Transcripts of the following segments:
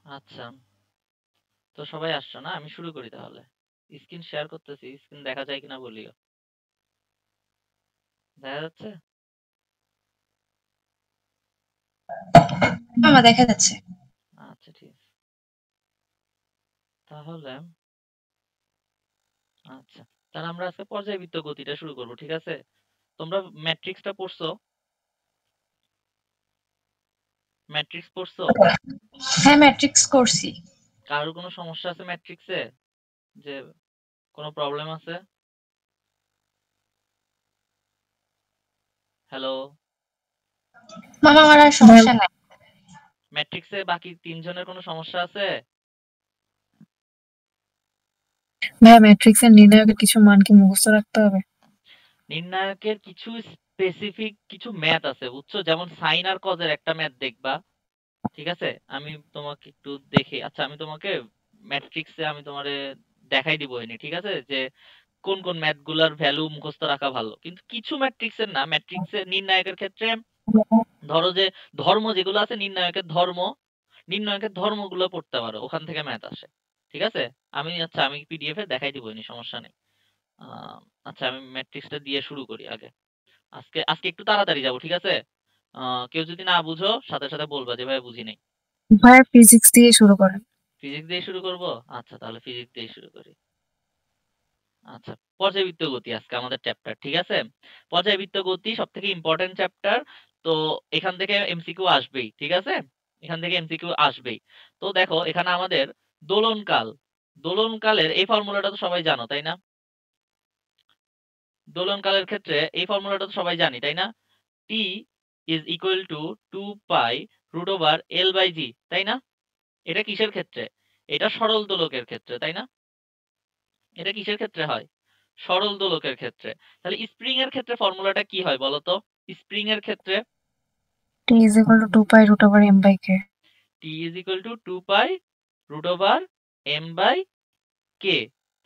আচ্ছা, তো সবাই আসছো না? আমি শুরু করি তাহলে। স্ক্রিন শেয়ার করতেছি, স্ক্রিন দেখা যায় কিনা বলিও। দেখা যাচ্ছে? মামা দেখা যাচ্ছে। আচ্ছা, ঠিক আছে। তাহলে আচ্ছা, তাহলে আমরা আজকে পর্যায়বৃত্ত গতিটা শুরু করব, ঠিক আছে? তোমরা ম্যাট্রিক্সটা পড়ছো? ম্যাট্রিক্স পড়ছো? হ্যাঁ, ম্যাট্রিক্স করছি। কারোর কোনো সমস্যা আছে ম্যাট্রিক্সে? যে কোনো প্রবলেম আছে? হ্যালো? মামা আমার আর সমস্যা নাই। ম্যাট্রিক্সে বাকি তিনজনের কোনো সমস্যা আছে? ভাইয়া ম্যাট্রিক্সের নির্ণায়কের কিছু মান কি মুখস্থ রাখতে হবে? নির্ণায়কের কিছু স্পেসিফিক কিছু ম্যাথ আছে, বুঝছো? যেমন সাইন আর কজের একটা ম্যাথ দেখবা, ঠিক আছে? আমি তোমাকে একটু দেখে, আচ্ছা আমি তোমাকে ম্যাট্রিক্সে আমি তোমারে দেখাই দিব এনে, ঠিক আছে? যে কোন কোন ম্যাথ গুলার ভ্যালু মুখস্থ রাখা ভালো, কিন্তু কিছু ম্যাট্রিক্সের না। ম্যাট্রিক্সের নির্ণায়কের ক্ষেত্রে ধরো যে ধর্ম যেগুলো আছে, নির্ণায়কের ধর্মগুলো পড়তে পারো, ওখান থেকে ম্যাথ আসে, ঠিক আছে? আমি পিডিএফ এ দেখাই দিব এনে, সমস্যা নেই। আহ, আচ্ছা, আমি ম্যাট্রিক্সটা দিয়ে শুরু করি আগে। আজকে আজকে একটু তাড়াতাড়ি যাব, ঠিক আছে? কেউ যদি না বুঝো সাথে সাথে বলবা যে ভাই বুঝি নাই। ভাইয়া ফিজিক্স দিয়ে শুরু করেন। ফিজিক্স দিয়ে শুরু করব? আচ্ছা, তাহলে ফিজিক্স দিয়ে শুরু করি। আচ্ছা, পর্যায়বৃত্ত গতি আজকে আমাদের চ্যাপ্টার, ঠিক আছে? পর্যায়বৃত্ত গতি সবথেকে ইম্পর্টেন্ট চ্যাপ্টার। তো এখান থেকে এমসিকিউ আসবেই, ঠিক আছে? এখান থেকে এমসিকিউ আসবেই। তো দেখো এখানে আমাদের দোলনকাল, দোলনকালের এই ফর্মুলাটা তো সবাই জানো, তাই না? দোলনকালের ক্ষেত্রে এই ফর্মুলাটা তো সবাই জানি, তাই না? T is equal to 2 pi root over l by g, তাই না? এটা কিসের ক্ষেত্রে? এটা সরল দোলকের ক্ষেত্রে, তাই না? এটা কিসের ক্ষেত্রে হয়? সরল দোলকের ক্ষেত্রে। তাহলে স্প্রিং এর ক্ষেত্রে ফর্মুলাটা কি হয় বলো তো? স্প্রিং এর ক্ষেত্রে T is equal to 2 pi root over m by k. T is equal to 2 pi root over m by k,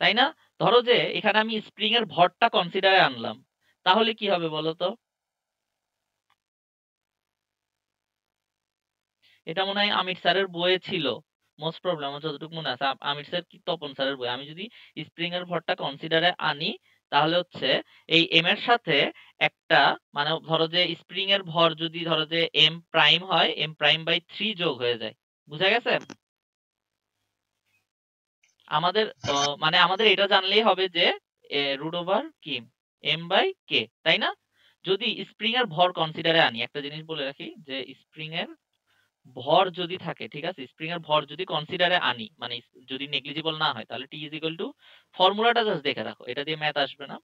তাই না? ধরো যে এখানে আমি স্প্রিং এর ভরটা কনসিডারে আনলাম, তাহলে কি হবে বলো তো? এটা মনে হয় আমির স্যারের বইয়ে ছিল, মোস্ট প্রবলেম আমার যতটুকু মনে আছে। আমির স্যার কি তপন স্যারের বই। আমি যদি স্প্রিং এর ভরটা কনসিডারে আনি, তাহলে হচ্ছে এই এম এর সাথে একটা, মানে ধরো যে স্প্রিং এর ভর যদি ধরো যে এম প্রাইম হয়, এম প্রাইম বাই 3 যোগ হয়ে যায়। বুঝা গেছে? আমাদের মানে আমাদের এটা জানলেই হবে যে রুট ওভার কি এম বাই কে, তাই না? যদি স্প্রিং এর ভর কনসিডারে আনি, একটা জিনিস বলে রাখি যে স্প্রিং এর ভর যদি থাকে, ঠিক আছে? স্প্রিং এর ভর যদি কনসিডারে আনি, মানে যদি নেগলিজিবল না হয়, তাহলে টি ইজ ইকুয়াল টু, ফর্মুলাটা জাস্ট দেখে রাখো, এটা দিয়ে ম্যাথ আসবে না,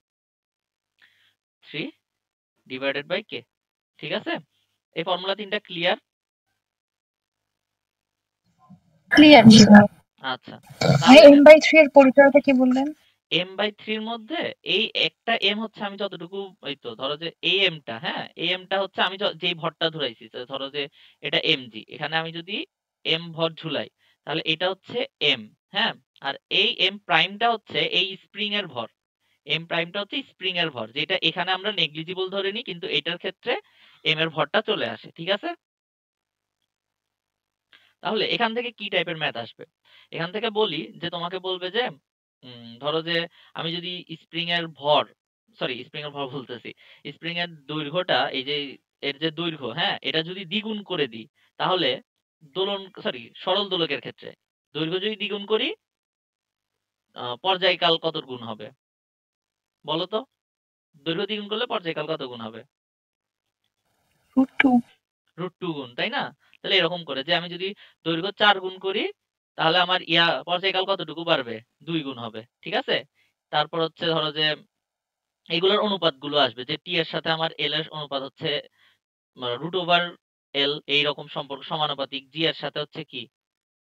3 ডিভাইডেড বাই কে, ঠিক আছে? এই ফর্মুলা তিনটা ক্লিয়ার? ক্লিয়ার জি ভাই। আচ্ছা, ভাই তাহলে এম বাই থ্রি এর পরিচয়টা কি বললেন? এম বাই থ্রির মধ্যে এই একটা এম হচ্ছে, আমি যতটুকু, এই তো ধরো যে এই এমটা, হ্যাঁ এই এমটা হচ্ছে আমি যেই ভরটা ধরাইছি, তো ধরো যে এটা এম জি, এখানে আমি যদি এম ভর ঝুলাই, তাহলে এটা হচ্ছে এম, হ্যাঁ। আর এই এম প্রাইমটা হচ্ছে এই স্প্রিং এর ভর, এম প্রাইমটা হচ্ছে স্প্রিং এর ভর, যেটা এখানে আমরা নেগলিজিবল ধরে নিই, কিন্তু এটার ক্ষেত্রে এম এর ভরটা চলে আসে, ঠিক আছে? তাহলে এখান থেকে কি টাইপের ম্যাথ আসবে? এখান থেকে বলি যে তোমাকে বলবে যে ধরো যে আমি যদি স্প্রিং এর ভর, সরি স্প্রিং এর ভর বলতেছি, স্প্রিং এর দৈর্ঘ্যটা, এই যে এর যে দৈর্ঘ্য, হ্যাঁ এটা যদি দ্বিগুণ করে দিই, তাহলে সরল দোলকের ক্ষেত্রে দৈর্ঘ্য যদি দ্বিগুণ করি, পর্যায়কাল কত গুণ হবে বলো তো? দৈর্ঘ্য দ্বিগুণ করলে পর্যায়কাল কত গুণ হবে? Root two. √2 গুণ, তাই না? তাহলে এরকম করে যে আমি যদি দৈর্ঘ্য 4 গুণ করি, তাহলে আমার পর্যায়কাল কতটুকু বাড়বে? 2 গুণ হবে, ঠিক আছে? তারপর হচ্ছে ধরো যে এগুলোর অনুপাতগুলো আসবে, যে টি এর সাথে আমার এল এর অনুপাত হচ্ছে √এল, এইরকম সম্পর্ক সমানুপাতিক। জি এর সাথে হচ্ছে কি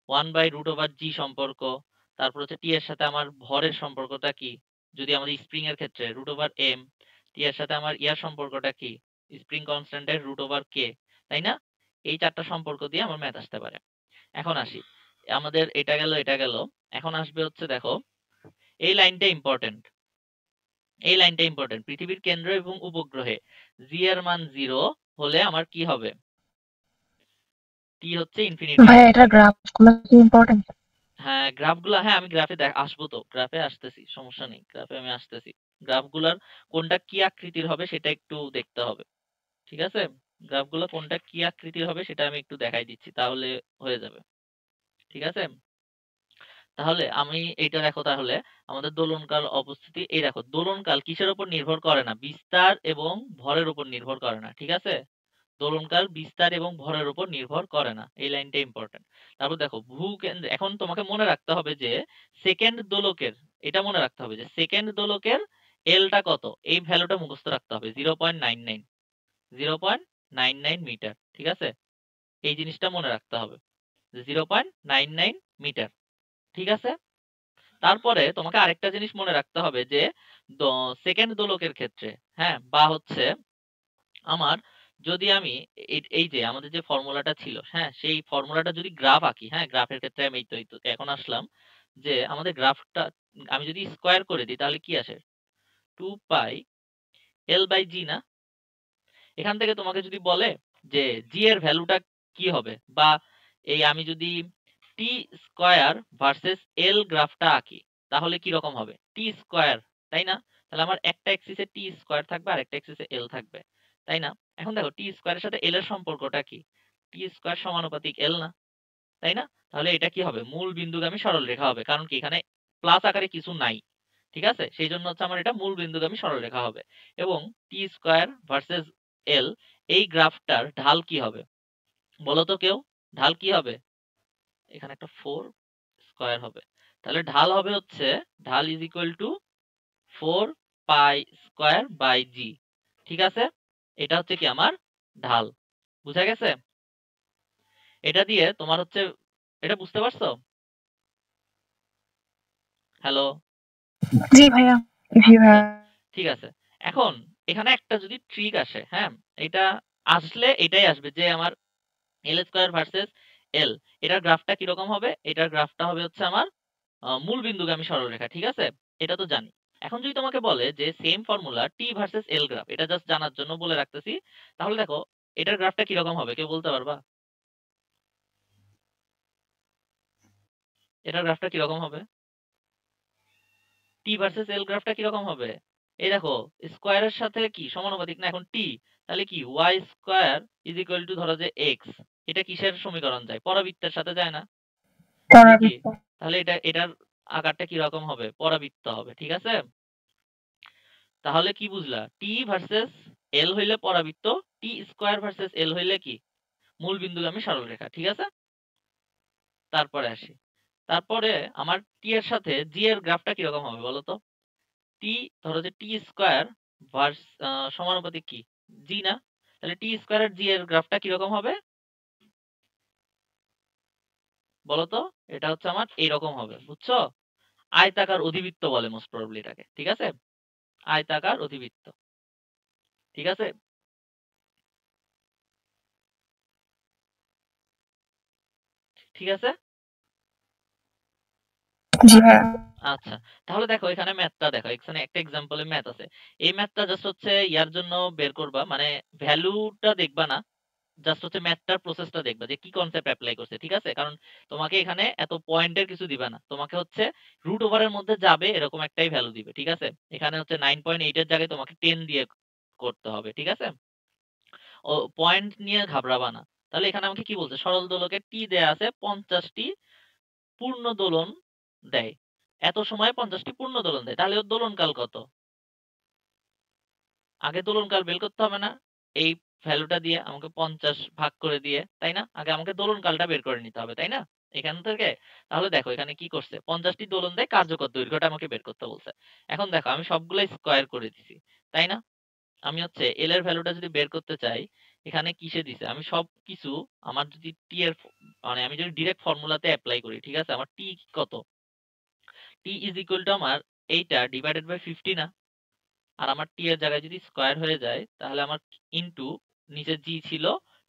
1/√জি সম্পর্ক। তারপর হচ্ছে টি এর সাথে আমার ভরের সম্পর্কটা কি, যদি আমাদের স্প্রিং এর ক্ষেত্রে √এম। টি এর সাথে আমার সম্পর্কটা কি, স্প্রিং কনস্ট্যান্টের √কে, তাই না? এই চারটা সম্পর্ক দিয়ে আমার ম্যাথ আসতে পারে। এখন আসি, আমাদের এটা গেল এটা গেল। এখন আসবে হচ্ছে দেখো, এই লাইনটা ইম্পর্টেন্ট, এই লাইনটা ইম্পর্টেন্ট। পৃথিবীর কেন্দ্র এবং উপগ্রহে জি এর মান 0 হলে আমার কি হবে? টি হচ্ছে ইনফিনিটি। ভাইয়া এটা গ্রাফ গুলো কি ইম্পর্টেন্ট? হ্যাঁ গ্রাফগুলা, হ্যাঁ আমি গ্রাফে আসবো তো, গ্রাফে আসতেছি, সমস্যা নেই, গ্রাফে আমি আসতেছি। গ্রাফগুলার কোনটা কি আকৃতির হবে সেটা একটু দেখতে হবে, ঠিক আছে? গ্রাফগুলো কোনটা কি আকৃতির হবে সেটা আমি একটু দেখাই দিচ্ছি, তাহলে হয়ে যাবে, ঠিক আছে? তাহলে আমি এইটা দেখো, তাহলে আমাদের দোলনকাল অবস্থিতি, এই দেখো দোলনকাল কিসের উপর নির্ভর করে না, বিস্তার এবং ভরের উপর নির্ভর করে না, ঠিক আছে? দোলনকাল বিস্তার এবং ভরের উপর নির্ভর করে না, এই লাইনটা ইম্পর্টেন্ট। তারপর দেখো ভূকেন্দ্র, এখন তোমাকে মনে রাখতে হবে যে সেকেন্ড দোলকের, এটা মনে রাখতে হবে যে সেকেন্ড দোলকের এলটা কত, এই ভ্যালুটা মুখস্থ রাখতে হবে, 0.99, 0.99 মিটার, ঠিক আছে? এই জিনিসটা মনে রাখতে হবে যে 0.99 মিটার, ঠিক আছে? তারপরে তোমাকে আরেকটা জিনিস মনে রাখতে হবে যে সেকেন্ড দোলকের ক্ষেত্রে, হ্যাঁ, বা হচ্ছে আমার, যদি আমি এই যে আমাদের যে ফর্মুলাটা ছিল, হ্যাঁ, সেই ফর্মুলাটা যদি গ্রাফ আঁকি, হ্যাঁ, গ্রাফের ক্ষেত্রে আমি এই তো এখন আসলাম যে আমাদের গ্রাফটা আমি যদি স্কোয়ার করে দিই তাহলে কি আসে, 2 পাই L/G না? এখান থেকে তোমাকে যদি বলে যে জি এর ভ্যালুটা কি হবে, বা এই আমি যদি টি স্কোয়ার ভার্সেস এল গ্রাফটা আঁকি তাহলে কি রকম হবে, টি স্কোয়ার, তাই না? তাহলে আমার একটা এক্সিসে টি স্কোয়ার থাকবে আর একটা এক্সিসে এল থাকবে, তাই না? এখন দেখো টি স্কোয়ারের সাথে এল এর সম্পর্কটা কি, টি স্কোয়ার সমানুপাতিক এল না, তাই না? তাহলে এটা কি হবে, মূল বিন্দুগামী সরলরেখা হবে, কারণ কি এখানে প্লাস আকারে কিছু নাই, ঠিক আছে? সেই জন্য হচ্ছে আমার এটা মূল বিন্দুগামী সরলরেখা হবে। এবং টি স্কোয়ার ভার্সেস এল, এই গ্রাফটার ঢাল কি হবে বলো তো কেউ, ঢাল কি হবে? এখানে একটা 4 স্কোয়ার হবে, তাহলে ঢাল হবে হচ্ছে, ঢাল ইজ ইকুয়াল টু 4 পাই স্কোয়ার/জি, ঠিক আছে? এটা হচ্ছে কি আমার ঢাল, বুঝা গেছে? এটা দিয়ে তোমার হচ্ছে, এটা বুঝতে পারছো? হ্যালো? জি ভাইয়া, জি আচ্ছা, ভাইয়া। ঠিক আছে। এখন এখানে একটা যদি ট্রিক আসে, হ্যাঁ, এটা আসলে এটাই আসবে যে আমার এল স্কোয়ার ভার্সেস এল, এটার গ্রাফটা কিরকম হবে, এটার গ্রাফটা হবে হচ্ছে আমার মূল বিন্দুগামী সরলরেখা, ঠিক আছে? এটা তো জানি। এখন যদি তোমাকে বলে যে সেম ফর্মুলা টি ভার্সেস এল গ্রাফ, এটা জাস্ট জানার জন্য বলে রাখতেছি, তাহলে দেখো এটার গ্রাফটা কিরকম হবে, কেউ বলতে পারবা? এটার গ্রাফটা কিরকম হবে, টি ভার্সেস এল গ্রাফটা কিরকম হবে? এই দেখো স্কোয়ারের সাথে কি সমানুপাতিক না এখন টি, তাহলে কি Y square is equal to ধরো যে এক্স, এটা কিসের সমীকরণ যায়, পরাবৃত্তের সাথে যায় না, ঠিকই? পরাবৃত্ত। তাহলে এটার আকারটা কি রকম হবে, পরাবৃত্ত হবে, ঠিক আছে? তাহলে কি বুঝলা, টি ভার্সেস এল হইলে পরাবৃত্ত, টি স্কোয়ার ভার্সেস এল হইলে কি মূল বিন্দুগামী সরলরেখা, ঠিক আছে? তারপরে আসি, তারপরে আমার টি এর সাথে জি এর গ্রাফটা কিরকম হবে বলো তো, টি, ধরো যে টি স্কোয়ার ভার্স সমানুপাতিক কি জি না, তাহলে টি স্কোয়ার আর জি এর গ্রাফটা কিরকম হবে বলো তো? এটা হচ্ছে আমার এইরকম হবে, বুঝছো? আয়তাকার অধিবৃত্ত বলে মোস্ট প্রবাবলি এটাকে, ঠিক আছে? আয়তাকার অধিবৃত্ত, ঠিক আছে? ঠিক আছে, জি ভাইয়া। আচ্ছা। তাহলে দেখো এখানে ম্যাথটা দেখো, এখানে একটা এক্সাম্পলে ম্যাথ আছে। এই ম্যাথটা জাস্ট হচ্ছে ইয়ার জন্য বের করবা, মানে ভ্যালুটা দেখবা না, জাস্ট হচ্ছে ম্যাথটার প্রসেসটা দেখবা যে কি কনসেপ্ট অ্যাপ্লাই করছে, ঠিক আছে? কারণ তোমাকে এখানে এত পয়েন্টের কিছু দিবা না, তোমাকে হচ্ছে রুট ওভারের মধ্যে যাবে এরকম একটাই ভ্যালু দিবে, ঠিক আছে? এখানে হচ্ছে 9.8 এর জায়গায় তোমাকে 10 দিয়ে করতে হবে, ঠিক আছে? ও পয়েন্ট নিয়ে ঘাবড়াবা না। তাহলে এখানে আমাকে কি বলছে, সরল দোলকে টি দেয়া আছে 50টি পূর্ণ দোলন দেয়, এত সময় 50টি পূর্ণ দোলন দেয়, তাহলে ওর দোলনকাল কত? আগে দোলনকাল বের করতে হবে না, এই ভ্যালুটা দিয়ে আমাকে 50 ভাগ করে দিয়ে, তাই না? আগে আমাকে দোলনকালটা বের করে নিতে হবে, তাই না? এখান থেকে তাহলে দেখো এখানে কি করছে, 50টি দোলন দেয়, কার্যকর দৈর্ঘ্যটা আমাকে বের করতে বলছে। এখন দেখো আমি সবগুলাই স্কোয়ার করে দিছি, তাই না? আমি হচ্ছে এল এর ভ্যালুটা যদি বের করতে চাই, এখানে কিসে দিছে, আমি সব কিছু, আমার যদি টি এর মানে আমি যদি ডিরেক্ট ফর্মুলাতে অ্যাপ্লাই করি, ঠিক আছে? আমার টি কত, টি ইজ ইকুয়াল টু আমার এইটা ডিভাইডেড বাই 50 না? আর আমার টি এর জায়গায় যদি স্কোয়ার হয়ে যায় তাহলে আমার ইনটু নিচে জি ছিল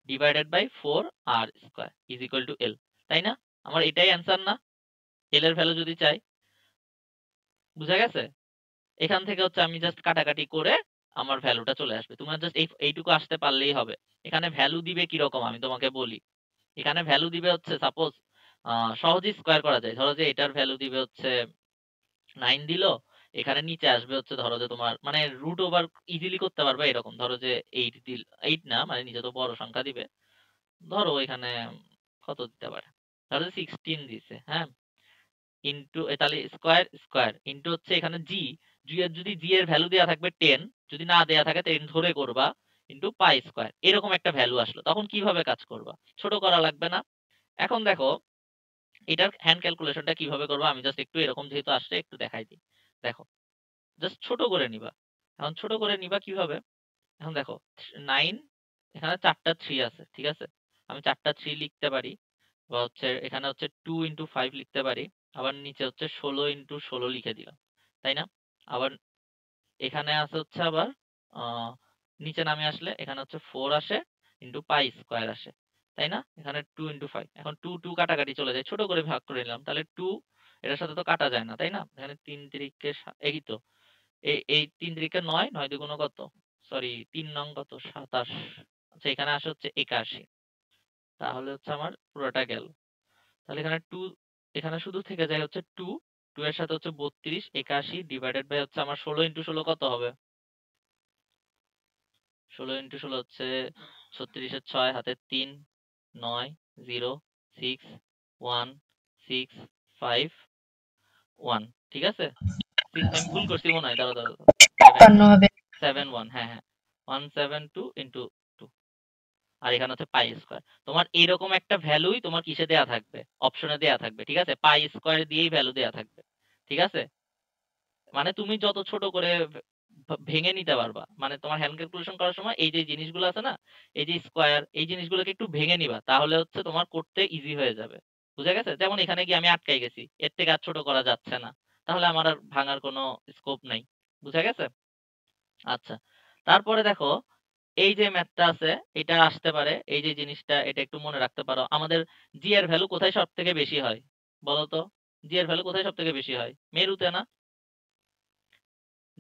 ডিভাইডেড বাই 4 আর square is equal to l, তাই না? আমার এটাই অ্যান্সার না, এল এর ভ্যালু যদি চাই, বুঝা গেছে? এখান থেকে হচ্ছে আমি জাস্ট কাটাকাটি করে আমার ভ্যালুটা চলে আসবে, তোমরা জাস্ট এইটুকু আসতে পারলেই হবে। এখানে ভ্যালু দিবে কিরকম আমি তোমাকে বলি, এখানে ভ্যালু দিবে হচ্ছে সাপোজ সহজে স্কোয়ার করা যায়, ধরো যে এটার ভ্যালু দিবে হচ্ছে 9 দিল, এখানে নিচে আসবে হচ্ছে ধরো যে তোমার মানে রুট ওভার ইজিলি করতে পারবে এরকম, ধরো যে 8 দিল, 8 না মানে নিচে তো বড় সংখ্যা দিবে, ধরো এখানে কত দিতে পারে, ধরো যে 16 দিছে, হ্যাঁ, ইনটু তাহলে স্কয়ার স্কয়ার ইনটু হচ্ছে এখানে জি এর যদি জি এর ভ্যালু দেয়া থাকবে 10, যদি না দেয়া থাকে 10 ধরে করবা, ইনটু পাই স্কয়ার, এরকম একটা ভ্যালু আসলো, তখন কিভাবে কাজ করবা? ছোট করা লাগবে না? এখন দেখো এটার হ্যান্ড ক্যালকুলেশনটা কিভাবে করবা, আমি জাস্ট একটু এরকম যেহেতু আসছে একটু দেখাই দিই। দেখো জাস্ট ছোট করে নিবা। এখন ছোট করে নিবা কিভাবে? এখন দেখো 9, এখানে 4টা 3 আছে, ঠিক আছে, আমি 4টা 3 লিখতে পারি, বা হচ্ছে এখানে হচ্ছে 2 ইন্টু 5 লিখতে পারি, আবার নিচে হচ্ছে 16 ইন্টু 16 লিখে দিলাম, তাই না? আবার এখানে আছে হচ্ছে আবার আহ নিচে নামে আসলে এখানে হচ্ছে 4 আসে ইন্টু পাই স্কোয়ার আসে, তাই না? এখানে 2 ইন্টু 5, এখন 2 2 কাটাকাটি চলে যায়, ছোট করে ভাগ করে নিলাম, তাহলে 2 এটার সাথে তো কাটা যায় না, তাই না? এখানে 3 তিরিকে এই তো এই 3 তিরিকে 9, 9 দুগুণ কত, সরি 3 নং কত 27, আচ্ছা এখানে আসে হচ্ছে 81, তাহলে হচ্ছে আমার পুরোটা গেল। তাহলে এখানে 2, এখানে শুধু থেকে যায় হচ্ছে 2, 2 এর সাথে হচ্ছে 32, 81 ডিভাইডেড বাই হচ্ছে আমার 16 ইন্টু 16 কত হবে? 16 ইন্টু 16 হচ্ছে 36 এর 6, হাতে 3, 9, 0, 6, 1, 6, 5, 1, ঠিক আছে? আমি ভুল করছি মনে হয়, দাঁড়াও দাঁড়াও, 56 হবে। 7 1, হ্যাঁ হ্যাঁ, 172 ইন্টু 2, আর এখানে হচ্ছে পাই স্কয়ার। তোমার এরকম একটা ভ্যালুই তোমার কিসে দেয়া থাকবে, অপশনে দেয়া থাকবে, ঠিক আছে, পাই স্কয়ার দিয়েই ভ্যালু দেয়া থাকবে, ঠিক আছে? মানে তুমি যত ছোট করে ভেঙে নিতে পারবা, মানে তোমার হ্যান্ড ক্যালকুলেশন করার সময় এই যে জিনিসগুলো আছে না, এই যে স্কয়ার, এই জিনিসগুলোকে একটু ভেঙে নিবা, তাহলে হচ্ছে তোমার করতে ইজি হয়ে যাবে। বুঝা গেছে? যেমন এখানে গিয়ে আমি আটকাই গেছি, এর থেকে আর ছোট করা যাচ্ছে না, তাহলে আমার আর ভাঙার কোনো স্কোপ নাই। বুঝা গেছে? আচ্ছা, তারপরে দেখো এই যে ম্যাথটা আছে, এটা আসতে পারে, এই যে জিনিসটা এটা একটু মনে রাখতে পারো, আমাদের জি এর ভ্যালু কোথায় সব থেকে বেশি হয় বলো তো? জি এর ভ্যালু কোথায় সব থেকে বেশি হয়? মেরুতে না?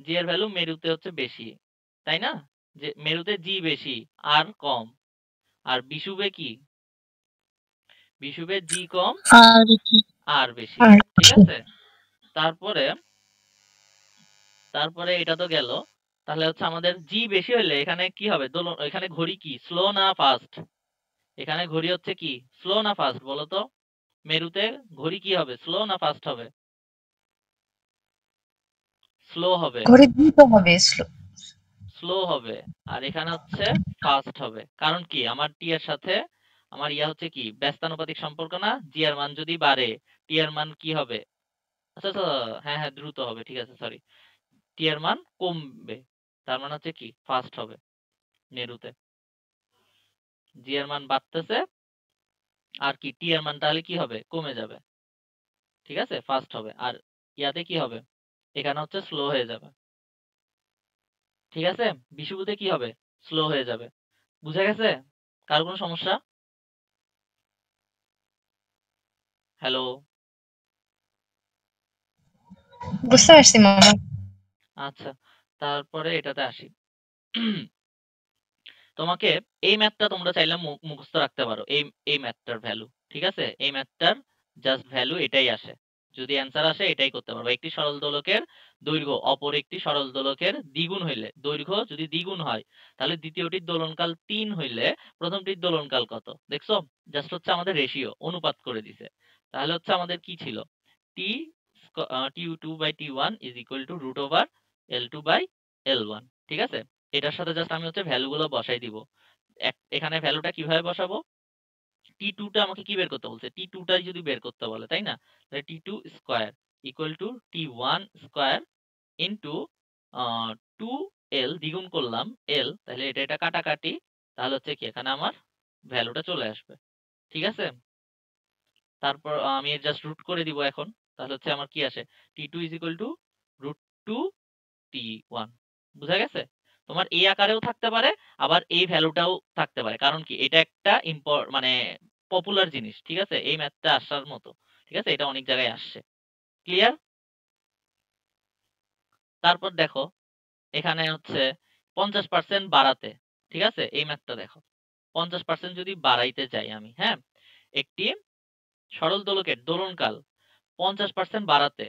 জি এর ভ্যালু মেরুতে হচ্ছে বেশি, তাই না? যে মেরুতে জি বেশি, আর কম। আর বিষুবে কি? বিষুবে জি কম, আর কি আর বেশি, আর ঠিক কি? আছে? তারপরে তারপরে এটা তো গেল, তাহলে হচ্ছে আমাদের জি বেশি হলে এখানে কি হবে, দোলন, এখানে ঘড়ি কি স্লো না ফাস্ট? এখানে ঘড়ি হচ্ছে কি স্লো না ফাস্ট বলো তো? মেরুতে ঘড়ি কি হবে, স্লো না ফাস্ট হবে? স্লো হবে, ঘড়ি দ্রুত হবে, স্লো। স্লো হবে। আর এখানে হচ্ছে ফাস্ট হবে, কারণ কি আমার টি এর সাথে আমার ইয়া হচ্ছে কি ব্যস্তানুপাতিক সম্পর্ক না, জি এর মান যদি বাড়ে টি এর মান কি হবে? আচ্ছা আচ্ছা, হ্যাঁ হ্যাঁ দ্রুত হবে, ঠিক আছে সরি, টি এর মান কমবে, তার মানে হচ্ছে কি ফাস্ট হবে মেরুতে। জি এর মান বাড়তেছে, আর কি টি এর মান তাহলে কি হবে, কমে যাবে, ঠিক আছে, ফাস্ট হবে। আর ইয়াতে কি হবে, এখানে হচ্ছে স্লো হয়ে যাবে, ঠিক আছে, বিষুবুতে কি হবে, স্লো হয়ে যাবে। বুঝা গেছে? কার কোনো সমস্যা? হ্যালো? বুঝতে পারছি মামা। আচ্ছা, তারপরে এটাতে আসি। তোমাকে এই ম্যাথটা তোমরা চাইলে মুখস্থ রাখতে পারো, এই ম্যাথটার ভ্যালু, ঠিক আছে, এই ম্যাথটার জাস্ট ভ্যালু এটাই আসে, যদি অ্যান্সার আসে এটাই করতে পারবো। একটি সরল দোলকের দৈর্ঘ্য অপর একটি সরল দোলকের দ্বিগুণ হইলে, দৈর্ঘ্য যদি দ্বিগুণ হয় তাহলে দ্বিতীয়টির দোলনকাল 3 হইলে প্রথমটির দোলনকাল কত? দেখছো, জাস্ট হচ্ছে আমাদের রেশিও অনুপাত করে দিছে। তাহলে হচ্ছে আমাদের কি ছিল, টি T2/T1 is equal to root over L2/L1, ঠিক আছে? এটার সাথে জাস্ট আমি হচ্ছে ভ্যালু গুলো বসাই দিব। এখানে ভ্যালুটা কিভাবে বসাবো, T2 টা আমাকে কি বের করতে বলছে, T2 টাই যদি বের করতে বলে, তাই না? তাহলে T2 square equal to T1 square into 2L, দ্বিগুণ করলাম L, তাহলে এটা কাটাকাটি, তাহলে হচ্ছে কি এখানে আমার ভ্যালুটা চলে আসবে, ঠিক আছে? তারপর আমি জাস্ট রুট করে দিব এখন, তাহলে হচ্ছে আমার কি আসে, T2 is equal to root 2 T1। বুঝা গেছে? তোমার এই আকারেও থাকতে পারে, আবার এই ভ্যালুটাও থাকতে পারে, কারণ কি এটা একটা মানে পপুলার জিনিস, ঠিক আছে, এই ম্যাথটা আসার মতো, ঠিক আছে, এটা অনেক জায়গায় আসছে। ক্লিয়ার? তারপর দেখো এখানে হচ্ছে 50% বাড়াতে, ঠিক আছে, এই ম্যাথটা দেখো, 50% যদি বাড়াইতে চাই আমি, হ্যাঁ, একটি সরল দোলকের দোলনকাল 50% বাড়াতে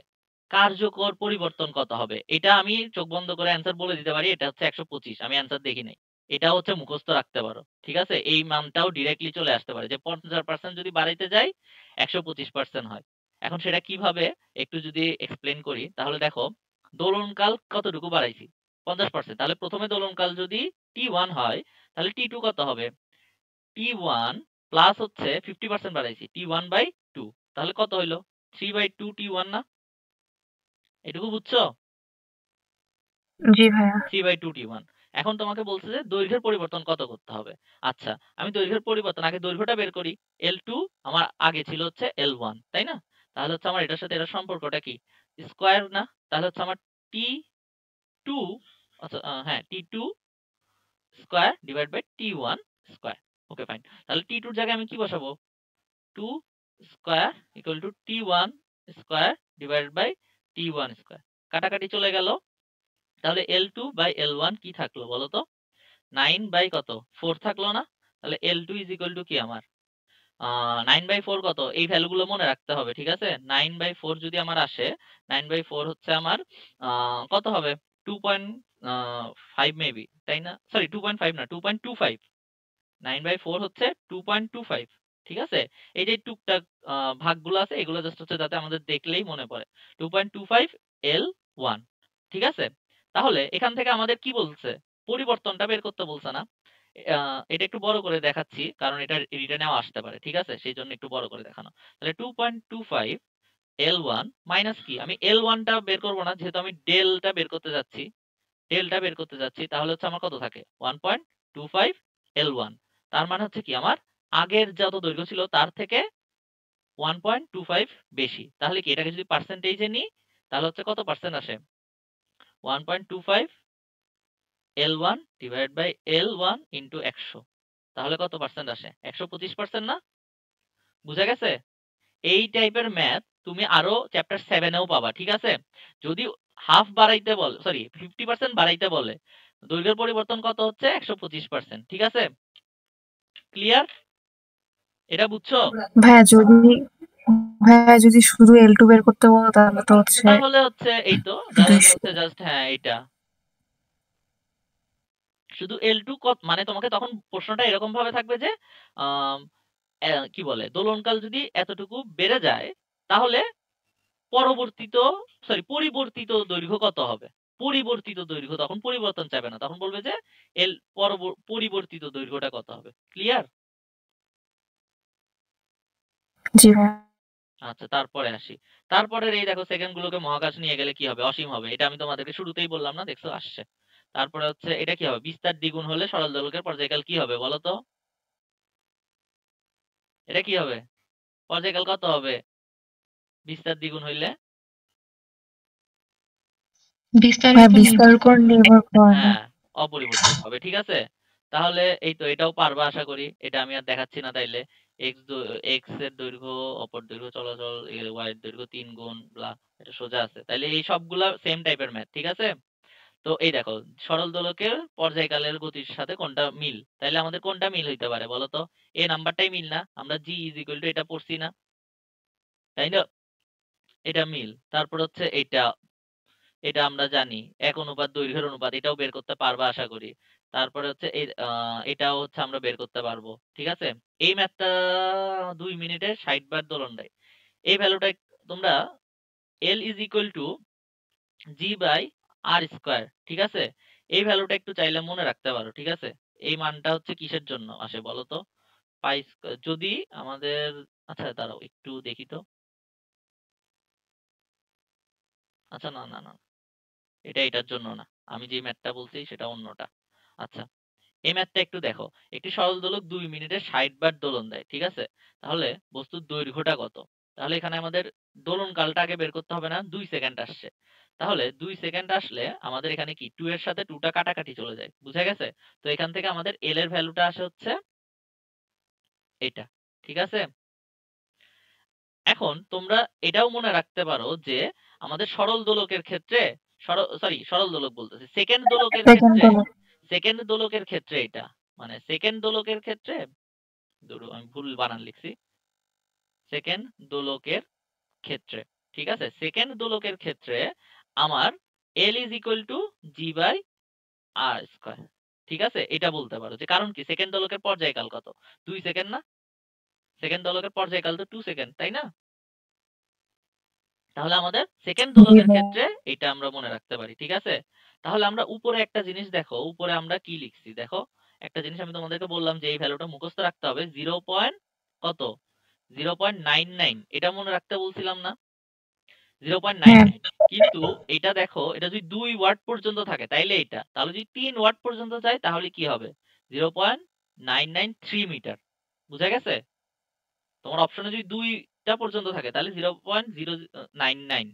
কার্যকর পরিবর্তন কত হবে? এটা আমি চোখ বন্ধ করে অ্যান্সার বলে দিতে পারি। এটা হচ্ছে 125। আমি অ্যান্সার দেখি নাই। এটা হচ্ছে মুখস্থ রাখতে পারো। ঠিক আছে? এই মানটাও ডিরেক্টলি চলে আসতে পারে যে 50% যদি বাড়াইতে যাই 125% হয়। এখন সেটা কিভাবে একটু যদি এক্সপ্লেন করি তাহলে দেখো দোলনকাল কতটুকু বাড়াইছি? 50%। তাহলে প্রথমে দোলনকাল যদি T1 হয় তাহলে T2 কত হবে? T1 প্লাস হচ্ছে 50% বাড়াইছি T1/2। তাহলে কত হইলো? 3/2 T1 না? এটুকু বুঝছো? জি ভাইয়া। 3/2 T1। এখন তোমাকে বলছে যে দৈর্ঘ্যের পরিবর্তন কত করতে হবে। আচ্ছা, আমি দৈর্ঘ্যের পরিবর্তন আগে দৈর্ঘ্যটা বের করি। L2 আমার আগে ছিল হচ্ছে L1, তাই না? তাহলে হচ্ছে আমার এটার সাথে এটার সম্পর্কটা কি? স্কয়ার না? তাহলে হচ্ছে আমার T2, আচ্ছা হ্যাঁ T2 square divide by T1 square. Okay fine. তাহলে T2 এর জায়গায় আমি কি বসাবো? 2 square equal to T1 square divided by T1 square. কাটাকাটি চলে গেল। তাহলে L2 বাই L1 কি থাকলো বলো তো? 9 বাই কত? 4 থাকলো না? তাহলে L2 ইজ ইকুয়াল টু কি আমার? 9/4 কত? এই ভ্যালুগুলো মনে রাখতে হবে। ঠিক আছে? 9/4 যদি আমার আসে, 9/4 হচ্ছে আমার কত হবে? 2.5 মেবি, তাই না? সরি 2.5 না, 2.25। 9/4 হচ্ছে 2.25। ঠিক আছে? এই যে টুকটাক ভাগগুলো আছে এগুলো জাস্ট হচ্ছে যাতে আমাদের দেখলেই মনে পড়ে। 2.25 L1। ঠিক আছে? তাহলে এখান থেকে আমাদের কি বলছে? পরিবর্তনটা বের করতে বলছে না? এটা একটু বড় করে দেখাচ্ছি কারণ এটা রিটেনেও আসতে পারে। ঠিক আছে? সেইজন্য একটু বড় করে দেখানো। তাহলে 2.25 L1 মাইনাস কি? আমি L1 টা বের করব না যেহেতু আমি ডেলটা বের করতে যাচ্ছি। ডেলটা বের করতে যাচ্ছি তাহলে হচ্ছে আমার কত থাকে? 1.25 L1। তার মানে হচ্ছে কি আমার আগের যত দৈর্ঘ্য ছিল তার থেকে 1.25 বেশি। তাহলে কি এটাকে যদি পার্সেন্টেজে নিই তাহলে হচ্ছে কত পার্সেন্ট আসে? 1.25 L1 divide by L1 into 100। তাহলে কত পার্সেন্ট আসে? 125% না? বুঝা গেছে? এই টাইপের ম্যাথ তুমি আরো চ্যাপ্টার 7 এও পাবা। ঠিক আছে? যদি হাফ বাড়াইতে বলে, সরি 50% বাড়াইতে বলে, দৈর্ঘ্যের পরিবর্তন কত হচ্ছে? 125%। ঠিক আছে? ক্লিয়ার? এটা বুঝছো? ভাইয়া যদি শুধু L2 বের করতে বলো তাহলে তো হচ্ছে তাহলে হচ্ছে এই তো, তাহলে 200। হচ্ছে জাস্ট হ্যাঁ এইটা শুধু L2 মানে তোমাকে তখন প্রশ্নটা এরকম ভাবে থাকবে যে আম, কি বলে দোলনকাল যদি এতটুকু বেড়ে যায় তাহলে পরবর্তীত পরিবর্তিত দৈর্ঘ্য কত হবে? পরিবর্তিত দৈর্ঘ্য তখন পরিবর্তন চাইবে না, তখন বলবে যে পরিবর্তিত দৈর্ঘ্যটা কত হবে। ক্লিয়ার? জি ভাইয়া। আচ্ছা, তারপরে আসি। তারপরে এই দেখো সেকেন্ড গুলোকে মহাকাশ নিয়ে গেলে কি হবে? অসীম হবে। এটা আমি তোমাদেরকে শুরুতেই বললাম না? দেখছো আসছে। তারপরে হচ্ছে এটা কি হবে? বিস্তার দ্বিগুণ হলে সরল দোলকের পর্যায়কাল কি হবে বলো তো? এটা কি হবে? পর্যায়কাল কত হবে বিস্তার দ্বিগুণ হইলে? বিস্তারের ভাইয়া উপর বিস্তার নির্ভর উপর নির্ভর করে না। হ্যাঁ, অপরিবর্তিত হবে। ঠিক আছে? তাহলে এই তো এটাও পারবা আশা করি। এটা আমি আর দেখাচ্ছি না তাইলে। এক্স এর দৈর্ঘ্য অপর দৈর্ঘ্য চলাচল ওয়াই এর দৈর্ঘ্য 3 গুণ ব্লা, এটা সোজা আছে। তাইলে এই সবগুলা সেম টাইপের ম্যাথ। ঠিক আছে? তো এই দেখো সরল দোলকের পর্যায়কালের গতির সাথে কোনটা মিল? তাইলে আমাদের কোনটা মিল হইতে পারে বলো তো? এ নাম্বারটাই মিল না? আমরা জি ইজ ইকুয়াল টু এটা পড়ছি না? তাই না? এটা মিল। তারপর হচ্ছে এটা, এটা আমরা জানি 1 অনুপাত দৈর্ঘ্যের অনুপাত, এটাও বের করতে পারবা আশা করি। তারপরে হচ্ছে এটাও হচ্ছে আমরা বের করতে পারবো। ঠিক আছে? এই ম্যাথটা 2 মিনিটে 60 বার দোলন দেয়। এই ভ্যালুটা তোমরা L is equal to g by r square. ঠিক আছে? এই ভ্যালুটা একটু চাইলে মনে রাখতে পারো। ঠিক আছে? এই মানটা হচ্ছে কিসের জন্য আসে বলো তো? পাই স্কয়ার যদি আমাদের, আচ্ছা দাঁড়াও একটু দেখি তো। আচ্ছা না না না, এটা এটার জন্য না। আমি যে ম্যাথটা বলছি সেটা অন্যটা। আচ্ছা, এই ম্যাথটা একটু দেখো। একটি সরল দোলক 2 মিনিটে 60 বার দোলন দেয়। ঠিক আছে? তাহলে বস্তুর দৈর্ঘ্যটা কত? তাহলে এখানে আমাদের দোলন কালটা আগে বের করতে হবে না? 2 সেকেন্ড আসছে। তাহলে 2 সেকেন্ড আসলে আমাদের এখানে কি 2 এর সাথে 2টা কাটাকাটি চলে যায়। বুঝা গেছে? তো এখান থেকে আমাদের L এর ভ্যালুটা আসে হচ্ছে এটা। ঠিক আছে? এখন তোমরা এটাও মনে রাখতে পারো যে আমাদের সরল দোলকের ক্ষেত্রে সরল দোলক বলতেছি, সেকেন্ড দোলকের সেকেন্ড ক্ষেত্রে, হলো। সেকেন্ড দোলকের ক্ষেত্রে এটা মানে সেকেন্ড দোলকের ক্ষেত্রে আমি ভুল বানান লিখছি। সেকেন্ড দোলকের ক্ষেত্রে, ঠিক আছে? সেকেন্ড দোলকের ক্ষেত্রে আমার L is equal to g by r square, ঠিক আছে? এটা বলতে পারো যে কারণ কি সেকেন্ড দোলকের পর্যায়কাল কত? 2 সেকেন্ড না? সেকেন্ড দোলকের পর্যায়কাল তো 2 সেকেন্ড, তাই না? তাহলে আমাদের সেকেন্ড জি দোলকের ভাইয়া। ক্ষেত্রে এটা আমরা মনে রাখতে পারি, ঠিক আছে? তাহলে আমরা উপরে একটা জিনিস দেখো, উপরে আমরা কি লিখছি দেখো, একটা জিনিস আমি তোমাদেরকে বললাম যে এই ভ্যালুটা মুখস্থ রাখতে হবে, 0. কত? 0.99, এটা মনে রাখতে বলছিলাম না? হ্যাঁ 0.99, কিন্তু এটা দেখো, এটা যদি 2 ওয়াট পর্যন্ত থাকে তাইলে এটা, তাহলে যদি 3 ওয়াট পর্যন্ত যায় তাহলে কি হবে? 0.993 মিটার। বুঝা গেছে? তোমার অপশনে যদি 2টা পর্যন্ত থাকে তাহলে 0.099,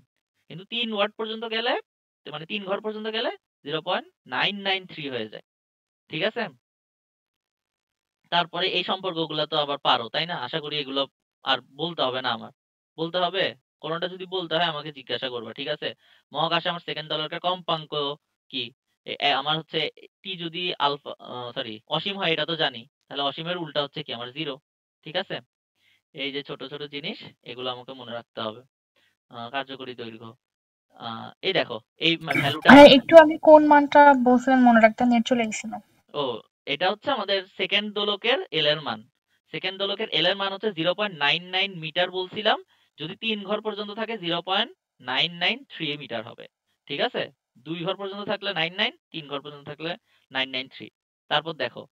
কিন্তু 3 ওয়াট পর্যন্ত গেলে, মানে 3 ঘর পর্যন্ত গেলে 0.993 হয়ে যায়, ঠিক আছে? তারপরে এই সম্পর্কগুলো তো আবার পারো, তাই না? আশা করি এগুলো আর বলতে হবে না আমার। বলতে হবে? কোনটা যদি বলতে হয় আমাকে জিজ্ঞাসা করবা, ঠিক আছে? মহাকাশে আমার সেকেন্ড দোলকের কম্পাঙ্ক কি? আমার হচ্ছে টি যদি আলফা, সরি, অসীম হয় এটা তো জানি, তাহলে অসীমের উল্টা হচ্ছে কি আমার জিরো, ঠিক আছে? এই যে ছোট ছোট জিনিস, এগুলো আমাকে মনে রাখতে হবে। কার্যকরী দৈর্ঘ্য, এই দেখো, এই ভ্যালুটা, ভাইয়া একটু আগে কোন মানটা বলছিলেন মনে রাখতে, নেট চলে গেছিল। ও, এটা হচ্ছে আমাদের সেকেন্ড দোলকের এল এর মান। সেকেন্ড দোলকের এল এর মান হচ্ছে 0.99 মিটার বলছিলাম, যদি 3 ঘর পর্যন্ত থাকে 0.993 মিটার হবে, ঠিক আছে? 2 ঘর পর্যন্ত থাকলে 99, 3 ঘর পর্যন্ত থাকলে 993। তারপর দেখো,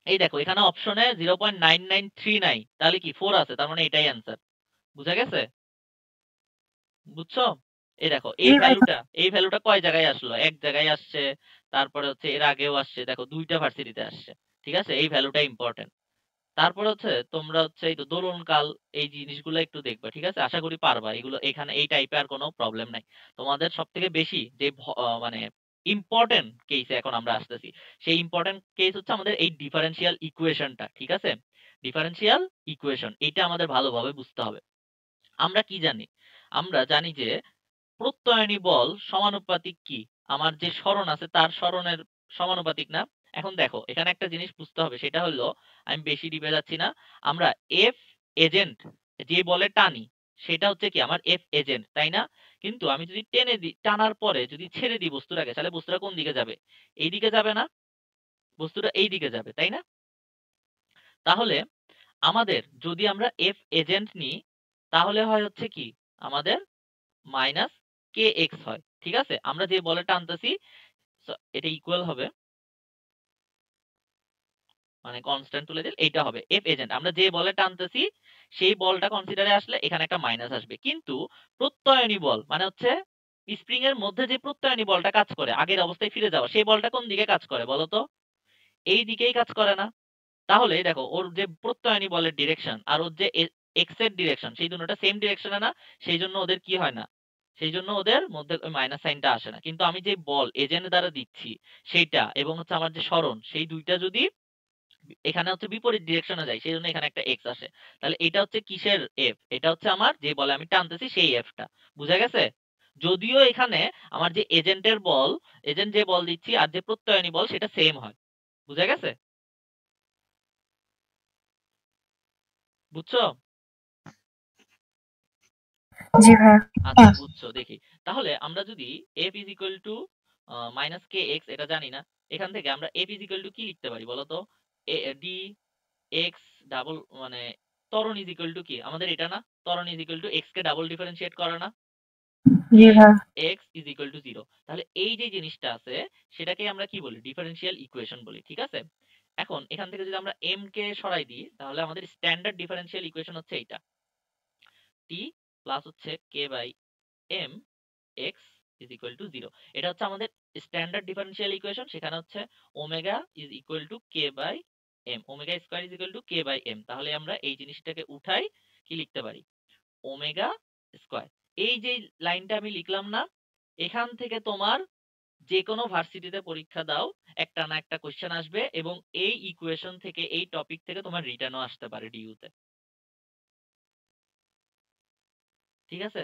এই দেখো এখানে অপশনে 0.993 নাই, তাহলে কি 4 আছে, তার মানে এটাই অ্যান্সার। বুঝা গেছে? বুঝছো? এই দেখো, জি ভাইয়া। এই ভ্যালুটা কয় জায়গায় আসলো? এক জায়গায় আসছে, তারপরে হচ্ছে এর আগেও আসছে, দেখো 2টা ভার্সিটিতে আসছে, ঠিক আছে? এই ভ্যালুটা ইম্পর্টেন্ট। তারপরে হচ্ছে তোমরা হচ্ছে এই তো দোলনকাল, এই জিনিসগুলো একটু দেখবা, ঠিক আছে? আশা করি পারবা এগুলো, এখানে এই টাইপে আর কোনো প্রবলেম নাই। তোমাদের সব থেকে বেশি যে মানে ইম্পর্টেন্ট কেসে এখন আমরা আসতেছি, সেই ইম্পর্টেন্ট কেস হচ্ছে আমাদের এই ডিফারেন্সিয়াল ইকুয়েশনটা, ঠিক আছে? ডিফারেন্সিয়াল ইকুয়েশন, এইটা আমাদের ভালোভাবে বুঝতে হবে। আমরা কি জানি? আমরা জানি যে প্রত্যয়নী বল সমানুপাতিক কি? আমার যে সরণ আছে তার সরণের সমানুপাতিক না? এখন দেখো এখানে একটা জিনিস বুঝতে হবে, সেটা হলো, আমি বেশি ডিপে যাচ্ছি না, আমরা এফ এজেন্ট যে বলে টানি, সেটা হচ্ছে কি আমার এফ এজেন্ট, তাই না? কিন্তু আমি যদি টেনে দিই, টানার পরে যদি ছেড়ে দিই বস্তুটাকে, তাহলে বস্তুটা কোন দিকে যাবে? এই দিকে যাবে না? বস্তুটা এই দিকে যাবে, তাই না? তাহলে আমাদের যদি আমরা এফ এজেন্ট নিই, তাহলে হয় হচ্ছে কি আমাদের মাইনাস কে এক্স হয়, ঠিক আছে? আমরা যে বলে টানতেছি এটা ইকুয়াল হবে, মানে কনস্ট্যান্ট তুলে দিলে এইটা হবে এফ এজেন্ট। আমরা যে বলে টানতেছি সেই বলটা কনসিডারে আসলে এখানে একটা মাইনাস আসবে, কিন্তু প্রত্যয়নী বল মানে হচ্ছে স্প্রিং এর মধ্যে যে প্রত্যয়নী বলটা কাজ করে আগের অবস্থায় ফিরে যাওয়া, সেই বলটা কোন দিকে কাজ করে বলো তো? এই দিকেই কাজ করে না? তাহলে দেখো ওর যে প্রত্যয়নী বলের ডিরেকশন আর ওর যে এক্স এর ডিরেকশন, সেই দুটোটা সেম ডিরেকশনে না, সেই জন্য ওদের কি হয় না, সেই জন্য ওদের মধ্যে ওই মাইনাস সাইনটা আসে না। কিন্তু আমি যে বল এজেন্ট দ্বারা দিচ্ছি সেইটা এবং হচ্ছে আমার যে সরণ, সেই দুইটা যদি এখানে হচ্ছে বিপরীত ডিরেকশনে যায়, সেই জন্য এখানে একটা এক্স আসে। তাহলে এটা হচ্ছে কিসের এফ? এটা হচ্ছে আমার যে বলে আমি টানতেছি সেই এফটা। বুঝা গেছে? যদিও এখানে আমার যে এজেন্টের বল, এজেন্ট যে বল দিচ্ছি আর যে প্রত্যয়নী বল সেটা সেম হয়। বুঝা গেছে? বুঝছো? জি ভাইয়া। আচ্ছা বুঝছো, দেখি। তাহলে আমরা যদি f is equal two minus K x, এটা জানি না, এখান থেকে আমরা f ইজ ইকুয়াল টু কি লিখতে পারি বলো তো? ডি এক্স ডাবল, মানে ত্বরণ ইজ ইকুয়াল টু কি আমাদের এটা না? ত্বরণ is equal two x K double differentiate করে না? জি ডি ভাইয়া। X is equal two zero. তাহলে এই যে জিনিসটা আছে সেটাকে আমরা কি বলি? ডিফারেন্সিয়াল ইকুয়েশন বলি, ঠিক আছে? এখন এখান থেকে যদি আমরা m কে সরাই দিই, তাহলে আমাদের স্ট্যান্ডার্ড ডিফারেন্সিয়াল ইকুয়েশন হচ্ছে এইটা, টি প্লাস হচ্ছে k by m x is equal to 0। এটা হচ্ছে আমাদের স্ট্যান্ডার্ড ডিফারেন্সিয়াল ইকুয়েশন, সেখানে হচ্ছে omega is equal to k by m, omega square is equal to k by m। তাহলে আমরা এই জিনিসটাকে উঠাই, কি লিখতে পারি? Omega square. এই যে লাইনটা আমি লিখলাম না, এখান থেকে তোমার যে কোনো ভার্সিটিতে পরীক্ষা দাও, একটা না একটা কোশ্চেন আসবে এবং এই ইকুয়েশন থেকে, এই টপিক থেকে তোমার রিটার্নও আসতে পারে ডিইউতে, ঠিক আছে?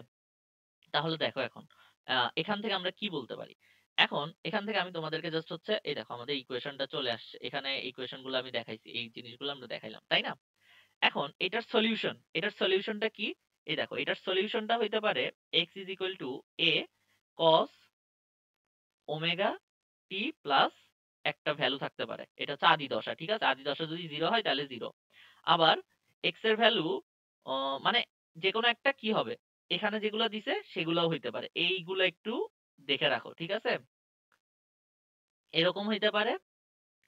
তাহলে দেখো এখন এখান থেকে আমরা কি বলতে পারি? এখন এখান থেকে আমি তোমাদেরকে জাস্ট হচ্ছে এই দেখো আমাদের ইকুয়েশনটা চলে আসছে, এখানে ইকুয়েশন গুলো আমি দেখাইছি, এই জিনিসগুলো আমরা দেখাইলাম, তাই না? এখন এটার সলিউশনটা কি? এই দেখো, এটার সলিউশনটা হইতে পারে x is equal two a cos omega t plus একটা ভ্যালু থাকতে পারে, এটা হচ্ছে আদি দশা। ঠিক আছে, আদি দশা যদি 0 হয় তাহলে 0। আবার x এর ভ্যালু মানে যে কোনো একটা কি হবে, এখানে যেগুলো দিছে সেগুলোও হইতে পারে, এইগুলো একটু দেখে রাখো। ঠিক আছে, এরকম হইতে পারে,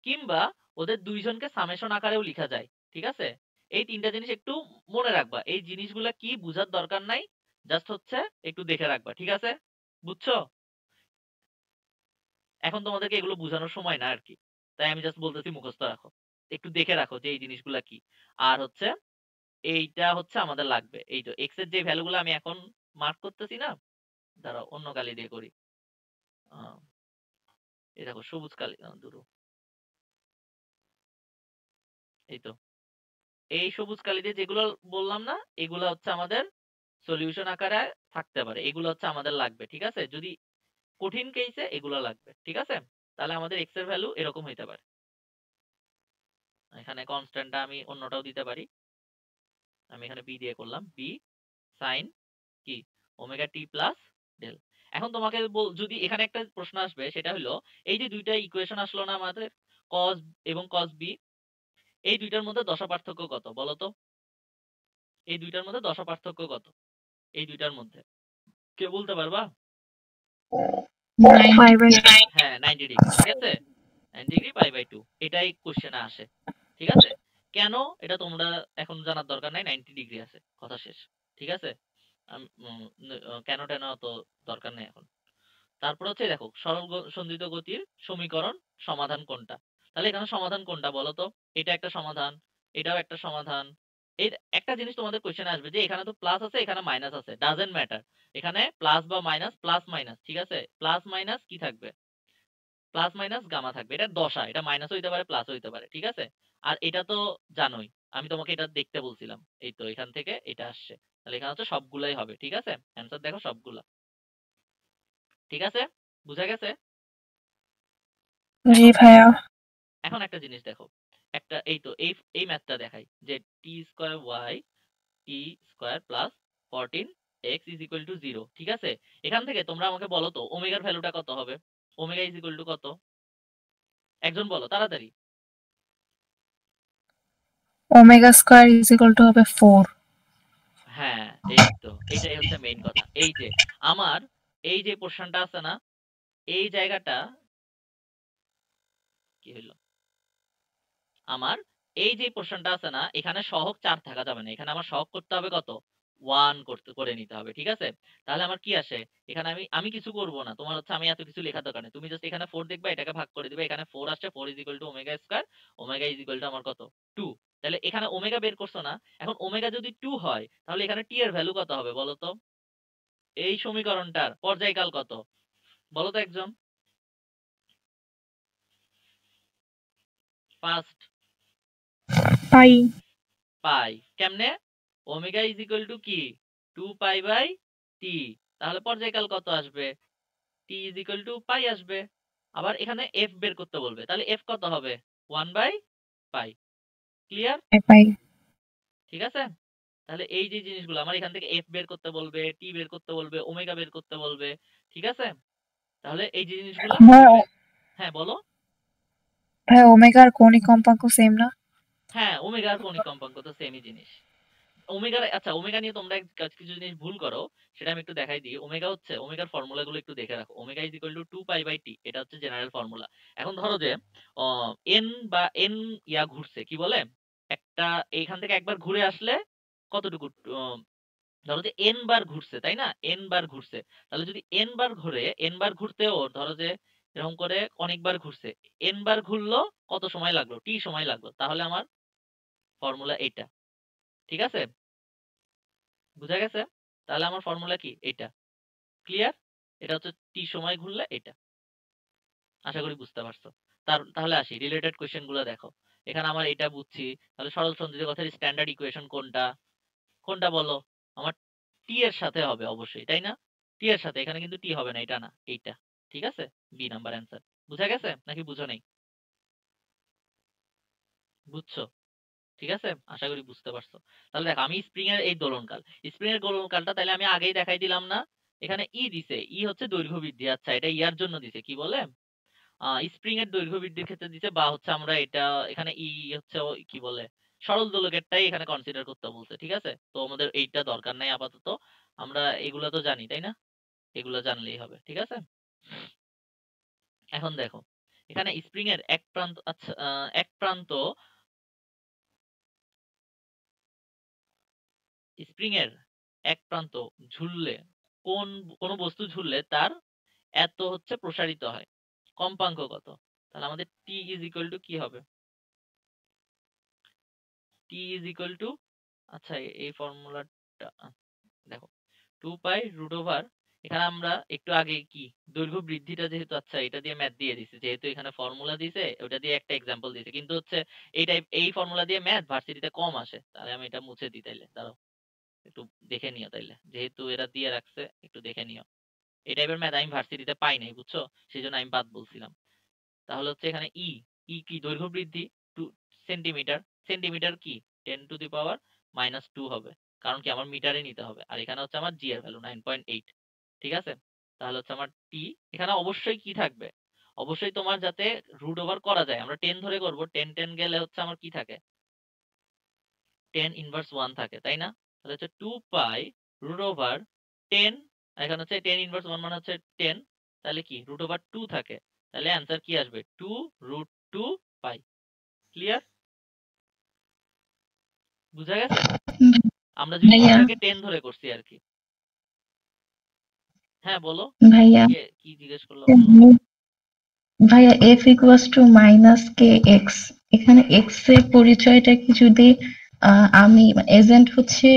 কিংবা ওদের দুইজনকে সামেশন আকারেও লিখা যায়। ঠিক আছে, এই তিনটা জিনিস একটু মনে রাখবা, এই জিনিসগুলা কি বুঝার দরকার নাই, জাস্ট হচ্ছে একটু দেখে রাখবা। ঠিক আছে, বুঝছো? এখন তোমাদেরকে এগুলো বোঝানোর সময় না আর কি, তাই আমি জাস্ট বলতেছি মুখস্থ রাখো, একটু দেখে রাখো যে এই জিনিসগুলা কি। আর হচ্ছে এইটা হচ্ছে আমাদের লাগবে, এই তো এক্স এর যে ভ্যালুগুলো আমি এখন মার্ক করতেছি না, দাঁড়াও অন্য কালি দিয়ে করি। এই দেখো সবুজ কালি দুটো, এই তো এই সবুজ কালি দিয়ে যেগুলো বললাম না, এগুলো হচ্ছে আমাদের সলিউশন আকারে থাকতে পারে, এগুলো হচ্ছে আমাদের লাগবে। ঠিক আছে, যদি কঠিন কেসে এগুলো লাগবে। ঠিক আছে, তাহলে আমাদের এক্স এর ভ্যালু এরকম হইতে পারে, এখানে কনস্ট্যান্টটা আমি অন্যটাও দিতে পারি, আমি এখানে বি দিয়ে করলাম, বি সাইন কি ওমেগা টি প্লাস ডেল। এখন তোমাকে যদি এখানে একটা প্রশ্ন আসবে, সেটা হলো এই যে দুইটা ইকুয়েশন আসলো না আমাদের, কস এবং কস বি, এই দুইটার মধ্যে দশা পার্থক্য কত বলো তো? এই দুইটার মধ্যে দশা পার্থক্য কত? এই দুইটার মধ্যে কে বলতে পারবা? পাই বাই হ্যাঁ 90 ডিগ্রি। ঠিক আছে, 90 ডিগ্রি পাই বাই 2, এটাই কোশ্চেনে আসে। ঠিক আছে, কেন এটা তোমরা এখন জানার দরকার নাই, 90 ডিগ্রি আছে, কথা শেষ। ঠিক আছে, কেন টেন অত দরকার নেই এখন। তারপর হচ্ছে দেখো সরল সন্ধিত গতির সমীকরণ সমাধান কোনটা, তাহলে এখানে সমাধান কোনটা বলো তো? এটা একটা সমাধান, এটাও একটা সমাধান। এই একটা জিনিস তোমাদের কোশ্চেনে আসবে যে এখানে তো প্লাস আছে এখানে মাইনাস আছে, ডাজেন্ট ম্যাটার, এখানে প্লাস বা মাইনাস, প্লাস মাইনাস। ঠিক আছে, প্লাস মাইনাস কি থাকবে? প্লাস মাইনাস গামা থাকবে, এটা দশা, এটা মাইনাস হইতে পারে প্লাস হইতে পারে। ঠিক আছে, আর এটা তো জানোই, আমি তোমাকে এটা দেখতে বলছিলাম, এই তো এখান থেকে এটা আসছে, তাহলে এখানে হচ্ছে সবগুলাই হবে। ঠিক আছে, অ্যান্সার দেখো সবগুলা। ঠিক আছে, বুঝা গেছে? জি এখন ভাইয়া। এখন একটা জিনিস দেখো, একটা এই তো এই ম্যাথটা দেখাই যে T square y T square plus 14 x is equal to 0। ঠিক আছে, এখান থেকে তোমরা আমাকে বলো তো ওমেগার ভ্যালুটা কত হবে? ওমেগা ইজ ইকুয়াল টু কত? একজন বলো তাড়াতাড়ি। Omega square is equal two হবে 4। হ্যাঁ, এই তো এটাই হচ্ছে মেইন কথা। এই যে আমার এই যে পোর্শনটা আছে না, এই জায়গাটা কি হইলো, আমার এই যে পোর্শনটা আছে না, এখানে সহগ 4 থাকা যাবে না, এখানে আমার সহগ করতে হবে কত? 1 করে নিতে হবে। ঠিক আছে, তাহলে আমার কি আসে, এখানে আমি আমি কিছু করব না, তোমার হচ্ছে আমি এত কিছু লেখার দরকার নেই, তুমি জাস্ট এখানে 4 দেখবা, এটাকে ভাগ করে দিবে, এখানে 4 আসছে, 4 is equal to omega square, omega is equal two আমার কত? 2। তাহলে এখানে ওমেগা বের করছো না, এখন ওমেগা যদি 2 হয় তাহলে এখানে টি এর ভ্যালু কত হবে বলো তো? এই সমীকরণটার পর্যায়কাল কত বলো তো একজন? ফার্স্ট পাই। পাই কেমনে? ওমেগা ইজ ইকুয়াল টু কি 2 পাই বাই টি, তাহলে পর্যায়কাল কত আসবে? টি ইজ ইকুয়াল টু পাই আসবে। আবার এখানে এফ বের করতে বলবে, তাহলে এফ কত হবে? 1 বাই পাই। ক্লিয়ার? পাই। ঠিক আছে, তাহলে এই যে জিনিসগুলো আমার এখান থেকে এফ বের করতে বলবে, টি বের করতে বলবে, ওমেগা বের করতে বলবে। ঠিক আছে, তাহলে এই যে জিনিসগুলো ভাইয়া, হ্যাঁ বলো। ভাইয়া ওমেগা আর কৌণিক কম্পাঙ্ক সেম না? হ্যাঁ, ওমেগা আর কৌণিক কম্পাঙ্ক তো সেমই জিনিস। ওমেগার আচ্ছা, ওমেগা নিয়ে তোমরা কিছু জিনিস ভুল করো, সেটা আমি একটু দেখাই দিই। ওমেগা হচ্ছে, ওমেগার ফর্মুলা গুলো একটু দেখে রাখো। Omega is equal to 2 pi by T, এটা হচ্ছে জেনারেল ফর্মুলা। এখন ধরো যে এন বা এন ইয়া ঘুরছে, কি বলে, একটা এইখান থেকে একবার ঘুরে আসলে কতটুকু, ধরো যে এন বার ঘুরছে তাই না, এন বার ঘুরছে, তাহলে যদি এন বার ঘুরে, এন বার ঘুরতেও ধরো যে এরকম করে অনেকবার ঘুরছে, এন বার ঘুরলো কত সময় লাগলো? টি সময় লাগলো, তাহলে আমার ফর্মুলা এইটা। ঠিক আছে, বুঝা গেছে? তাহলে আমার ফর্মুলা কি এইটা। ক্লিয়ার? এটা হচ্ছে টি সময় ঘুরলে এটা। আশা করি বুঝতে পারছো। তাহলে আসি রিলেটেড কোয়েশ্চেন গুলো দেখো। এখানে আমার এটা বুঝছি, তাহলে সরল সন্ধিত কথার স্ট্যান্ডার্ড ইকুয়েশন কোনটা? কোনটা বলো? আমার টি এর সাথে হবে অবশ্যই, তাই না? টি এর সাথে, এখানে কিন্তু টি হবে না, এটা না, এইটা। ঠিক আছে, বি নাম্বার অ্যান্সার। বুঝা গেছে নাকি বুঝো নেই? বুঝছো? ঠিক আছে, আশা করি বুঝতে পারছো। তাহলে দেখো আমি স্প্রিং এর এই দোলনকাল, স্প্রিং এর দোলনকালটা তাহলে আমি আগেই দেখাই দিলাম না। এখানে ই দিছে, ই হচ্ছে দৈর্ঘ্য বৃদ্ধি। আচ্ছা এটা ইয়ার জন্য দিছে, কি বলে স্প্রিং এর দৈর্ঘ্য বৃদ্ধির ক্ষেত্রে দিছে, বা হচ্ছে আমরা এটা এখানে ই হচ্ছে কি বলে সরল দোলকেরটাই এখানে কনসিডার করতে বলছে। ঠিক আছে, তো আমাদের এইটা দরকার নাই আপাতত, আমরা এগুলা তো জানি তাই না, এগুলা জানলেই হবে। ঠিক আছে, এখন দেখো এখানে স্প্রিং এর এক প্রান্ত, আচ্ছা এক প্রান্ত স্প্রিং এর এক প্রান্ত ঝুললে, কোন বস্তু ঝুললে তার এত হচ্ছে প্রসারিত হয়, কম্পাঙ্ক কত? তাহলে আমাদের টি ইজ ইকুয়াল টু কি হবে? টি ইজ ইকুয়াল টু, আচ্ছা এই ফর্মুলাটা দেখো 2 পাই রুট ওভার, এখানে আমরা একটু আগে কি দৈর্ঘ্য বৃদ্ধিটা যেহেতু, আচ্ছা এটা দিয়ে ম্যাথ দিয়ে দিছে, যেহেতু এখানে ফর্মুলা দিছে ওটা দিয়ে একটা এক্সাম্পল দিছে, কিন্তু হচ্ছে এই ফর্মুলা দিয়ে ম্যাথ ভার্সিটিতে কম আসে। তাহলে আমি এটা মুছে দিই, তাইলে দাঁড়াও একটু দেখে নিও, তাইলে যেহেতু এরা দিয়ে রাখছে একটু দেখে নিও। এই টাইপের ম্যাথ আমি ভার্সিটিতে পাই নাই, বুঝছো, সেই জন্য আমি বাদ বলছিলাম। তাহলে হচ্ছে এখানে ই কি দৈর্ঘ্য বৃদ্ধি 2 সেন্টিমিটার, সেন্টিমিটার কি 10 টু দি পাওয়ার -2 হবে, কারণ কি আমার মিটারে নিতে হবে, আর এখানে হচ্ছে আমার জি এর ভ্যালু 9.8। ঠিক আছে, তাহলে হচ্ছে আমার টি, এখানে অবশ্যই কি থাকবে, অবশ্যই তোমার যাতে রুট ওভার করা যায়, আমরা 10 ধরে করব, 10 10 গেলে হচ্ছে আমার কি থাকে, 10 ইনভার্স 1 থাকে তাই না। তাহলে হচ্ছে 2 পাই রুট ওভার 10, এখানে হচ্ছে 10 ইনভার্স 1 মানে হচ্ছে 10, তাহলে কি রুট ওভার 2 থাকে, তাহলে অ্যান্সার কি আসবে 2 রুট 2 পাই। ক্লিয়ার, বুঝা গেছে? আমরা যদি ভাইয়া টিটাকে 10 ধরে করছি আর কি। হ্যাঁ বলো, ভাইয়া কে কি জিজ্ঞেস করলো বলো। ভাইয়া F equals to minus K x, এখানে এক্স এর পরিচয়টা কি যদি আমি এজেন্ট হচ্ছে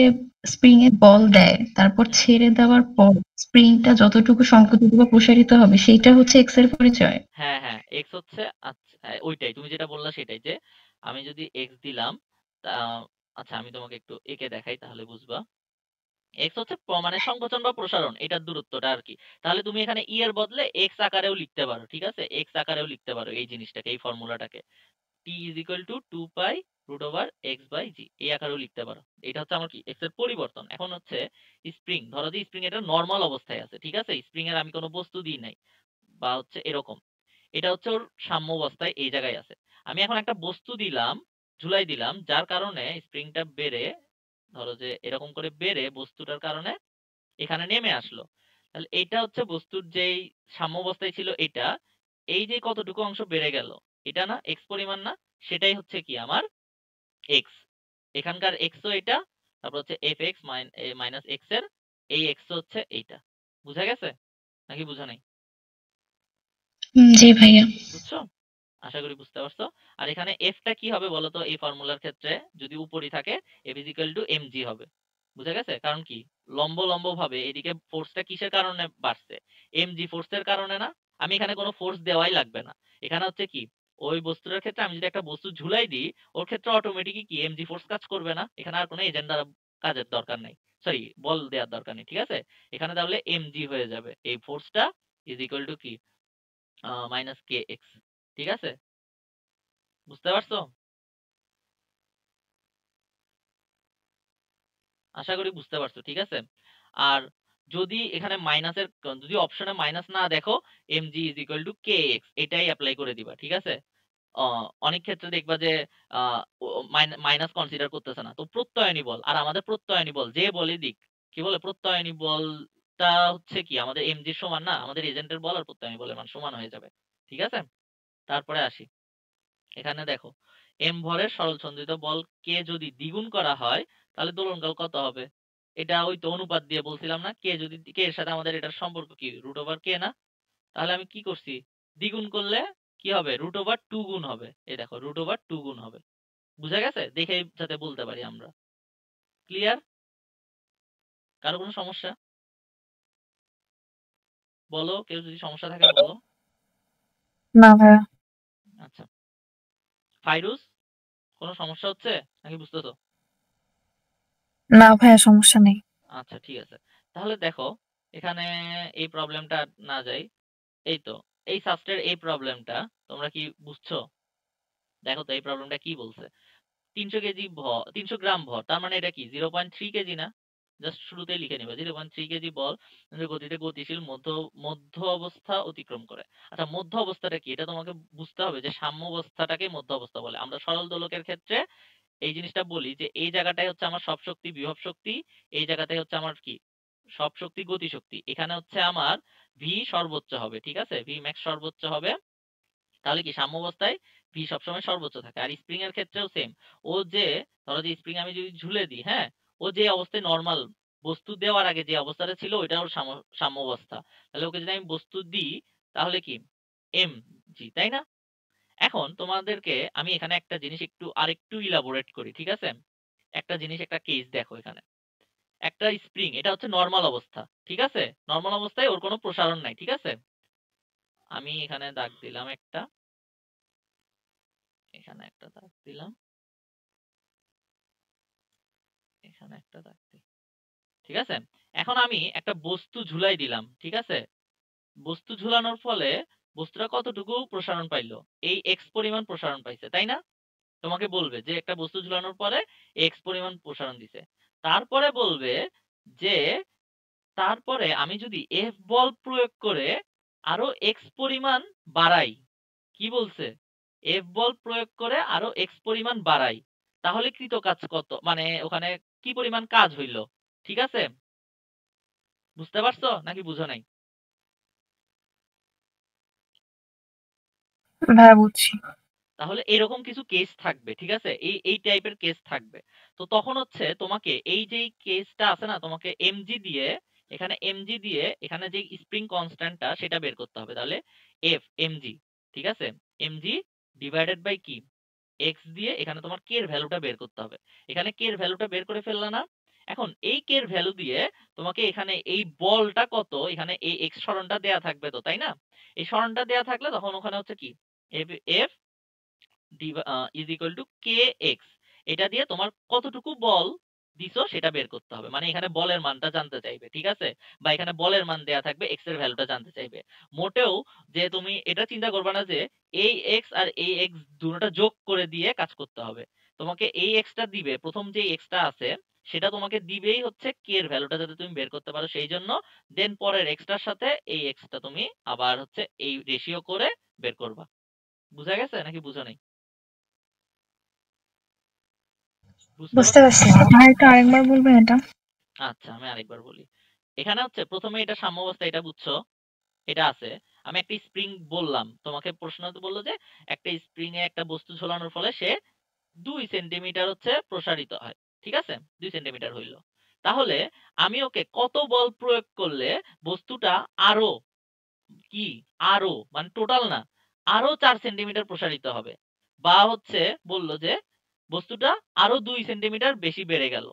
স্প্রিং এ বল দেয়, তারপর হ্যাঁ ছেড়ে দেওয়ার পর স্প্রিংটা যতটুকু সংকুচিত বা প্রসারিত হবে সেইটা হচ্ছে এক্স এর পরিচয়। হ্যাঁ হ্যাঁ, এক্স হচ্ছে, আচ্ছা ওইটাই তুমি যেটা বললা সেটাই, যে আমি যদি এক্স দিলাম, আচ্ছা আমি তোমাকে একটু এঁকে দেখাই তাহলে বুঝবা। এক্স হচ্ছে মানে সংকোচন বা প্রসারণ, এটার দূরত্বটা আর কি। তাহলে তুমি এখানে ই এর বদলে এক্স আকারেও লিখতে পারো। ঠিক আছে, এক্স আকারেও লিখতে পারো এই জিনিসটাকে, এই ফর্মুলাটাকে T is equal to 2 pi root over x by g, এই আকারেও লিখতে পারো। এটা হচ্ছে আমার কি এক্স এর পরিবর্তন। এখন হচ্ছে স্প্রিং, ধরো যে স্প্রিং এটা নর্মাল অবস্থায় আছে, ঠিক আছে, স্প্রিং এর আমি কোনো বস্তু দিই নাই, বা হচ্ছে এরকম, এটা হচ্ছে ওর সাম্য অবস্থায় এই জায়গায় আছে। আমি এখন একটা বস্তু দিলাম, ঝুলাই দিলাম, যার কারণে স্প্রিংটা বেড়ে, ধরো যে এরকম করে বেড়ে বস্তুটার কারণে এখানে নেমে আসলো। তাহলে এইটা হচ্ছে বস্তুর যেই সাম্যাবস্থায় ছিল এটা, এই যে কতটুকু অংশ বেড়ে গেল, এটা না এক্স পরিমাণ না, সেটাই হচ্ছে কি আমার এক্স। এখানকার এক্সও এটা, তারপর হচ্ছে এফ এক্স মাইনাস এক্স এর এই এক্স হচ্ছে এইটা। বুঝা গেছে নাকি বুঝা নাই? জি ভাইয়া। বুঝছো, আশা করি বুঝতে পারছো। আর এখানে এফটা কি হবে বলতো, এই ফর্মুলার ক্ষেত্রে যদি উপরই থাকে F is equal to m g হবে। বুঝা গেছে, কারণ কি লম্ব লম্ব ভাবে এদিকে ফোর্সটা কিসের কারণে বাড়ছে, এম জি ফোর্সের কারণে না। আমি এখানে কোনো ফোর্স দেওয়াই লাগবে না, এখানে হচ্ছে কি ওই বস্তুটার ক্ষেত্রে আমি যদি একটা বস্তু ঝুলাই দিই, ওর ক্ষেত্রে অটোমেটিকই কি এম জি ফোর্স কাজ করবে না, এখানে আর কোনো এজেন্ট দ্বারা কাজের দরকার নাই, সরি বল দেওয়ার দরকার নেই। ঠিক আছে, এখানে তাহলে এম জি হয়ে যাবে, এই ফোর্সটা ইজ ইকুয়াল টু কি মাইনাস কে এক্স। ঠিক আছে, বুঝতে পারছো, আশা করি বুঝতে পারছো। ঠিক আছে, আর যদি এখানে মাইনাসের, যদি অপশনে মাইনাস না দেখো, m g is equal to k x, এটাই অ্যাপ্লাই করে দিবা। ঠিক আছে, অনেক ক্ষেত্রে দেখবা যে মাইনাস কনসিডার করতেছে না, তো প্রত্যয়নী বল, আর আমাদের প্রত্যয়নী বল যে বলে দিক, কি বলে প্রত্যয়নী বলটা হচ্ছে কি আমাদের এম জির সমান না, আমাদের এজেন্টের বল আর প্রত্যয়নী বলের মান সমান হয়ে যাবে। ঠিক আছে, তারপরে আসি, এখানে দেখো এম ভরের সরলসঞ্চিত বল কে যদি দ্বিগুণ করা হয় তাহলে দোলনকাল কত হবে? এটা ওই তো অনুপাত দিয়ে বলছিলাম না, কে যদি কে এর সাথে আমাদের এটার সম্পর্ক কি রুট ওভার কে না। তাহলে আমি কি করছি, দ্বিগুণ করলে কি হবে রুট ওভার 2 গুণ হবে, এই দেখো রুট ওভার 2 গুণ হবে। বুঝা গেছে, দেখেই যাতে বলতে পারি আমরা। ক্লিয়ার, কারো কোনো সমস্যা বলো, কেউ যদি সমস্যা থাকে বলো। না ভাইয়া। আচ্ছা ফাইরুজ, কোনো সমস্যা হচ্ছে নাকি বুঝতেছো? না ভাইয়া, সমস্যা নেই। আচ্ছা ঠিক আছে, তাহলে দেখো এখানে এই প্রবলেমটা না যাই, এই তো এই সাবস্টের এই প্রবলেমটা তোমরা কি বুঝছো? দেখো তো এই প্রবলেমটা কি বলছে, 300 কেজি ভর, 300 গ্রাম ভর, তার মানে এটা কি 0.3 কেজি না? জাস্ট শুরুতেই লিখে নিবা 0.3 কেজি বল গতিতে গতিশীল মধ্য অবস্থা অতিক্রম করে। আচ্ছা, মধ্য অবস্থাটা কি এটা তোমাকে বুঝতে হবে, যে সাম্য অবস্থাটাকে মধ্য অবস্থা বলে। আমরা সরল দোলকের ক্ষেত্রে এই জিনিসটা বলি যে এই জায়গাটায় হচ্ছে আমার সব শক্তি বিভব শক্তি, এই জায়গাটায় হচ্ছে আমার কি সব শক্তি গতি শক্তি, এখানে হচ্ছে আমার ভি সর্বোচ্চ হবে, ঠিক আছে, ভি ম্যাক্স সর্বোচ্চ হবে। তাহলে কি সাম্য অবস্থায় ভি সবসময় সর্বোচ্চ থাকে। আর স্প্রিং এর ক্ষেত্রেও সেম, ও যে ধরো যে স্প্রিং আমি যদি ঝুলে দিই, হ্যাঁ, ও যে অবস্থায় নর্মাল বস্তু দেওয়ার আগে যে অবস্থাটা ছিল ওইটা ওর সাম্য অবস্থা। তাহলে ওকে যদি আমি বস্তু দিই তাহলে কি এম জি, তাই না? এখন তোমাদেরকে আমি এখানে একটা জিনিস একটু আরেকটু ইলাবোরেট করি, ঠিক আছে? একটা জিনিস, একটা কেস দেখো এখানে। একটা স্প্রিং, এটা হচ্ছে নর্মাল অবস্থা, ঠিক আছে, নর্মাল অবস্থায় ওর কোনো প্রসারণ নাই, ঠিক আছে। আমি এখানে দাগ দিলাম একটা, এখানে একটা দাগ দিলাম, এখানে একটা দাগ দিই, ঠিক আছে। এখন আমি একটা বস্তু ঝুলাই দিলাম, ঠিক আছে। বস্তু ঝুলানোর ফলে বস্তুটা কতটুকু প্রসারণ পাইলো? এই এক্স পরিমাণ প্রসারণ পাইছে, তাই না? তোমাকে বলবে যে একটা বস্তু ঝুলানোর পরে এক্স পরিমাণ প্রসারণ দিছে। তারপরে বলবে যে তারপরে আমি যদি এফ বল প্রয়োগ করে আরো এক্স পরিমাণ বাড়াই, কি বলছে, এফ বল প্রয়োগ করে আরো এক্স পরিমাণ বাড়াই, তাহলে কৃত কাজ কত, মানে ওখানে কি পরিমাণ কাজ হইল, ঠিক আছে। বুঝতে পারছো নাকি বুঝো নাই? ভাইয়া বুঝছি। তাহলে এরকম কিছু কেস থাকবে, ঠিক আছে, এই এই টাইপের কেস থাকবে। তো তখন হচ্ছে তোমাকে এই যে কেসটা আছে না, তোমাকে এমজি দিয়ে, এখানে এমজি দিয়ে এখানে যে স্প্রিং কনস্ট্যান্টটা সেটা বের করতে হবে। তাহলে এফ এমজি, ঠিক আছে, এমজি ডিভাইডেড বাই কি এক্স দিয়ে এখানে তোমার কে এর ভ্যালুটা বের করতে হবে। এখানে কে এর ভ্যালুটা বের করে ফেললা না? এখন এই কে এর ভ্যালু দিয়ে তোমাকে এখানে এই বলটা কত, এখানে এই এক্স সরণটা দেয়া থাকবে তো, তাই না? এই সরণটা দেয়া থাকলে তখন ওখানে হচ্ছে কি F F is equal to k x, এটা দিয়ে তোমার কতটুকু বল দিছো সেটা বের করতে হবে। মানে এখানে বলের মানটা জানতে চাইবে, ঠিক আছে, বা এখানে বলের মান দেয়া থাকবে, এক্স এর ভ্যালুটা জানতে চাইবে। মোটেও যে তুমি এটা চিন্তা করবে না যে এই এক্স আর এই এক্স দুটোটা যোগ করে দিয়ে কাজ করতে হবে। তোমাকে এই এক্সটা দিবে, প্রথম যে এক্সটা আছে সেটা তোমাকে দিবেই হচ্ছে কে এর ভ্যালুটা যাতে তুমি বের করতে পারো সেই জন্য। দেন পরের এক্সটার সাথে এই এক্সটা তুমি আবার হচ্ছে এই রেশিও করে বের করবা। বুঝা গেছে নাকি বুঝা নাই? বুঝতে বুঝতে পারছো? পারছি। ভাই একটু আরেকবার বলবেন এটা? আচ্ছা, আমি আরেকবার বলি। এখানে হচ্ছে প্রথমে এটা সাম্য অবস্থা, এটা বুঝছো, এটা আছে। আমি একটা স্প্রিং বললাম, তোমাকে প্রশ্নতে বললো যে একটা স্প্রিং এ একটা বস্তু ঝোলানোর ফলে সে 2 সেন্টিমিটার হচ্ছে প্রসারিত হয়, ঠিক আছে, 2 সেন্টিমিটার হইলো। তাহলে আমি ওকে কত বল প্রয়োগ করলে বস্তুটা আরো কি আরো মানে টোটাল না, আরো 4 সেন্টিমিটার প্রসারিত হবে, বা হচ্ছে বললো যে বস্তুটা আরো 2 সেন্টিমিটার বেশি বেড়ে গেল,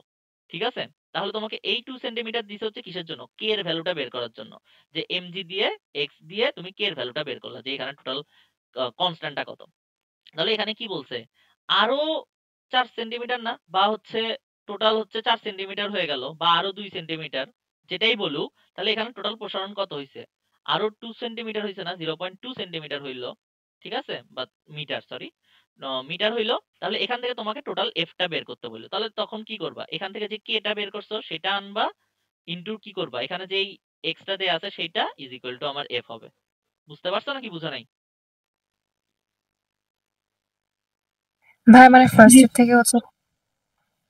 ঠিক আছে। তাহলে তোমাকে এই 2 সেন্টিমিটার দিছে হচ্ছে কিসের জন্য? কে এর ভ্যালুটা বের করার জন্য। যে এমজি দিয়ে এক্স দিয়ে তুমি কে এর ভ্যালুটা বের করলা, যে এখানে টোটাল কনস্ট্যান্টটা কত। তাহলে এখানে কি বলছে, আরো 4 সেন্টিমিটার না, বা হচ্ছে টোটাল হচ্ছে 4 সেন্টিমিটার হয়ে গেল, বা আরো 2 সেন্টিমিটার, যেটাই বলুক, তাহলে এখানে টোটাল প্রসারণ কত হয়েছে? আরো 2 সেন্টিমিটার হয়েছে না, 0.2 সেন্টিমিটার হইলো, ঠিক আছে, বা মিটার, সরি, মিটার হইলো। তাহলে এখান থেকে তোমাকে টোটাল এফটা বের করতে বললো। তাহলে তখন কি করবা, এখান থেকে যে কেটা বের করছো সেটা আনবা, ইন্টু কি করবা, এখানে যেই এক্সট্রা দেয়া আছে সেটা ইজ ইকুয়াল টু আমার এফ হবে। বুঝতে পারছো নাকি বুঝা নাই? ভাই মানে ফার্স্ট এর থেকে হচ্ছে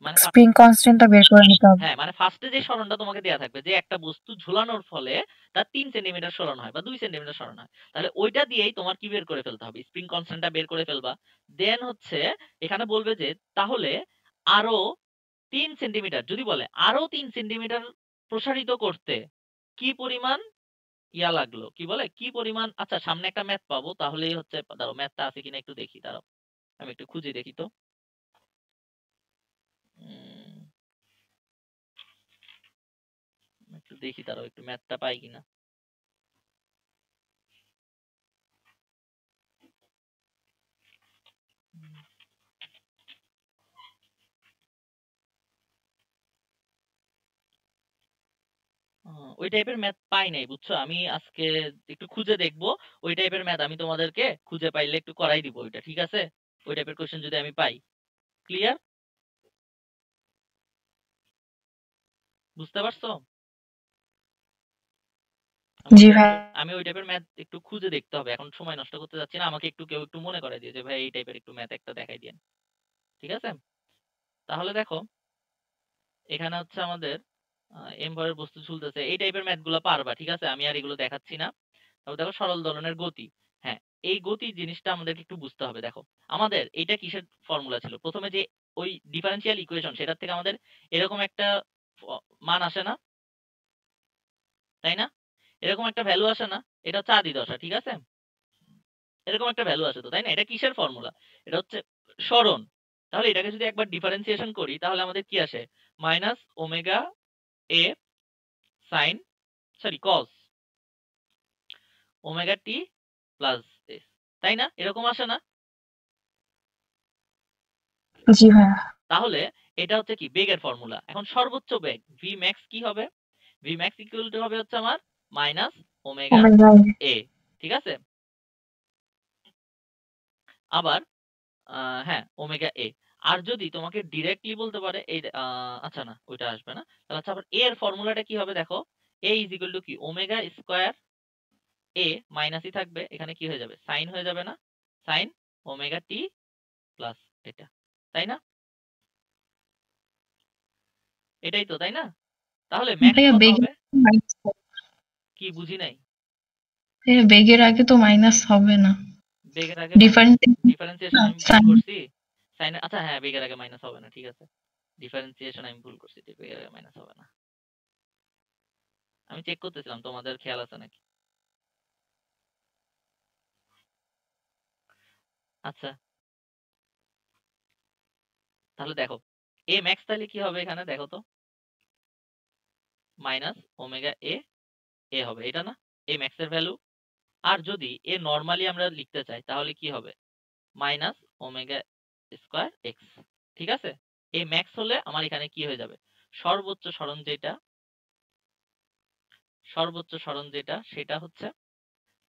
মানে স্প্রিং কনস্ট্যান্টটা বের করে নিতে হবে। হ্যাঁ, মানে ফার্স্টে যে সরণটা তোমাকে দেয়া থাকবে যে একটা বস্তু ঝুলানোর ফলে তার 3 সেন্টিমিটার সরণ হয় বা 2 সেন্টিমিটার সরণ হয়, তাহলে ওইটা দিয়েই তোমার কি বের করে ফেলতে হবে, স্প্রিং কনস্ট্যান্টটা বের করে ফেলবা। দেন হচ্ছে এখানে বলবে যে তাহলে আরো 3 সেন্টিমিটার, যদি বলে আরো 3 সেন্টিমিটার প্রসারিত করতে কি পরিমাণ ইয়া লাগলো, কি বলে কি পরিমাণ, আচ্ছা সামনে একটা ম্যাথ পাবো, তাহলেই হচ্ছে, দাঁড়াও ম্যাথটা আছে কিনা একটু দেখি, দাঁড়াও আমি একটু খুঁজে দেখি তো। উম, একটু দেখি, দাঁড়াও একটু ম্যাথটা পাই কিনা। ওই টাইপের ম্যাথ পাই নাই, বুঝছো, আমি আজকে একটু খুঁজে দেখবো। ওই টাইপের ম্যাথ আমি তোমাদেরকে খুঁজে পাইলে একটু করাই দিব ওইটা, ঠিক আছে, ওই টাইপের কোশ্চেন যদি আমি পাই, ক্লিয়ার? বুঝতে পারছো? জি ভাই। আমি ওই টাইপের ম্যাথ একটু খুঁজে দেখতে হবে, এখন সময় নষ্ট করতে যাচ্ছি না। আমাকে কেউ একটু মনে করাই দিয়ে যে ভাই এই টাইপের একটু ম্যাথ একটা দেখাই দিয়েন, ঠিক আছে? তাহলে দেখো এখানে হচ্ছে আমাদের এম ভরের বস্তু ঝুলতেছে, এই টাইপের ম্যাথ গুলো পারবা, ঠিক আছে? আমি আর এগুলো দেখাচ্ছি না। তারপর দেখো সরল দোলনের গতি। হ্যাঁ, এই গতি জিনিসটা আমাদেরকে একটু বুঝতে হবে। দেখো আমাদের এইটা কিসের ফর্মুলা ছিল? প্রথমে যে ওই ডিফারেনশিয়াল ইকুয়েশন, সেটার থেকে আমাদের এরকম একটা মান আসে না, তাই না? এরকম একটা ভ্যালু আসে না? এটা হচ্ছে আদি দশা, ঠিক আছে? এরকম একটা ভ্যালু আছে তো, তাই না? এটা কিসের ফর্মুলা? এটা হচ্ছে সরণ। তাহলে এটাকে যদি একবার ডিফারেন্সিয়েশন করি তাহলে আমাদের কি আসে? মাইনাস ওমেগা এ সাইন কস ওমেগা টি প্লাস এস, তাই না? এরকম আসে না? জি ভাইয়া। তাহলে এটা হচ্ছে কি বেগের ফর্মুলা। এখন সর্বোচ্চ বেগ ভি ম্যাক্স কি হবে? ভি ম্যাক্স ইকুয়াল টু হবে হচ্ছে আমার মাইনাস ওমেগা ওমেগা এ, ঠিক আছে? আবার হ্যাঁ ওমেগা এ। আর যদি তোমাকে ডিরেক্টলি বলতে পারে এই আচ্ছা না ওইটা আসবে না, তাহলে হচ্ছে আবার এ এর ফর্মুলাটা কি হবে? দেখো এ ইজ ইকুয়াল টু কি ওমেগা স্কয়ার এ মাইনাসই থাকবে, এখানে কি হয়ে যাবে? সাইন হয়ে যাবে না? সাইন ওমেগা টি প্লাস এটা, তাই না? এটাই তো, তাই না? তাহলে ম্যাক্স ভাইয়া কত বেগের হবে? মাইনাস, কি বুঝি নাই? ভাইয়া বেগের আগে তো মাইনাস হবে না। বেগের আগে মাইনাস? ডিফারেন্স ডিফারেন্সিয়েশন আমি ভুল সাইন। করছি। সাইন আচ্ছা হ্যাঁ বেগের আগে মাইনাস হবে না, ঠিক আছে। ডিফারেন্সিয়েশন আমি ভুল করছি, বেগের আগে মাইনাস হবে না। আমি চেক করতেছিলাম তোমাদের খেয়াল আছে নাকি। আচ্ছা তাহলে দেখো এ ম্যাক্স তাহলে কি হবে এখানে দেখো তো? মাইনাস ওমেগা এ এ হবে, এটা না এ ম্যাক্স এর ভ্যালু। আর যদি এ নরমালি আমরা লিখতে চাই তাহলে কি হবে? মাইনাস ওমেগা স্কয়ার এক্স, ঠিক আছে? এ ম্যাক্স হলে আমার এখানে কি হয়ে যাবে? সর্বোচ্চ সরণ যেটা, সর্বোচ্চ সরণ যেটা সেটা হচ্ছে।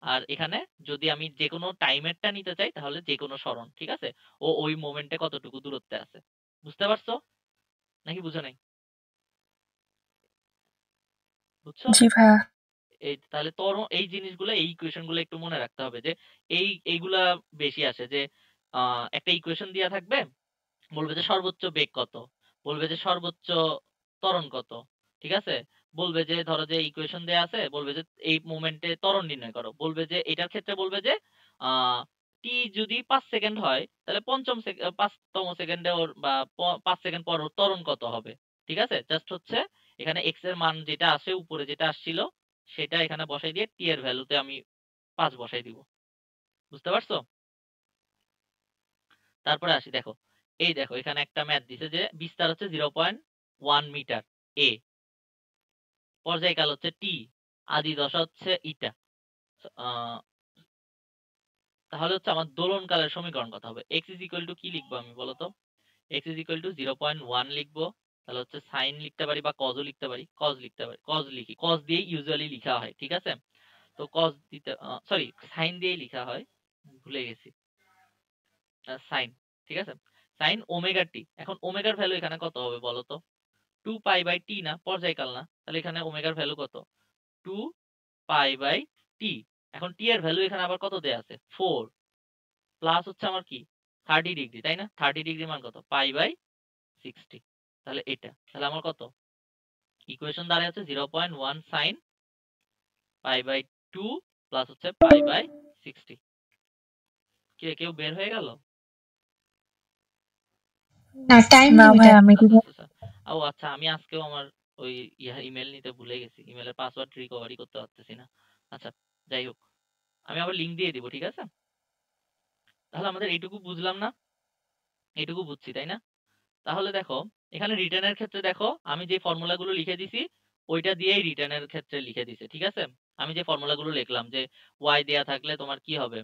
আর এখানে যদি আমি যে কোনো টাইমেরটা নিতে চাই তাহলে যে কোনো সরণ, ঠিক আছে? ও ওই মোমেন্টে কতটুকু দূরত্বে আছে। বুঝতে পারছো নাকি বুঝো নাই? বুঝছো? জি ভাইয়া। এই তাহলে এই জিনিসগুলো এই ইকুয়েশন গুলো একটু মনে রাখতে হবে যে এইগুলা বেশি আসে যে একটা ইকুয়েশন দেয়া থাকবে, বলবে যে সর্বোচ্চ বেগ কত, বলবে যে সর্বোচ্চ ত্বরণ কত, ঠিক আছে? বলবে যে ধরো যে ইকুয়েশন দেয়া আছে, বলবে যে এই মোমেন্টে ত্বরণ নির্ণয় করো, বলবে যে এটার ক্ষেত্রে বলবে যে টি যদি 5 সেকেন্ড হয় তাহলে 5তম সেকেন্ডে ওর বা 5 সেকেন্ড পর ওর ত্বরণ কত হবে, ঠিক আছে? জাস্ট হচ্ছে এখানে এক্স এর মান যেটা আসে উপরে যেটা আসছিল সেটা এখানে বসাই দিয়ে টি এর ভ্যালুতে আমি 5 বসাই দিব। বুঝতে পারছো? তারপরে আসি দেখো, এই দেখো এখানে একটা ম্যাথ দিছে যে বিস্তার হচ্ছে 0.1 মিটার এ, পর্যায়কাল হচ্ছে টি, আদি দশা হচ্ছে ইটা। আহ, তাহলে হচ্ছে আমার দোলনকালের সমীকরণ কত হবে? এক্স ইজ ইকুয়াল টু কি লিখবো আমি বলো তো? এক্স ইজ ইকুয়াল টু 0.1 লিখবো, তাহলে হচ্ছে সাইন লিখতে পারি বা কজও লিখতে পারি, কজ লিখতে পারি, কজ লিখি, কজ দিয়েই ইউজুয়ালি লিখা হয়, ঠিক আছে? তো কজ দিতে সরি সাইন দিয়েই লিখা হয়, ভুলে গেছি। সাইন, ঠিক আছে? Sine omega t. এখন ওমেগার ভ্যালু এখানে কত হবে বলো তো? 2 পাই বাই টি না, পর্যায়কাল না, তাহলে এখানে ওমেগার ভ্যালু কত? 2 পাই বাই টি। এখন টি এর ভ্যালু এখানে আবার কত দেয়া আছে? 4 প্লাস হচ্ছে আমার কি 30 ডিগ্রি, তাই না? 30 ডিগ্রি মান কত? Pi by 60। তাহলে এটা তাহলে আমার কত ইকুয়েশন দাঁড়ায় হচ্ছে 0.1 সাইন পাই বাই 2 প্লাস হচ্ছে পাই বাই 60। কেউ বের হয়ে গেল? না, টাইম না লিমিট ভাই আমি আচ্ছা ঠিক আচ্ছা আচ্ছা। ও আচ্ছা আমি আজকেও আমার ওই ইমেল নিতে ভুলে গেছি, ইমেলের পাসওয়ার্ড রিকভারি করতে পারতেছি না। আচ্ছা যাই হোক, আমি আবার লিংক দিয়ে দিব, ঠিক আছে? তাহলে আমাদের এইটুকু বুঝলাম না? এইটুকু বুঝছি তাই না? তাহলে দেখো এখানে রিটার্নের ক্ষেত্রে দেখো আমি যে ফর্মুলাগুলো লিখে দিছি ওইটা দিয়েই রিটার্নের ক্ষেত্রে লিখে দিছে, ঠিক আছে? আমি যে ফর্মুলাগুলো লিখলাম যে ওয়াই দেয়া থাকলে তোমার কি হবে,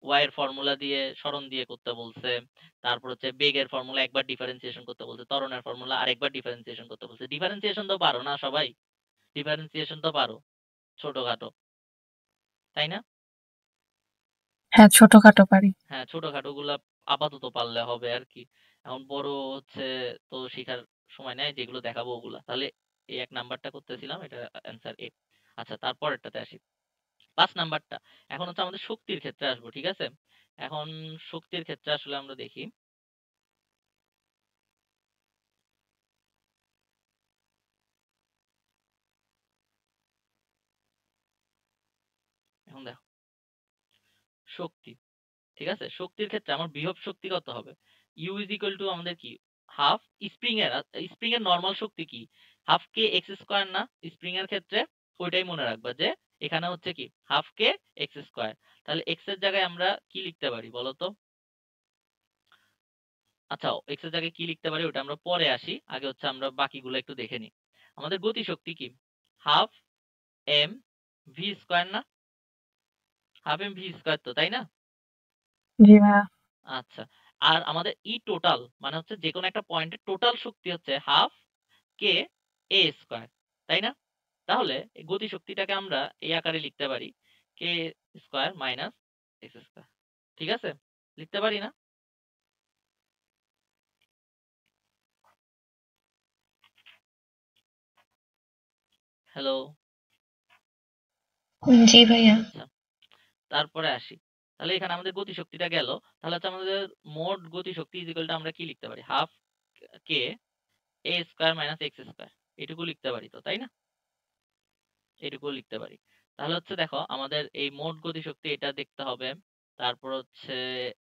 ওয়াই এর ফর্মুলা দিয়ে সরণ দিয়ে করতে বলছে, তারপর হচ্ছে বেগের ফর্মুলা একবার ডিফারেন্সিয়েশন করতে বলছে, ত্বরণের ফর্মুলা আরেকবার ডিফারেন্সিয়েশন করতে বলছে। ডিফারেন্সিয়েশন তো পারো না সবাই? ডিফারেন্সিয়েশন তো পারো ছোটখাটো, তাই না? হ্যাঁ ছোটখাটো পারি। হ্যাঁ ছোটখাটো গুলা আপাতত পারলে হবে আর কি। এখন বড় হচ্ছে তো শেখার সময় নেই, যেগুলো দেখাবো ওগুলা। তাহলে এই 1 নাম্বারটা করতেছিলাম, এটা অ্যান্সার এ। আচ্ছা, তারপরেরটাতে আসি। 5 নাম্বারটা এখন হচ্ছে আমাদের শক্তির ক্ষেত্রে আসবো, ঠিক আছে? এখন শক্তির ক্ষেত্রে আসলে আমরা দেখি, এখন দেখো শক্তি, ঠিক আছে? শক্তির ক্ষেত্রে আমার বিভব শক্তি কত হবে? ইউ ইজ ইকুয়াল টু আমাদের কি, হাফ স্প্রিং এর, স্প্রিং এর নর্মাল শক্তি কি, হাফ কে এক্স স্কোয়ার না? স্প্রিং এর ক্ষেত্রে ওইটাই মনে রাখবা যে এখানে হচ্ছে কি হাফ কে এক্স স্কোয়ার। তাহলে এক্স এর জায়গায় আমরা কি লিখতে পারি বলো তো? আচ্ছা, এক্স এর জায়গায় কি লিখতে পারি ওটা আমরা পরে আসি, আগে হচ্ছে আমরা বাকিগুলো একটু দেখে নিই। আমাদের গতি শক্তি কি, হাফ এম ভি স্কোয়ার না? হাফ এম ভি স্কোয়ার তো, তাই না? জি ভাইয়া। আচ্ছা, আর আমাদের ই টোটাল মানে হচ্ছে যে কোনো একটা পয়েন্টের টোটাল শক্তি হচ্ছে হাফ কে এ স্কোয়ার, তাই না? তাহলে এই গতি শক্তিটাকে আমরা এই আকারে লিখতে পারি, কে স্কোয়ার মাইনাস এক্স স্কোয়ার। ঠিক আছে, লিখতে পারি না? হ্যালো। জি ভাইয়া। আচ্ছা, তারপরে আসি। তাহলে এখানে আমাদের গতি শক্তিটা গেল। তাহলে হচ্ছে আমাদের মোট গতি শক্তি ইজ ইকুয়াল টু আমরা কি লিখতে পারি, হাফ কে এ স্কোয়ার মাইনাস এক্স স্কোয়ার। এটুকু লিখতে পারি তো, তাই না? এটুকু লিখতে পারি। তাহলে হচ্ছে দেখো আমাদের এই মোট গতিশক্তি এটা দেখতে হবে। তারপর হচ্ছে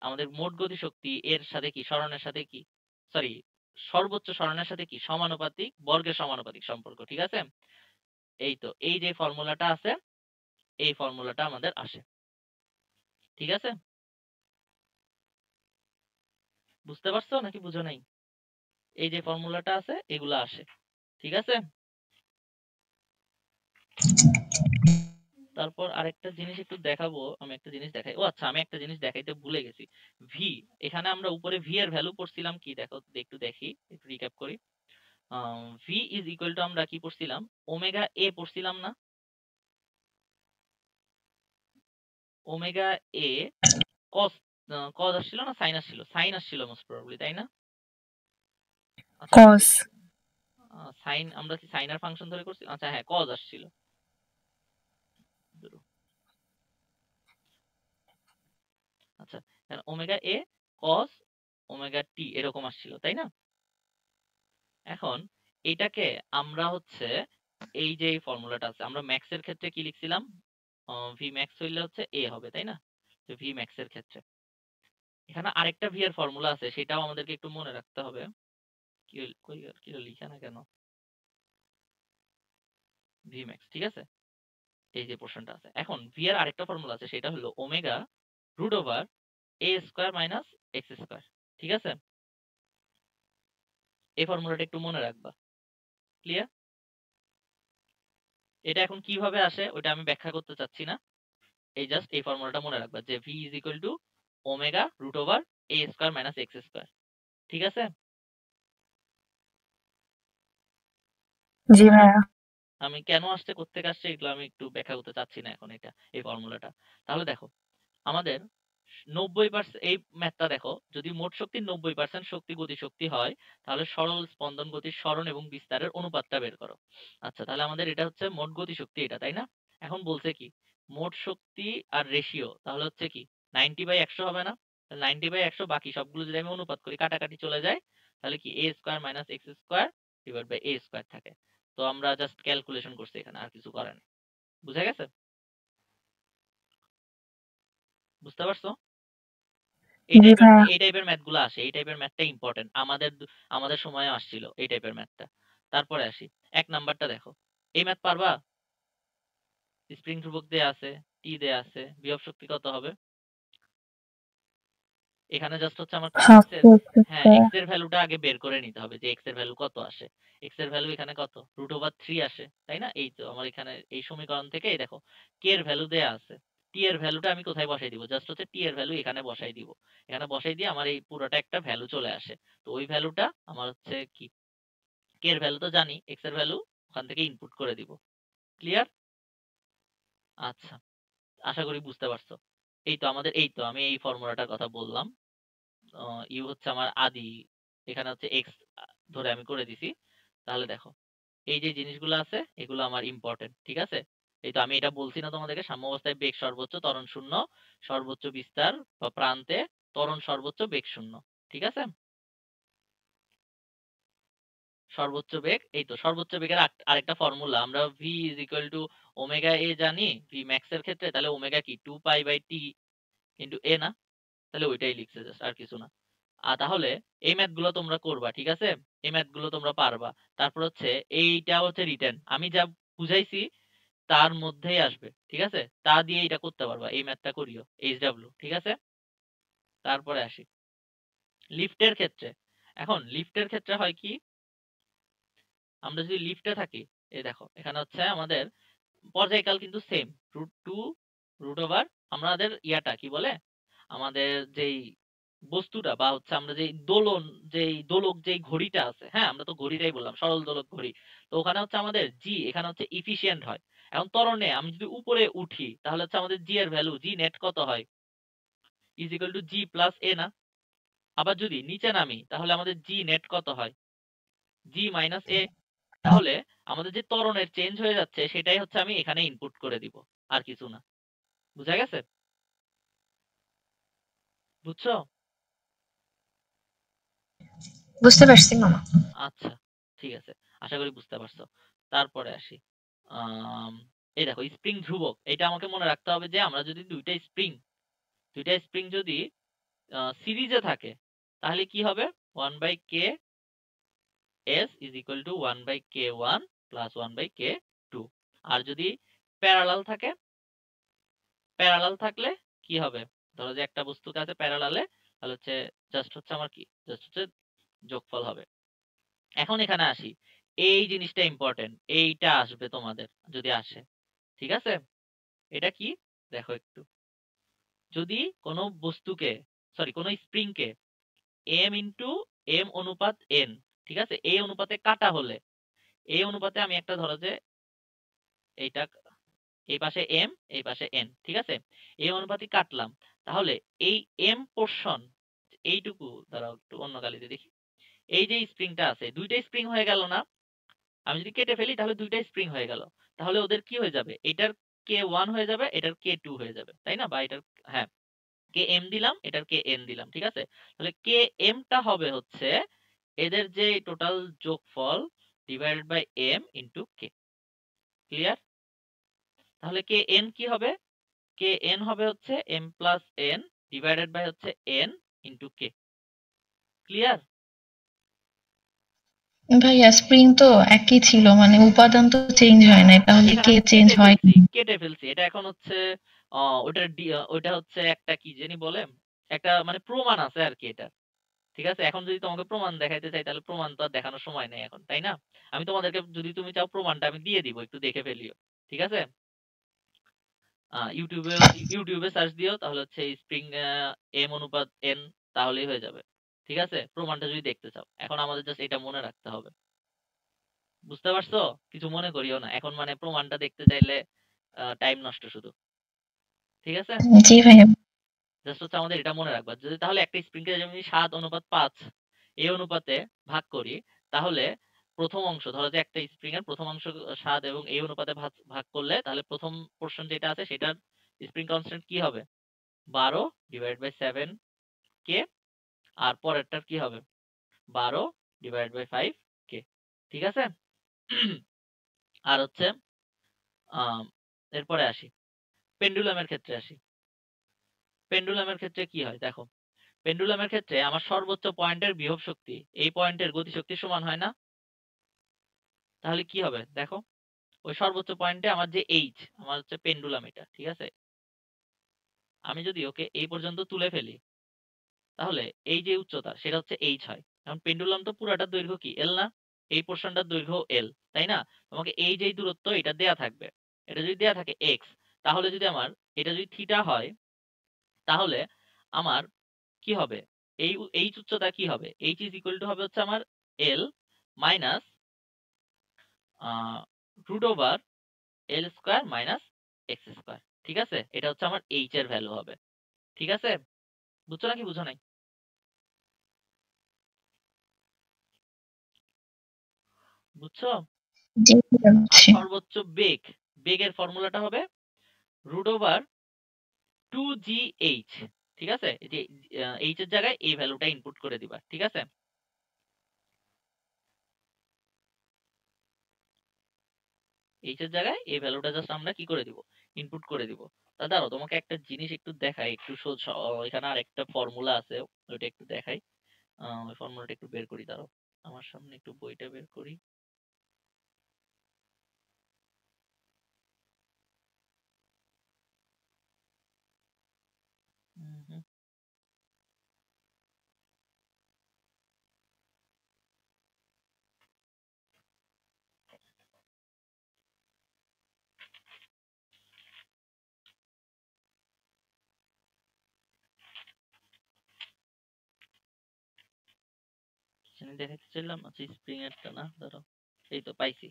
আমাদের মোট গতিশক্তি এর সাথে কি, সরণের সাথে কি, সরি, সর্বোচ্চ সরণের সাথে কি সমানুপাতিক, বর্গের সমানুপাতিক সম্পর্ক, ঠিক আছে? এই তো এই যে ফর্মুলাটা আছে, এই ফর্মুলাটা আমাদের আসে, ঠিক আছে? বুঝতে পারছো নাকি বুঝো নাই? এই যে ফর্মুলাটা আছে এগুলা আসে, ঠিক আছে? তারপর আরেকটা জিনিস একটু দেখাবো, আমি একটা জিনিস দেখাই। ও আচ্ছা, আমি একটা জিনিস দেখাইতে ভুলে গেছি। ভি, এখানে আমরা উপরে ভি এর ভ্যালু পড়ছিলাম কি, দেখো একটু দেখি, একটু রিক্যাপ করি। ভি ইজ ইকুয়াল টু আমরা কি পড়ছিলাম, ওমেগা এ পড়ছিলাম না? ওমেগা এ কস, কজ আসছিল না সাইন আসছিল? সাইন আসছিল মোস্ট প্রবাবলি, তাই না? আচ্ছা আমি কস। একটু সাইন, আমরা কি সাইন এর ফাংশন ধরে করছি? আচ্ছা হ্যাঁ, কজ আসছিল। আচ্ছা, ওমেগা এ কস ওমেগা টি এরকম আসছিল, তাই না? এখন এইটাকে আমরা হচ্ছে এই যে ফর্মুলাটা আছে, আমরা ম্যাক্স এর ক্ষেত্রে কি লিখছিলাম, ভি ম্যাক্স হইলে হচ্ছে এ হবে, তাই না? তো ভি ম্যাক্স এর ক্ষেত্রে এখানে আরেকটা ভি এর ফর্মুলা আছে, সেটাও আমাদেরকে একটু মনে রাখতে হবে। কি কই আর কি লিখা না কেন, ভি ম্যাক্স, ঠিক আছে? এই যে পোর্শনটা আছে, এখন ভি এর আরেকটা ফর্মুলা আছে, সেটা হলো omega root over a square minus x square, ঠিক আছে? এই ফর্মুলাটা একটু মনে রাখবা, ক্লিয়ার? এটা এখন কিভাবে আসে ওটা আমি ব্যাখ্যা করতে চাচ্ছি না, এই জাস্ট এই ফর্মুলাটা মনে রাখবা যে v is equal to omega root over a square minus x square, ঠিক আছে? জি ভাইয়া। আমি কেন আসছে, কোত্থেকে আসছে, এগুলো আমি একটু ব্যাখ্যা করতে চাচ্ছি না এখন, এটা এই ফর্মুলাটা। তাহলে দেখো আমাদের 90% এই ম্যাথটা দেখো, যদি মোট শক্তির 90% শক্তি গতি শক্তি হয়, তাহলে সরল স্পন্দন গতির সরণ এবং বিস্তারের অনুপাতটা বের করো। আচ্ছা, তাহলে আমাদের এটা হচ্ছে মোট গতি শক্তি এটা, তাই না? এখন বলছে কি মোট শক্তি আর রেশিও, তাহলে হচ্ছে কি 90/100 হবে না? 90/100, বাকি সবগুলো যদি আমি অনুপাত করি কাটাকাটি চলে যায়, তাহলে কি a square minus x square divide by a square থাকে। তো আমরা জাস্ট ক্যালকুলেশন করছি এখানে, আর কিছু করেন। বুঝা গেছে? বুঝতে পারছো? এই জি টাইপের ভাইয়া। এই টাইপের ম্যাথ গুলো আসে, এই টাইপের ম্যাথটা ইম্পর্টেন্ট আমাদের, আমাদের সময়ে আসছিল এই টাইপের ম্যাথটা। তারপরে আসি 1 নাম্বারটা দেখো, এই ম্যাথ পারবা? স্প্রিং ধ্রুবক দেয়া আছে, টি দেয়া আছে, বিভব শক্তি কত হবে? এখানে জাস্ট হচ্ছে আমার কি হাফ এক্স এর, এক্স হ্যাঁ স্কোয়ার। এক্স এর ভ্যালুটা আগে বের করে নিতে হবে যে এক্স এর ভ্যালু কত আসে। এক্স এর ভ্যালু এখানে কত, √3 আসে, তাই না? এই তো আমার এখানে এই সমীকরণ থেকে এই দেখো কে এর ভ্যালু দেয়া আছে, টি এর ভ্যালুটা আমি কোথায় বসাই দিব, জাস্ট হচ্ছে টি এর ভ্যালু এখানে বসাই দিব। এখানে বসাই দিয়ে আমার এই পুরোটা একটা ভ্যালু চলে আসে। তো ওই ভ্যালুটা আমার হচ্ছে কি, কে এর ভ্যালু তো জানি, এক্স এর ভ্যালু ওখান থেকে ইনপুট করে দিব। ক্লিয়ার? আচ্ছা, আশা করি বুঝতে পারছো। এই তো আমাদের, এই তো আমি এই ফর্মুলাটার কথা বললাম। ইউ হচ্ছে আমার আদি এখানে হচ্ছে এক্স ধরে আমি করে দিছি। তাহলে দেখো এই যে জিনিসগুলো আছে এগুলো আমার ইম্পর্টেন্ট, ঠিক আছে? এই তো আমি এটা বলছি না তোমাদেরকে, সাম্যাবস্থায় বেগ সর্বোচ্চ, ত্বরণ শূন্য, সর্বোচ্চ বিস্তার বা প্রান্তে ত্বরণ সর্বোচ্চ, বেগ শূন্য, ঠিক আছে? সর্বোচ্চ বেগ, এই তো সর্বোচ্চ বেগের আরেকটা ফর্মুলা আমরা v is equal to omega a জানি v ম্যাক্স এর ক্ষেত্রে, তাহলে ওমেগা কি 2 pi by T into a না? তাহলে ওইটাই লিখছে, জাস্ট আর কিছু না। তাহলে এই ম্যাথ গুলো তোমরা করবা, ঠিক আছে? এই ম্যাথ গুলো তোমরা পারবা। তারপর হচ্ছে এইটা হচ্ছে রিটেন, আমি যা বুঝাইছি তার মধ্যেই আসবে, ঠিক আছে? তা দিয়ে এটা করতে পারবা, এই ম্যাথটা করিও এইচডব্লিউ, ঠিক আছে? তারপরে আসি লিফটের ক্ষেত্রে। এখন লিফটের ক্ষেত্রে হয় কি, আমরা যদি লিফটে থাকি, এই দেখো এখানে হচ্ছে আমাদের পর্যায়কাল কিন্তু সেম, √2 রুট ওভার আমাদের ইয়াটা কি বলে, আমাদের যেই বস্তুটা বা হচ্ছে আমরা যেই দোলন, যেই দোলক, যেই ঘড়িটা আছে, হ্যাঁ আমরা তো ঘড়িটাই বললাম, সরল দোলক ঘড়ি। তো ওখানে হচ্ছে আমাদের জি এখানে হচ্ছে ইফিশিয়েন্ট হয়। এখন ত্বরণে আমি যদি উপরে উঠি তাহলে হচ্ছে আমাদের জি এর ভ্যালু, জি নেট কত হয়, is equal to g plus a না? আবার যদি নিচে নামি তাহলে আমাদের জি নেট কত হয়, জি মাইনাস এ। তাহলে আমাদের যে ত্বরণের চেঞ্জ হয়ে যাচ্ছে সেটাই হচ্ছে আমি এখানে ইনপুট করে দিব, আর কিছু না। বুঝা গেছে? বুঝছো? বুঝতে পারছি মামা। আচ্ছা, ঠিক আছে, আশা করি বুঝতে পারছো। তারপরে আসি, এই দেখো স্প্রিং ধ্রুবক, এটা আমাকে মনে রাখতে হবে যে আমরা যদি দুইটা স্প্রিং যদি সিরিজে থাকে তাহলে কি হবে, 1/k s is equal two 1/k1 plus 1/k2। আর যদি প্যারালাল থাকে, প্যারালাল থাকলে কি হবে, ধরো যে একটা বস্তুকে আছে প্যারালালে, তাহলে হচ্ছে জাস্ট হচ্ছে আমার কি, জাস্ট হচ্ছে যোগফল হবে। এখন এখানে আসি, এই জিনিসটা ইম্পর্টেন্ট, এইটা আসবে তোমাদের যদি আসে, ঠিক আছে? এটা কি দেখো একটু, যদি কোনো বস্তুকে, সরি কোনো স্প্রিংকে এম ইন্টু এম অনুপাত এন, ঠিক আছে, এই অনুপাতে কাটা হলে, এই অনুপাতে আমি একটা ধরো যে এইটা, এই পাশে এম এই পাশে এন, ঠিক আছে, এই অনুপাতে কাটলাম, তাহলে এই এম পোর্শন, এইটুকু দাঁড়াও একটু অন্য কালিতে দেখি, এই যে স্প্রিংটা আছে, দুইটা স্প্রিং হয়ে গেল না? আমি যদি কেটে ফেলি তাহলে দুইটা স্প্রিং হয়ে গেল, তাহলে ওদের কি হয়ে যাবে, এটার k1 হয়ে যাবে, এটার k2 হয়ে যাবে, তাই না? বা এটার, হ্যাঁ, km দিলাম, এটার kn দিলাম, ঠিক আছে? তাহলে km টা হবে হচ্ছে এদের যে টোটাল যোগফল divided by m into k। Clear? তাহলে kn কি হবে, kn হবে হচ্ছে m plus n divided by হচ্ছে n ইনটু k। ক্লিয়ার? ভাইয়া স্প্রিং তো একই ছিল, মানে উপাদান তো চেঞ্জ হয় না, তাহলে এখানে কে আমি চেঞ্জ হয়? কেটে ফেলছি, এটা এখন হচ্ছে ওইটা হচ্ছে একটা কি জানি বলে, একটা মানে প্রমাণ আছে আর কি এটা, ঠিক আছে? এখন যদি তোমাকে প্রমাণ দেখাইতে চাই তাহলে প্রমাণ তো আর দেখানোর সময় নেই এখন, তাই না? আমি তোমাদেরকে যদি তুমি চাও প্রমাণটা আমি দিয়ে দিব, একটু দেখে ফেলিও, ঠিক আছে? ইউটিউবে ইউটিউবে সার্চ দিও, তাহলে হচ্ছে স্প্রিং এম অনুপাত এন, তাহলেই হয়ে যাবে, ঠিক আছে? প্রমাণটা যদি দেখতে চাও, এখন আমাদের জাস্ট এটা মনে রাখতে হবে। বুঝতে পারছো? কিছু মনে করিও না এখন, মানে প্রমাণটা দেখতে চাইলে টাইম নষ্ট শুধু, ঠিক আছে? জি ভাইয়া। জাস্ট হচ্ছে আমাদের এটা মনে রাখবা, যদি তাহলে একটা স্প্রিংকে যদি আমি 7:5 এই অনুপাতে ভাগ করি, তাহলে প্রথম অংশ, ধরো যে একটা স্প্রিং এর প্রথম অংশ 7 এবং এই অনুপাতে ভাগ ভাগ করলে তাহলে প্রথম পোর্শন যেটা আছে সেটার স্প্রিং কনস্ট্যান্ট কি হবে, 12 ডিভাইড বাই 7 কে। আর পরেরটার কি হবে, 12 ডিভাইড বাই 5 কে, ঠিক আছে? আর হচ্ছে এরপরে আসি, পেন্ডুলামের ক্ষেত্রে আসি। পেন্ডুলামের ক্ষেত্রে কি হয় দেখো, পেন্ডুলামের ক্ষেত্রে আমার সর্বোচ্চ পয়েন্টের বিভব শক্তি এই পয়েন্টের গতিশক্তির সমান হয় না? তাহলে কি হবে দেখো, ওই সর্বোচ্চ পয়েন্টে আমার যে এইচ, আমার হচ্ছে পেন্ডুলাম এটা, ঠিক আছে, আমি যদি ওকে এই পর্যন্ত তুলে ফেলি তাহলে এই যে উচ্চতা সেটা হচ্ছে এইচ হয়। এখন পেন্ডুলাম তো পুরাটা দৈর্ঘ্য কি এল না, এই পোর্শনটার দৈর্ঘ্য এল, তাই না? তোমাকে এই যে দূরত্ব এটা দেয়া থাকবে, এটা যদি দেয়া থাকে এক্স, তাহলে যদি আমার এটা যদি থিটা হয় তাহলে আমার কি হবে, এই এইচ উচ্চতা কি হবে, এইচ ইজ ইকুয়াল টু হবে হচ্ছে আমার এল মাইনাস রুট ওভার এল স্কোয়ার মাইনাস এক্স স্কোয়ার, ঠিক আছে? এটা হচ্ছে আমার এইচ এর ভ্যালু হবে, ঠিক আছে? বুঝছো নাকি বুঝো নাই? বুঝছো? জি আর বুঝছি। সর্বোচ্চ বেগের ফর্মুলাটা হবে √2gh। ঠিক আছে, এই যে h এর জায়গায় এই ভ্যালুটা ইনপুট করে দিবা। ঠিক আছে, h এর জায়গায় এই ভ্যালুটা জাস্ট আমরা কি করে দিব, ইনপুট করে দিব। তা দাঁড়াও তোমাকে একটা জিনিস একটু দেখাই, একটু এখানে আর একটা ফর্মুলা আছে, ওইটা একটু দেখাই। ওই ফর্মুলাটা একটু বের করি, দাঁড়াও আমার সামনে একটু বইটা বের করি। হুম হুম। এখানে দেখাতে চাইলাম, আচ্ছা স্প্রিং এরটা না, দাঁড়াও, এই তো পাইছি।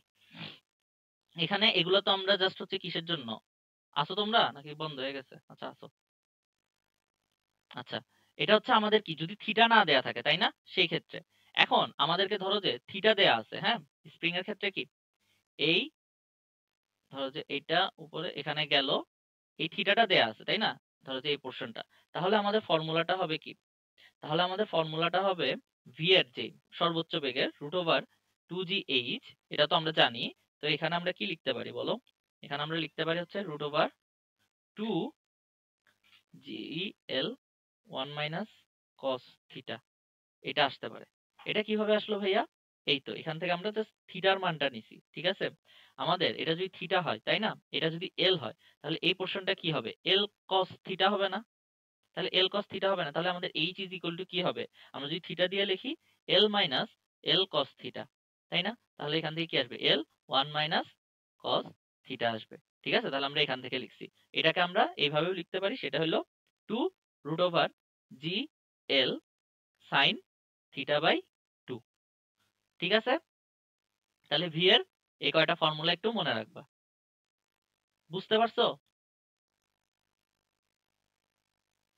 এখানে এগুলো তো আমরা জাস্ট হচ্ছে কিসের জন্য, আসো তোমরা নাকি বন্ধ হয়ে গেছে? আচ্ছা আসো। আচ্ছা, এটা হচ্ছে আমাদের কি, যদি থিটা না দেয়া থাকে তাই না, সেই ক্ষেত্রে এখন আমাদেরকে ধরো যে থিটা দেয়া আছে, হ্যাঁ, স্প্রিং এর ক্ষেত্রে কি, এই ধরো যে এটা উপরে এখানে গেল, এই থিটাটা দেয়া আছে তাই না, ধরো যে এই পোর্শনটা, তাহলে আমাদের ফর্মুলাটা হবে কি, তাহলে আমাদের ফর্মুলাটা হবে ভি এর যে সর্বোচ্চ বেগের √2gh, এটা তো আমরা জানি। তো এখানে আমরা কি লিখতে পারি বলো, এখানে আমরা লিখতে পারি হচ্ছে √2gl 1 - cos থিটা, এটা আসতে পারে। এটা কিভাবে আসলো ভাইয়া, এই তো এখান থেকে আমরা জাস্ট থিটার মানটা নিছি। ঠিক আছে, আমাদের এটা যদি থিটা হয় তাই না, এটা যদি এল হয়, তাহলে এই পোর্শনটা কি হবে, এল কস থিটা হবে না, তাহলে এল কস থিটা হবে না, তাহলে আমাদের এইচ ইজ ইকুয়াল টু কি হবে, আমরা যদি থিটা দিয়ে লিখি L minus L cos theta, তাই না, তাহলে এখান থেকে কি আসবে, এল 1 - cos থিটা আসবে। ঠিক আছে, তাহলে আমরা এখান থেকে লিখছি, এটাকে আমরা এইভাবেও লিখতে পারি, সেটা হলো 2√gl সাইন থিটা বাই 2। ঠিক আছে, তাহলে ভি এর এই কয়টা ফর্মুলা একটু মনে রাখবা, বুঝতে পারছো?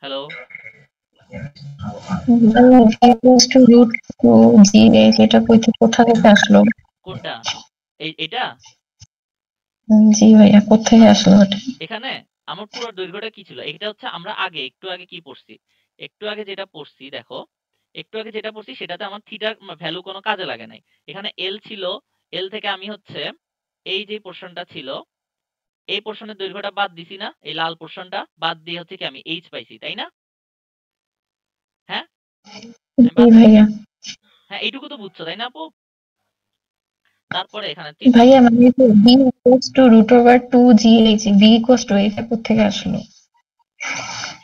হ্যালো, √2gh এটা কোথা থেকে আসলো? কোনটা, এটা জি ভাইয়া, কোথায় আসলো এটা? এখানে আমার পুরো দৈর্ঘ্যটা কি ছিল, এটা হচ্ছে আমরা একটু আগে কি পড়ছি, একটু আগে যেটা পড়ছি দেখো, একটু আগে যেটা পড়ছি সেটাতে আমার থিটার ভ্যালু কোনো কাজে লাগে নাই। এখানে এল ছিল, এল থেকে আমি হচ্ছে এই যে পোর্শনটা ছিল, এই পোর্শনের দৈর্ঘ্যটা বাদ দিছি না, এই লাল পোর্শনটা বাদ দিয়ে হচ্ছে কি আমি এইচ পাইছি তাই না, হ্যাঁ আমি জি বাদ দিছি, ভাইয়া। হ্যাঁ এইটুকু তো বুঝছো তাই না আপু? তারপরে এখানে ভাইয়া মানে v equals to √2gh, v equals to এটা কোথেকে আসলো?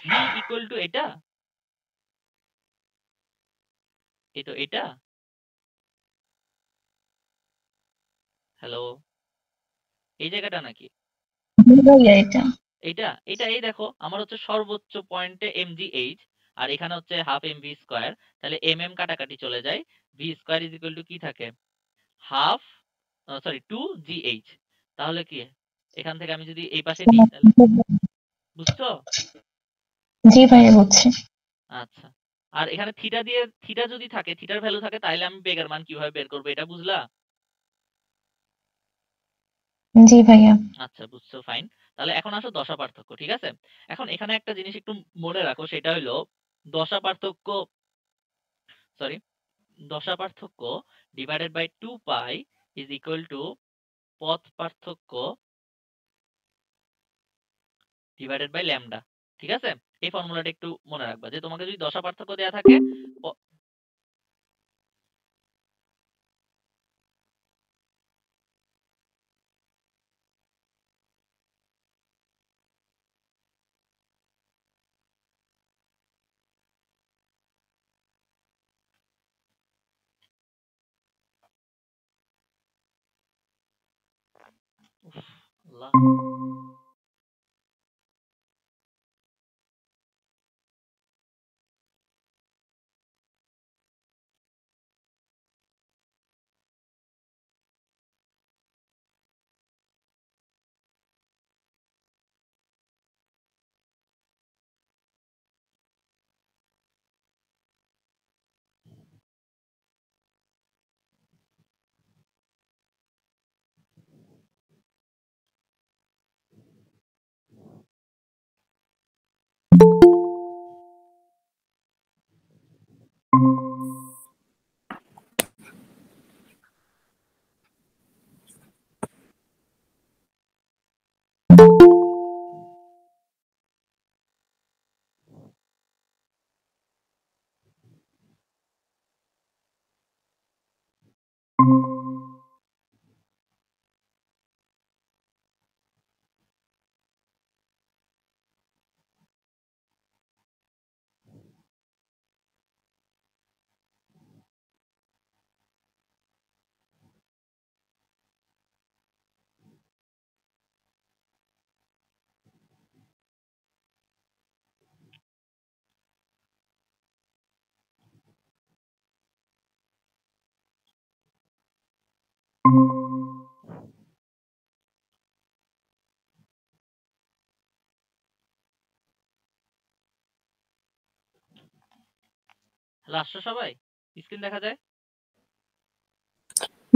ভি ইকুয়াল টু এটা, এই তো এটা, হ্যালো, এই জায়গাটা নাকি, জি ভাইয়া এটা। এটা এটা এই দেখো আমার হচ্ছে সর্বোচ্চ পয়েন্টে mgh, আর এখানে হচ্ছে হাফ mv স্কয়ার, তাহলে কাটাকাটি চলে যায়, V square is equal two কি থাকে, হাফ, সরি 2gh, তাহলে কি এখান থেকে আমি যদি এই পাশে নিই তাহলে, বুঝছো? জি ভাইয়া বুঝছি। আচ্ছা, আর এখানে থিটা দিয়ে, থিটা যদি থাকে, থিটার ভ্যালু থাকে, তাহলে আমি বেগের মান কিভাবে বের করবো এটা বুঝলা? জি ভাইয়া। আচ্ছা বুঝছো, ফাইন। তাহলে এখন আসো দশা পার্থক্য। ঠিক আছে, এখন এখানে একটা জিনিস একটু মনে রাখো, সেটা হলো দশা পার্থক্য, সরি, দশা পার্থক্য divided by 2 pi is equal to পথ পার্থক্য ডিভাইডেড বাই ল্যামডা। ঠিক আছে, এই ফর্মুলাটা একটু মনে রাখবা, যে তোমাকে যদি দশা পার্থক্য দেয়া থাকে, উফ, আল্লাহ, হ্যালো, আসছো সবাই? স্ক্রিন দেখা যায়?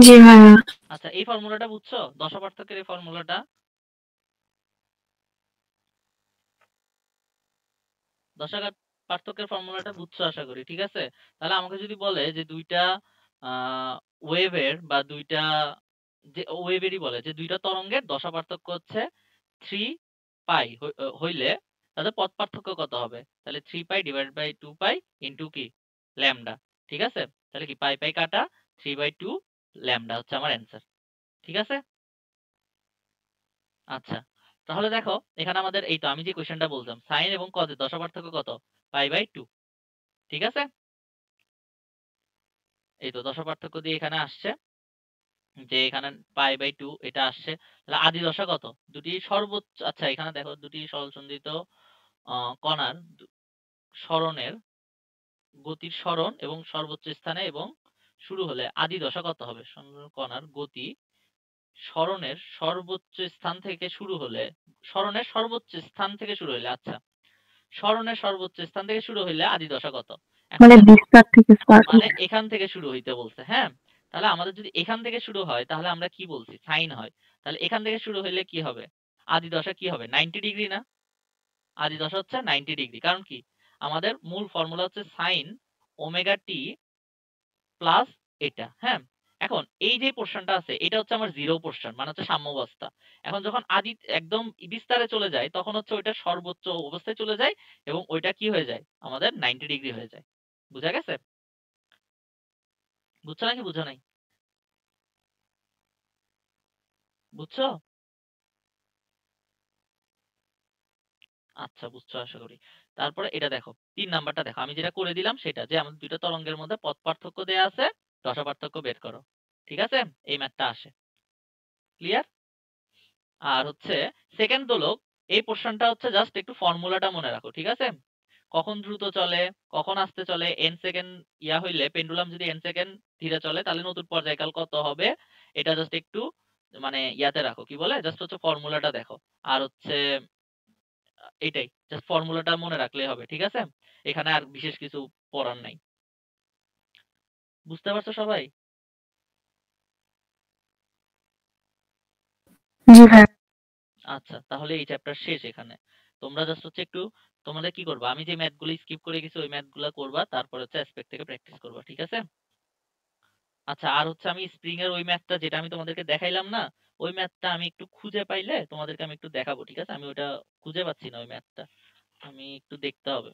জি ভাইয়া। আচ্ছা, এই ফর্মুলাটা বুঝছো? দশা পার্থক্যের এই ফর্মুলাটা? দশা পার্থক্যের ফর্মুলাটা বুঝছো আশা করি, ঠিক আছে? তাহলে আমাকে যদি বলে যে দুইটা ওয়েভের বা দুইটা যে ওয়েভেরই বলে যে দুইটা তরঙ্গের দশা পার্থক্য হচ্ছে 3 পাই হইলে তাদের পথ পার্থক্য কত হবে? তাহলে 3 pi divide by 2 pi into কি ল্যামডা, ঠিক আছে? তাহলে কি পাই পাই কাটা 3/2 ল্যামডা হচ্ছে আমার অ্যান্সার, ঠিক আছে? আচ্ছা, তাহলে দেখো এখানে আমাদের এই তো আমি যে কোশ্চেনটা বলতাম সাইন এবং কজের দশা পার্থক্য কত? পাই/2, ঠিক আছে? এই তো দশা পার্থক্য দিয়ে এখানে আসছে যে এখানে পাই/2 এটা আসছে। তাহলে আদি দশা কত? দুটি সর্বোচ্চ, আচ্ছা এখানে দেখো দুটি সরলসন্ধিত কণার সরণের গতির সরণ এবং সর্বোচ্চ স্থানে এবং শুরু হলে আদি দশা কত হবে? কণার গতি সরণের সর্বোচ্চ স্থান থেকে শুরু হলে, সরণের সর্বোচ্চ স্থান থেকে শুরু হলে, আচ্ছা সরণের সর্বোচ্চ স্থান থেকে শুরু হইলে আদি দশা কত? এখন মানে দেখো বিস্তার থেকে স্টার্ট মানে হবে। এখান থেকে শুরু হইতে বলছে, হ্যাঁ? তাহলে আমাদের যদি এখান থেকে শুরু হয় তাহলে আমরা কি বলছি? সাইন হয়। তাহলে এখান থেকে শুরু হইলে কি হবে? আদি দশা কি হবে? 90 ডিগ্রি না? আদি দশা হচ্ছে 90 ডিগ্রি। কারণ কি? আমাদের মূল ফর্মুলা হচ্ছে সাইন ওমেগা টি প্লাস এটা, হ্যাঁ? এখন এই যে পোরশনটা আছে এটা হচ্ছে আমার জিরো পোরশন, মানে হচ্ছে সাম্যাবস্থা। এখন যখন আদি একদম বিস্তারে চলে যায় তখন হচ্ছে ওইটা সর্বোচ্চ অবস্থায় চলে যায় এবং ওইটা কি হয়ে যায়? আমাদের 90 ডিগ্রি হয়ে যায়। বুঝা গেছে? বুঝছো নাকি বুঝো নাই? বুঝছো? আচ্ছা, বুঝছো আশা করি। তারপরে এটা দেখো ৩ নাম্বারটা দেখো। আমি যেটা করে দিলাম সেটা যে আমাদের ২ টা তরঙ্গের মধ্যে পথ পার্থক্য দেয়া আছে, দশা পার্থক্য বের করো। ঠিক আছে? এই ম্যাথটা আসে। ক্লিয়ার? আর হচ্ছে সেকেন্ড দোলক এই পোরশনটা হচ্ছে জাস্ট একটু ফর্মুলাটা মনে রাখো। ঠিক আছে? কখন দ্রুত চলে, কখন আস্তে চলে, n সেকেন্ড ইয়া হইলে পেন্ডুলাম যদি n সেকেন্ড ধীরে চলে তাহলে নতুন পর্যায়কাল কত হবে? এটা জাস্ট একটু মানে ইয়াতে রাখো। কি বলে? জাস্ট হচ্ছে ফর্মুলাটা দেখো। আর হচ্ছে এটাই। জাস্ট ফর্মুলাটা মনে রাখলেই হবে। ঠিক আছে? এখানে আর বিশেষ কিছু পড়ার নাই। বুঝতে পারছো সবাই? জি ভাইয়া। আচ্ছা, তাহলে এই চ্যাপ্টার শেষ এখানে। তোমরা জাস্ট হচ্ছে একটু তোমাদের কি করবা? আমি যে ম্যাথগুলো স্কিপ করে গেছি ওই ম্যাথগুলো করবা, তারপর হচ্ছে অ্যাসপেক্ট থেকে প্র্যাকটিস করবা। ঠিক আছে? আচ্ছা, আর হচ্ছে আমি স্প্রিং এর ওই ম্যাথটা যেটা আমি তোমাদেরকে দেখাইলাম না, ওই ম্যাথটা আমি একটু খুঁজে পাইলে তোমাদেরকে আমি একটু দেখাবো। ঠিক আছে? আমি ওইটা খুঁজে পাচ্ছি না ওই ম্যাথটা। আমি একটু দেখতে হবে।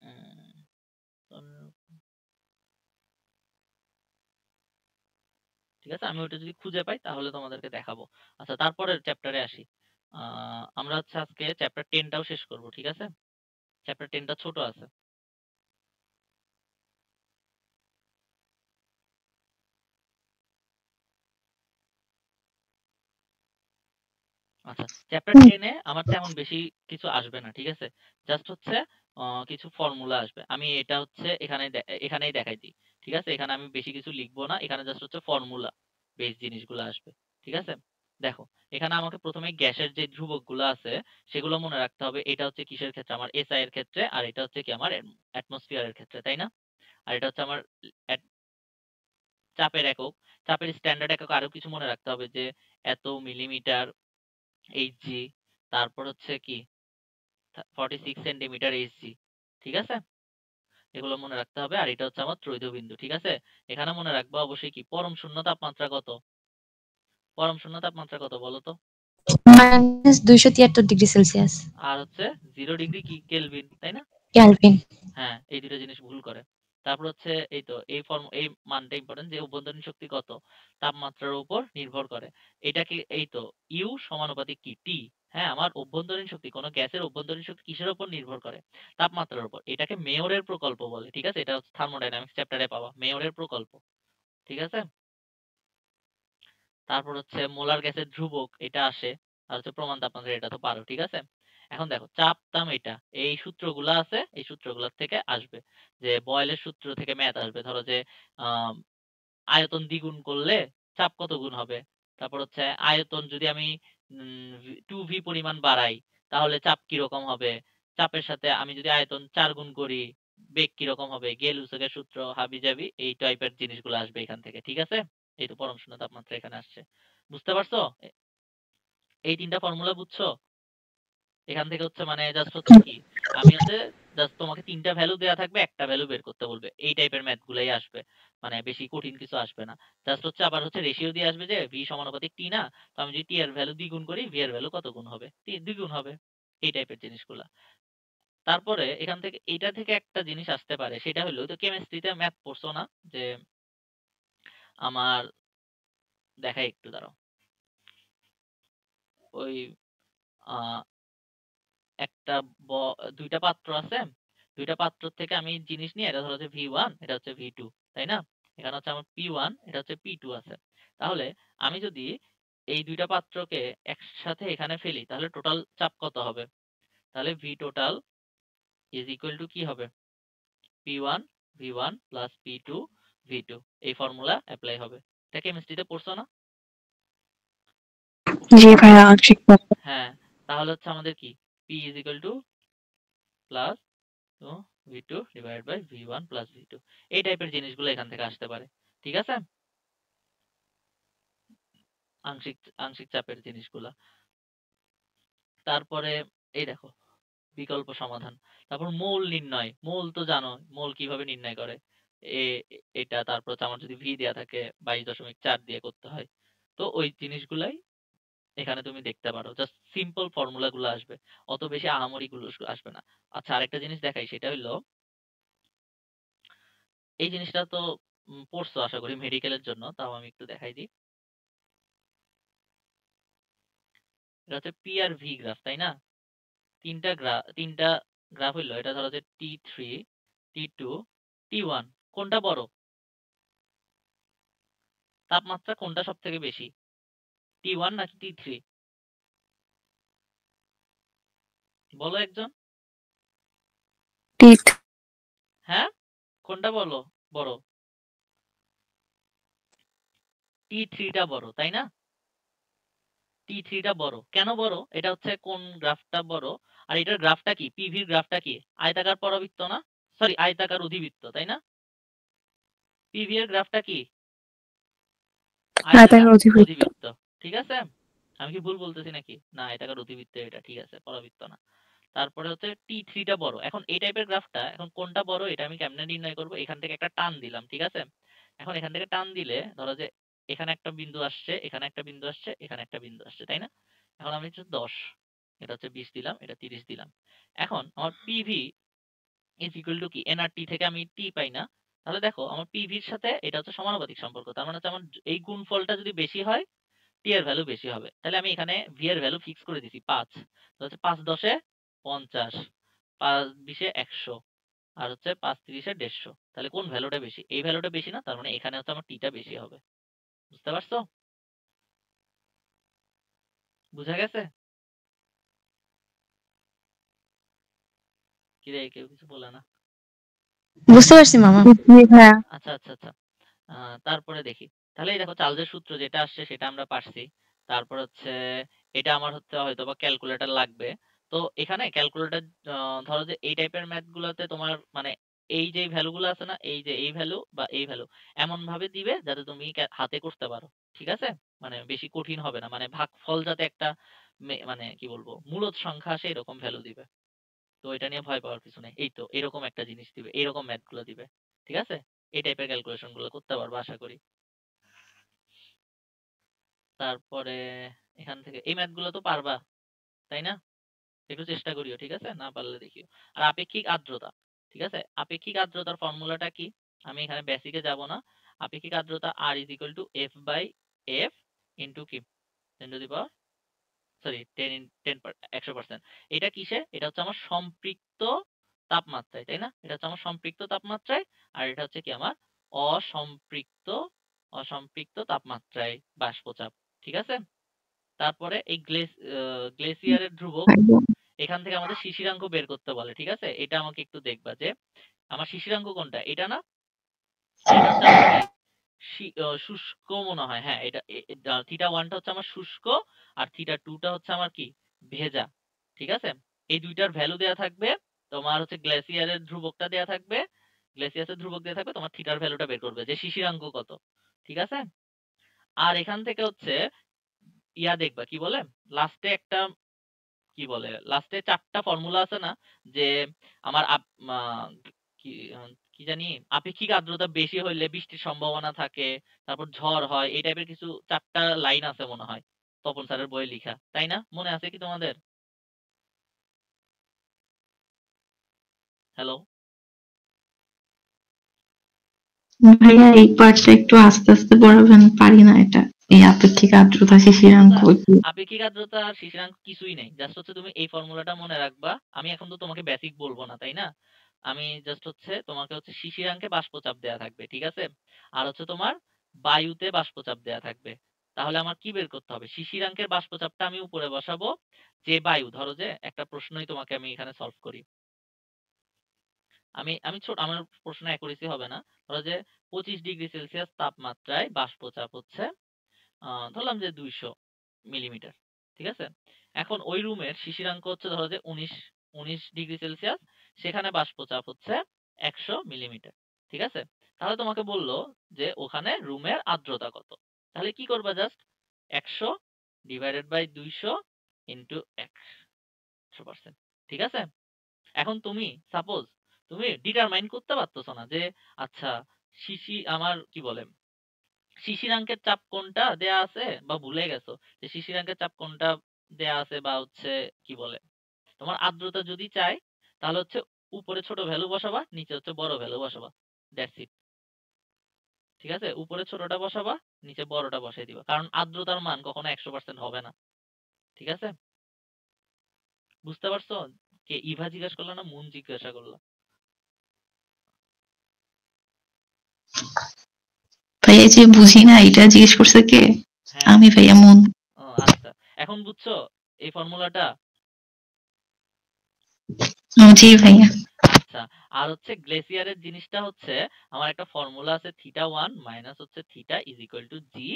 উম, ঠিক আছে? আমি ওইটা যদি খুঁজে পাই তাহলে তোমাদেরকে দেখাবো। আচ্ছা, তারপরের চ্যাপ্টারে আসি। আমরা হচ্ছে আজকে চ্যাপ্টার 10 টাও শেষ করব। ঠিক আছে? চ্যাপ্টার 10 টা ছোট আছে। আচ্ছা, চ্যাপ্টার 10 এ আমার তেমন বেশি কিছু আসবে না। ঠিক আছে? জাস্ট হচ্ছে কিছু ফর্মুলা আসবে। আমি এটা হচ্ছে এখানেই দেখাই দিই। ঠিক আছে? এখানে আমি বেশি কিছু লিখবো না। এখানে জাস্ট হচ্ছে ফর্মুলা বেস জিনিসগুলো আসবে। ঠিক আছে? দেখো, এখানে আমাকে প্রথমে গ্যাসের যে ধ্রুবকগুলো আছে সেগুলো মনে রাখতে হবে। এটা হচ্ছে কিসের ক্ষেত্রে? আমার এসআই এর ক্ষেত্রে, আর এটা হচ্ছে কি আমার অ্যাটমসফিয়ার এর ক্ষেত্রে, তাই না? আর এটা হচ্ছে আমার চাপের একক। চাপের স্ট্যান্ডার্ড একক আরো কিছু মনে রাখতে হবে যে এত মিলিমিটার এইচজি, তারপর হচ্ছে কি 46 সেন্টিমিটার এইচজি। ঠিক আছে? এগুলো মনে রাখতে হবে। আর এটা হচ্ছে আমার ত্রৈধ বিন্দু। ঠিক আছে? এখানে মনে রাখবো অবশ্যই কি পরম শূন্য তাপমাত্রা কত? পরম শূন্য তাপমাত্রা কত বলো তো? -273°C আর হচ্ছে 0 ডিগ্রি কি কেলভিন, তাই না? কেলভিন। হ্যাঁ, এই দুটো জিনিস ভুল করে। তারপর হচ্ছে এই তো এই মানটা ইম্পর্টেন্ট যে অভ্যন্তরীণ শক্তি কত? তাপমাত্রার উপর নির্ভর করে। এটা কি এই তো ইউ সমানুপাতিক কি টি। হ্যাঁ, আমার অভ্যন্তরীণ শক্তি কোন গ্যাসের অভ্যন্তরীণ শক্তি কিসের উপর নির্ভর করে? তাপমাত্রার উপর। এটাকে মেয়রের প্রকল্প বলে। ঠিক আছে? এটা হচ্ছে থার্মোডাইনামিক্স চ্যাপ্টারে পাবা মেয়রের প্রকল্প। ঠিক আছে? তারপর হচ্ছে মোলার গ্যাসের ধ্রুবক এটা আসে। আর হচ্ছে প্রমাণ তাপমাত্রা এটা তো পারো। ঠিক আছে? এখন দেখো চাপ দাম এটা এই সূত্রগুলা আছে, এই সূত্রগুলোর থেকে আসবে যে বয়েলের সূত্র থেকে ম্যাথ আসবে। ধরো যে আয়তন দ্বিগুণ করলে চাপ কত গুণ হবে, তারপর হচ্ছে আয়তন যদি আমি 2v পরিমাণ বাড়াই তাহলে চাপ কিরকম হবে, চাপের সাথে আমি যদি আয়তন 4 গুণ করি বেগ কিরকম হবে, গেল-লুসাকের সূত্র, হাবি-জাবি, এই টাইপের জিনিসগুলো আসবে এখান থেকে। ঠিক আছে, এই তো পরম শূন্য তাপমাত্রা এখানে আসছে, বুঝতে পারছো? এই 3টা ফর্মুলা বুঝছো? এখান থেকে হচ্ছে মানে জাস্ট হচ্ছে কি, আমি হচ্ছে জাস্ট তোমাকে 3টা ভ্যালু দেয়া থাকবে, একটা ভ্যালু বের করতে বলবে, এই টাইপের ম্যাথ গুলাই আসবে, মানে বেশি কঠিন কিছু আসবে না। জাস্ট হচ্ছে আবার হচ্ছে রেশিও দিয়ে আসবে যে ভি সমানুপাতিক টি না, তো আমি যদি টি এর ভ্যালু দ্বিগুণ করি ভি এর ভ্যালু কত গুণ হবে, দ্বিগুণ হবে, এই টাইপের জিনিসগুলা। তারপরে এখান থেকে এটা থেকে একটা জিনিস আসতে পারে, সেটা হলো তো কেমিস্ট্রিতে ম্যাথ পড়ছো না, যে আমার দেখাই একটু দাঁড়াও, ওই আহ একটা দুইটা পাত্র আছে, দুইটা পাত্র থেকে আমি জিনিস নিয়ে, এটা ধরো হচ্ছে ভি1, এটা হচ্ছে ভি2, তাই না? এখানে হচ্ছে আমার পি1, এটা হচ্ছে পি2 আছে। তাহলে আমি যদি এই দুইটা পাত্রকে একসাথে এখানে ফেলি তাহলে টোটাল চাপ কত হবে? তাহলে V total is equal two কি হবে? পি1 ভি1 প্লাস পি2 ভি2, এই ফর্মুলা অ্যাপ্লাই হবে। এটা কেমিস্ট্রিতে পড়ছো না? জি ভাইয়া, আংশিক। হ্যাঁ, তাহলে হচ্ছে আমাদের কি P is equal to plus তো ভি2 ডিভাইড বাই ভি1 প্লাস ভি2, এই টাইপের জিনিসগুলো এখান থেকে আসতে পারে। ঠিক আছে, আংশিক আংশিক চাপের জিনিসগুলা। তারপরে এই দেখো বিকল্প সমাধান, তারপর মোল নির্ণয়, মোল তো জানো মোল কিভাবে নির্ণয় করে, এটা তারপর হচ্ছে আমার যদি ভি দেয়া থাকে 22.4 দিয়ে করতে হয়, তো ওই জিনিসগুলাই এখানে তুমি দেখতে পারো, জাস্ট সিম্পল ফর্মুলা গুলো আসবে, অত বেশি আহামরি গুলো আসবে না। আচ্ছা, আরেকটা জিনিস দেখাই, সেটা হলো এই জিনিসটা তো পড়ছো আশা করি মেডিকেলের জন্য, তাও আমি একটু দেখাই দিই। এটা হচ্ছে পি আর ভি গ্রাফ, তাই না? তিনটা গ্রাফ হইলো, এটা ধরো যে T3 T2 T1, কোনটা বড় তাপমাত্রা, কোনটা সব থেকে বেশি, T1 নাকি T3? বলো একজন। টিথ। হ্যাঁ, কোনটা বলো বড়? T3টা বড়, তাই না? T3টা বড়, কেন বড়? এটা হচ্ছে কোন গ্রাফটা বড়, আর এটার গ্রাফটা কি, পিভির গ্রাফটা কি, আয়তাকার পরাবৃত্ত না, সরি আয়তাকার অধিবৃত্ত, তাই না? পিভি এর গ্রাফটা কি, আয়তাকার আয়তাকার অধিবৃত্ত। অধিবৃত্ত। ঠিক আছে, আমি কি ভুল বলতেছি নাকি? না, আয়তাকার অধিবৃত্ত এটা, ঠিক আছে, পরাবৃত্ত না। তারপরে হচ্ছে T3টা বড়। এখন এই টাইপের গ্রাফটা এখন কোনটা বড় এটা আমি কেমনে নির্ণয় করব? এখান থেকে একটা টান দিলাম, ঠিক আছে? এখন এখান থেকে টান দিলে ধরো যে এখানে একটা বিন্দু আসছে, এখানে একটা বিন্দু আসছে, এখানে একটা বিন্দু আসছে, তাই না? এখন আমি হচ্ছে 10, এটা হচ্ছে 20 দিলাম, এটা 30 দিলাম। এখন আমার পিভি ইজ ইকুয়াল টু কি, এনআরটি থেকে আমি টি পাই না, তাহলে দেখো আমার পিভির সাথে এটা হচ্ছে সমানুপাতিক সম্পর্ক, তার মানে হচ্ছে আমার এই গুণফলটা যদি বেশি হয় টি এর ভ্যালু বেশি হবে। তাহলে আমি এখানে ভি এর ভ্যালু ফিক্স করে দিছি 5, তো হচ্ছে 5 10 50, 5 20 100, আর হচ্ছে 5 30 150। তাহলে কোন ভ্যালুটা বেশি? এই ভ্যালুটা বেশি না, তার মানে এখানে হচ্ছে আমার টিটা বেশি হবে। বুঝতে পারছো? বুঝা গেছে? কি রে, কেউ কিছু বলে না? বুঝতে পারছি মামা। জি ভাইয়া। আচ্ছা আচ্ছা আচ্ছা। তারপরে দেখি, তাহলে এই দেখো চার্লসের সূত্র যেটা আসছে সেটা আমরা পারছি। তারপর হচ্ছে এটা আমার হচ্ছে হয়তো বা ক্যালকুলেটর লাগবে। তো এখানে ক্যালকুলেটর, ধরো যে এই টাইপের ম্যাথ গুলোতে তোমার মানে এই যে ভ্যালু গুলো আছে না, এই যে এই ভ্যালু বা এই ভ্যালু এমন ভাবে দিবে যাতে তুমি হাতে করতে পারো। ঠিক আছে, মানে বেশি কঠিন হবে না, মানে ভাগফল যাতে একটা মানে কি বলবো মূলদ সংখ্যা আসে এরকম ভ্যালু দিবে। তো এটা নিয়ে ভয় পাওয়ার কিছু নেই, এই তো এরকম একটা জিনিস দিবে, এরকম ম্যাথ গুলো দিবে। ঠিক আছে, এই টাইপের ক্যালকুলেশন গুলো করতে পারবো আশা করি। তারপরে এখান থেকে এই ম্যাথ গুলো তো পারবা, তাই না? একটু চেষ্টা করিও, ঠিক আছে, না পারলে দেখিও। আর আপেক্ষিক আর্দ্রতা, ঠিক আছে, আপেক্ষিক আর্দ্রতার ফর্মুলাটা কি? আমি এখানে বেসিকে যাব না। আপেক্ষিক আর্দ্রতা R is equal to f by f into কি 10 টু দি পাওয়ার, সরি 100%। এটা কিসে? এটা হচ্ছে আমার সম্পৃক্ত তাপমাত্রায়, তাই না? এটা হচ্ছে আমার সম্পৃক্ত তাপমাত্রায়, আর এটা হচ্ছে কি আমার অসম্পৃক্ত অসম্পৃক্ত তাপমাত্রায় বাষ্পচাপ। ঠিক আছে, তারপরে এই গ্লেসিয়ারের ধ্রুবক, এখান থেকে আমাদের শিশিরাঙ্ক বের করতে বলে। ঠিক আছে, এটা আমাকে একটু দেখবা যে আমার শিশিরাঙ্ক কোনটা, এটা না, এটা হচ্ছে আমার কি শুষ্ক মনে হয়, হ্যাঁ এটা থিটা ওয়ানটা হচ্ছে আমার শুষ্ক আর থিটা টুটা হচ্ছে আমার কি ভেজা। ঠিক আছে, এই দুইটার ভ্যালু দেয়া থাকবে, তোমার হচ্ছে গ্লেসিয়ারের ধ্রুবকটা দেয়া থাকবে, গ্লেসিয়াসের ধ্রুবক দেয়া থাকবে, তোমার থিটার ভ্যালুটা বের করবে যে শিশিরাঙ্ক কত। ঠিক আছে, আর এখান থেকে হচ্ছে ইয়া দেখবা কি বলে লাস্টে একটা কি বলে লাস্টে 4টা ফর্মুলা আছে না, যে আমার কি কি জানি আপেক্ষিক আর্দ্রতা বেশি হইলে বৃষ্টির সম্ভাবনা থাকে, তারপর ঝড় হয়, এই টাইপের কিছু 4টা লাইন আছে মনে হয় তপন স্যারের বইয়ে লিখা, তাই না? মনে আছে কি তোমাদের? হ্যালো, ভাইয়া এই পার্টটা একটু আস্তে আস্তে পড়াবেন, পারি না এটা। এই আপেক্ষিক আর্দ্রতা শিশিরাঙ্ক আপেক্ষিক আর্দ্রতা আর শিশিরাঙ্ক কিছুই নেই, জাস্ট হচ্ছে তুমি এই ফর্মুলাটা মনে রাখবা। আমি এখন তো তোমাকে বেসিক বলবো না, তাই না? আমি জাস্ট হচ্ছে তোমাকে হচ্ছে শিশিরাঙ্কে বাষ্পচাপ দেয়া থাকবে, ঠিক আছে, আর হচ্ছে তোমার বায়ুতে বাষ্পচাপ দেয়া থাকবে। তাহলে আমার কি বের করতে হবে? শিশিরাঙ্কের বাষ্পচাপটা আমি উপরে বসাবো, যে বায়ু, ধরো যে একটা প্রশ্নই তোমাকে আমি এখানে সলভ করি। আমি আমি ছোট, আমার প্রশ্ন অ্যাকুরেসি হবে না। ধরো যে 25°C তাপমাত্রায় বাষ্পচাপ হচ্ছে ধরলাম যে 200 মিলিমিটার। ঠিক আছে, এখন ওই রুমের শিশিরাঙ্ক হচ্ছে ধরো যে 19°C, সেখানে বাষ্পচাপ হচ্ছে 100 মিলিমিটার। ঠিক আছে, তাহলে তোমাকে বললো যে ওখানে রুমের আর্দ্রতা কত। তাহলে কি করবা? Just 100 divided by 200 into 100%। ঠিক আছে, এখন তুমি সাপোজ তুমি ডিটারমাইন করতে পারতেছো না যে আচ্ছা আমার কি বলে শিশিরাঙ্কের চাপ কোনটা দেয়া আছে, বা ভুলে গেছো যে শিশিরাঙ্কের চাপ কোনটা দেয়া আছে, বা হচ্ছে কি বলে তোমার আর্দ্রতা যদি চাই, তাহলে হচ্ছে উপরে ছোট ভ্যালু বসাবা, নিচে হচ্ছে বড় ভ্যালু বসাবা, দ্যাটস ইট। ঠিক আছে, উপরে ছোটটা বসাবা, নিচে বড়টা বসাই দিবা, কারণ আর্দ্রতার মান কখনো 100% হবে না। ঠিক আছে, বুঝতে পারছো? কে ইভা জিজ্ঞাসা করলা না মুন জিজ্ঞাসা করলা? ভাইয়া যে বুঝি না এটা জিজ্ঞেস করছে কে? হ্যাঁ, আমি ভাইয়া মন। আচ্ছা, এখন বুঝছো এই ফর্মুলাটা? জি ভাইয়া। আচ্ছা, আর হচ্ছে গ্লেসিয়ারের জিনিসটা হচ্ছে আমার একটা ফর্মুলা আছে, থিটা ওয়ান মাইনাস হচ্ছে theta is equal to G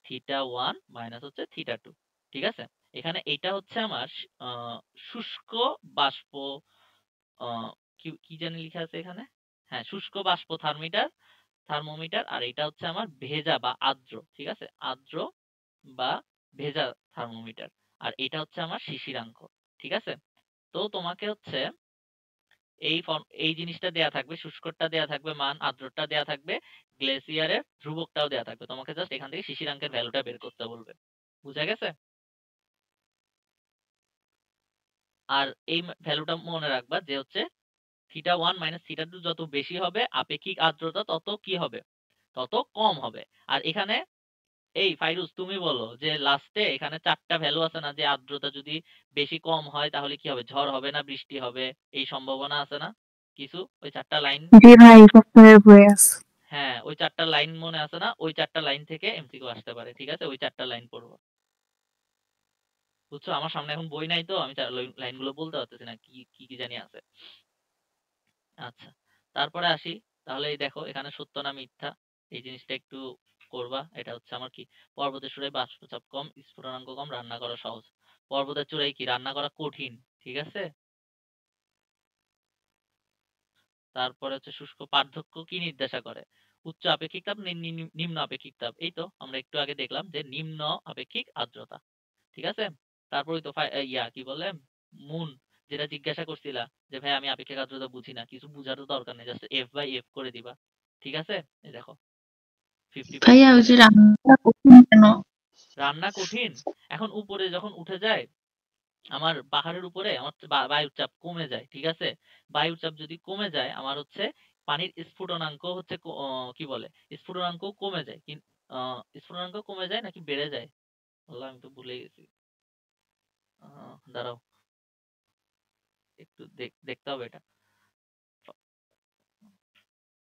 theta one minus হচ্ছে থিটা টু। ঠিক আছে, এখানে এইটা হচ্ছে আমার শুষ্ক বাষ্প, কি কি জানি লিখা আছে এখানে, হ্যাঁ শুষ্ক বাষ্প থার্মোমিটার, আর এটা হচ্ছে আমার ভেজা বা আর্দ্র, ঠিক আছে, আর্দ্র বা ভেজা থার্মোমিটার, আর এটা হচ্ছে আমার শিশিরাঙ্ক। ঠিক আছে, তো তোমাকে হচ্ছে এই জিনিসটা দেয়া থাকবে, শুষ্কটা দেয়া থাকবে মান, আর্দ্রটা দেয়া থাকবে, গ্লেসিয়ারের ধ্রুবকটাও দেয়া থাকবে, তোমাকে জাস্ট এখান থেকে শিশিরাঙ্কের ভ্যালুটা বের করতে বলবে। বুঝা গেছে? আর এই ভ্যালুটা মনে রাখবা যে হচ্ছে theta one minus theta two যত বেশি হবে আপেক্ষিক আর্দ্রতা তত কি হবে, তত কম হবে। আর এখানে এই ফাইরুজ তুমি বলো যে লাস্টে এখানে 4টা ভ্যালু আছে না, যে আর্দ্রতা যদি বেশি কম হয় তাহলে কি হবে, ঝড় হবে না বৃষ্টি হবে, এই সম্ভাবনা আছে না কিছু, ওই 4টা লাইন? জি ভাই, সপ্তাহের বইয়ে আছে। হ্যাঁ, ওই 4টা লাইন মনে আছে না? ওই 4টা লাইন থেকে এমসিকিউ আসতে পারে। ঠিক আছে, ওই 4টা লাইন পড়বো। বুঝছো, আমার সামনে এখন বই নাই তো আমি লাইনগুলো বলতে পারতেছি না কি কি কি জানি আছে। আচ্ছা, তারপরে আসি। তাহলে এই দেখো এখানে সত্য না মিথ্যা, এই জিনিসটা একটু করবা। এটা হচ্ছে আমার কি, পর্বতের চূড়ায় বাষ্পচাপ কম, স্ফুটনাঙ্ক কম, রান্না করা সহজ। পর্বতের চূড়ায় কি রান্না করা কঠিন? ঠিক আছে, তারপরে হচ্ছে শুষ্ক, পার্থক্য কি নির্দেশা করে? উচ্চ আপেক্ষিক তাপ, নিম্ন আপেক্ষিক তাপ, এই তো আমরা একটু আগে দেখলাম যে নিম্ন আপেক্ষিক আর্দ্রতা। ঠিক আছে, তারপরে তো ইয়া কি বলে মুন, যেটা জিজ্ঞাসা করছিলা যে ভাই আমি আপেক্ষিক আর্দ্রতা বুঝি না, কিছু বুঝার তো দরকার নেই, জাস্ট এফ বাই এফ করে দিবা। ঠিক আছে, এই দেখো 50%। ভাইয়া ওই যে রান্নাটা কঠিন কেন? রান্না কঠিন, এখন উপরে যখন উঠে যায়, আমার পাহাড়ের উপরে আমার হচ্ছে বায়ুর চাপ কমে যায়। ঠিক আছে, বায়ুর চাপ যদি কমে যায় আমার হচ্ছে পানির স্ফুটনাঙ্ক হচ্ছে কি বলে স্ফুটনাঙ্ক কমে যায়, স্ফুটনাঙ্ক কমে যায় নাকি বেড়ে যায়, আল্লাহ আমি তো ভুলে গেছি। দাঁড়াও একটু দেখতে হবে এটা।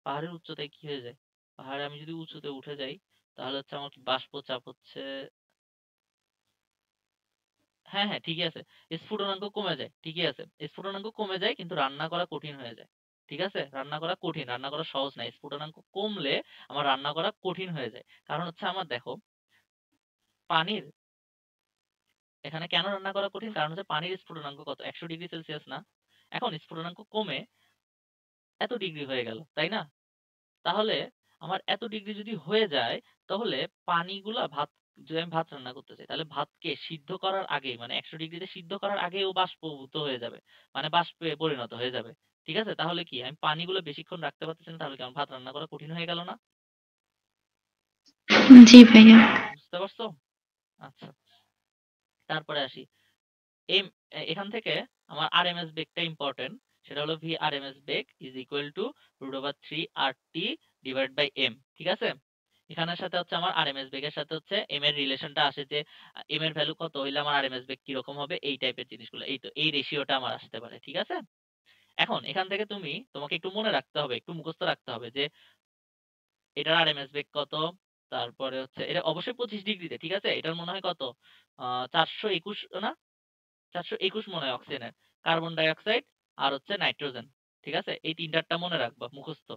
পাহাড়ের উচ্চতায় কি হয়ে যায়, পাহাড়ে আমি যদি উঁচুতে উঠে যাই তাহলে হচ্ছে আমার কি বাষ্প চাপ হচ্ছে, হ্যাঁ হ্যাঁ ঠিকই আছে, স্ফুটনাঙ্ক কমে যায়, ঠিকই আছে, স্ফুটনাঙ্ক কমে যায় কিন্তু রান্না করা কঠিন হয়ে যায়। ঠিক আছে, রান্না করা কঠিন, রান্না করা সহজ না। স্ফুটনাঙ্ক কমলে আমার রান্না করা কঠিন হয়ে যায়। কারণ হচ্ছে আমার দেখো পানির এখানে কেন রান্না করা কঠিন, কারণ হচ্ছে পানির স্ফুটনাঙ্ক কত 100°C না, এখন স্ফুটনাঙ্ক কমে এত ডিগ্রি হয়ে গেল, তাই না? তাহলে আমার এত ডিগ্রি যদি হয়ে যায়, তাহলে পানিগুলা যদি আমি ভাত রান্না করতে চাই, তাহলে ভাতকে সিদ্ধ করার আগে মানে 100°তে সিদ্ধ করার আগে ও বাষ্পভূত হয়ে যাবে, মানে বাষ্পে পরিণত হয়ে যাবে। ঠিক আছে, তাহলে কি আমি পানিগুলো বেশিক্ষণ রাখতে পারতেছি না, তাহলে কি আমার ভাত রান্না করা কঠিন হয়ে গেল না? জি ভাইয়া। বুঝতে পারছো? আচ্ছা, তারপরে আসি এখান থেকে আমার আরএমএস বেগটা ইম্পর্টেন্ট। সেটা হলো ভি আরএমএস বেগ is equal to √3 RT divide by M. ঠিক আছে, এখানের সাথে হচ্ছে আমার আরএমএস বেগের সাথে হচ্ছে এম এর রিলেশনটা আসে যে এম এর ভ্যালু কত হইলে আমার আরএমএস বেগ কিরকম হবে, এই টাইপের জিনিসগুলো, এই তো এই রেশিওটা আমার আসতে পারে। ঠিক আছে, এখন এখান থেকে তোমাকে একটু মনে রাখতে হবে, একটু মুখস্থ রাখতে হবে যে এটার আরএমএস বেগ কত, তারপরে হচ্ছে এটা অবশ্যই 25°তে। ঠিক আছে, এটার মনে হয় কত 421 না, 421 মনে হয় অক্সিজেনের, কার্বন ডাই অক্সাইড আর হচ্ছে নাইট্রোজেন। ঠিক আছে, এই তিনটারটা মনে রাখবা মুখস্থ।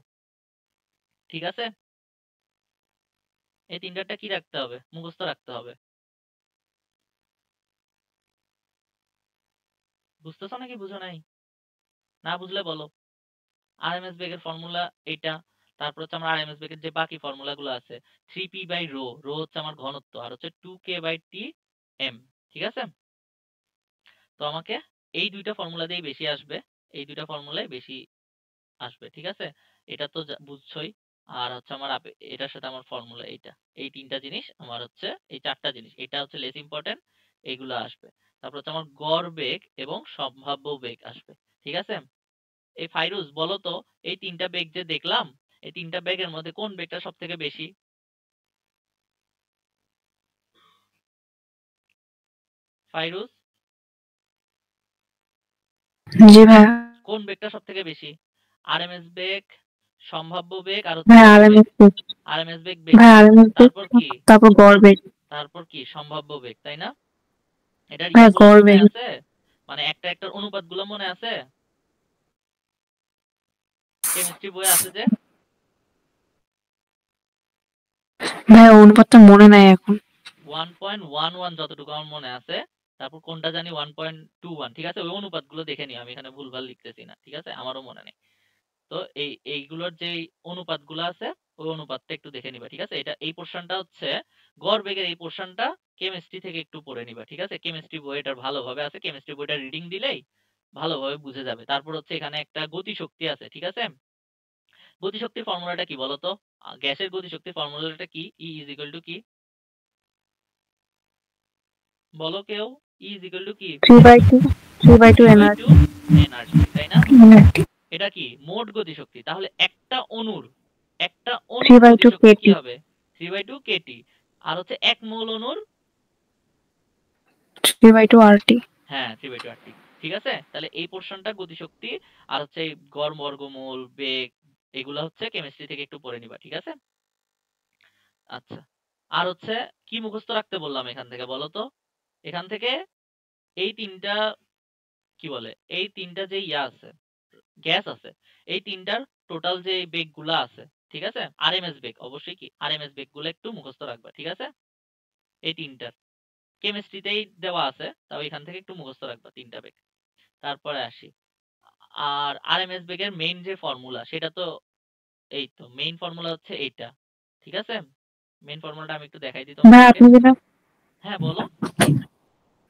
ঠিক আছে, এই তিনটারটা কি রাখতে হবে, মুখস্থ রাখতে হবে। বুঝতেছো নাকি বুঝো নাই? না বুঝলে বলো। আরএমএস বেগের ফর্মুলা এইটা, তারপর হচ্ছে আমার আরএমএস বেগের যে বাকি ফর্মুলা গুলো আছে 3p/ρ, রো হচ্ছে আমার ঘনত্ব, আর হচ্ছে 2k/Tm। ঠিক আছে, তো আমাকে এই দুইটা ফর্মুলা দিয়েই বেশি আসবে, এই দুইটা ফর্মুলাই বেশি আসবে। ঠিক আছে, এটা তো বুঝছোই। আর হচ্ছে আমার এটার সাথে আমার ফর্মুলা এইটা, এই তিনটা জিনিস আমার হচ্ছে, এই চারটা জিনিস, এটা হচ্ছে লেস ইম্পর্টেন্ট, এইগুলো আসবে। তারপর হচ্ছে আমার গড় বেগ এবং সম্ভাব্য বেগ আসবে। ঠিক আছে, এই ফাইরুজ বলো তো, এই তিনটা বেগ যে দেখলাম, এই তিনটা বেগের মধ্যে কোন বেগটা সব থেকে বেশি? ফাইরুজ, জি ভাইয়া। কোন বেগটা সব থেকে বেশি? আরএমএস বেগ, সম্ভাব্য বেগ, আর হচ্ছে ভাইয়া গড় বেগ। আরএমএস বেগ। আরএমএস বেগ বেশি, ভাইয়া আরএমএস বেগ, তারপর কি? তারপর গড় বেগ। তারপর কি সম্ভাব্য বেগ, তাই না? এটার ভাইয়া ইয়াগুলো গড় মনে বেগ। আছে, মানে একটা একটার অনুপাত গুলো মনে আছে? কেমিস্ট্রি বই আছে যে, ভাইয়া অনুপাতটা মনে নাই এখন। 1.11 যতটুকু আমার মনে আছে, তারপর কোনটা জানি 1.21। ঠিক আছে, ওই অনুপাত গুলো দেখে নিও, আমি এখানে ভুলভাল লিখতেছি না। ঠিক আছে, আমারও মনে নেই। তো এইগুলোর যে অনুপাত গুলো আছে, ওই অনুপাতটা একটু দেখে নিবা। ঠিক আছে, এটা এই পোর্শনটা হচ্ছে গড় বেগের, এই পোর্শনটা কেমিস্ট্রি থেকে একটু পড়ে নিবা। ঠিক আছে, কেমিস্ট্রি বই এটার ভালোভাবে আছে, কেমিস্ট্রি বইটা রিডিং দিলেই ভালোভাবে বুঝে যাবে। তারপর হচ্ছে এখানে একটা গতিশক্তি আছে। ঠিক আছে, গতিশক্তির ফর্মুলাটা কি বলতো? গ্যাসের গতিশক্তির ফর্মুলাটা কি? ই ইজ ইকুয়াল টু কি বলো কেউ? ই ইজ ইকুয়াল টু কি? 3/2 3/2 3/2 এনার্জি। এনার্জি, তাই না? এনার্জি এটা কি মোট গতিশক্তি, তাহলে একটা অণুর 3/2 গতিশক্তি কি কেটি। হবে? 3/2 কেটি। আর হচ্ছে এক মোল অণুর 3/2 আরটি। হ্যাঁ 3/2 RT। ঠিক আছে, তাহলে এই পোর্শনটা গতিশক্তি, আর হচ্ছে এই গড় বর্গমূল বেগ, এগুলা হচ্ছে কেমিস্ট্রি থেকে একটু পড়ে নিবা। ঠিক আছে, আচ্ছা, আর হচ্ছে কি মুখস্থ রাখতে বললাম এখান থেকে বলো তো? এখান থেকে এই তিনটা কি বলে, এই তিনটা যে ইয়া আছে, গ্যাস আছে, এই তিনটার টোটাল যে বেগ গুলা আছে, ঠিক আছে, আরএমএস বেগ, অবশ্যই কি আরএমএস বেগ গুলো একটু মুখস্থ রাখবা। ঠিক আছে, এই তিনটার কেমিস্ট্রিতেই দেওয়া আছে, তাও এখান থেকে একটু মুখস্থ রাখবা তিনটা বেগ। তারপরে আসি, আর আরএমএস বেগের মেইন যে ফর্মুলা, সেটা তো এই তো মেইন ফর্মুলা হচ্ছে এইটা। ঠিক আছে, মেইন ফর্মুলাটা আমি একটু দেখাই দিই ভাই তোমাদেরকে। আপনি যেটা হ্যাঁ বলো।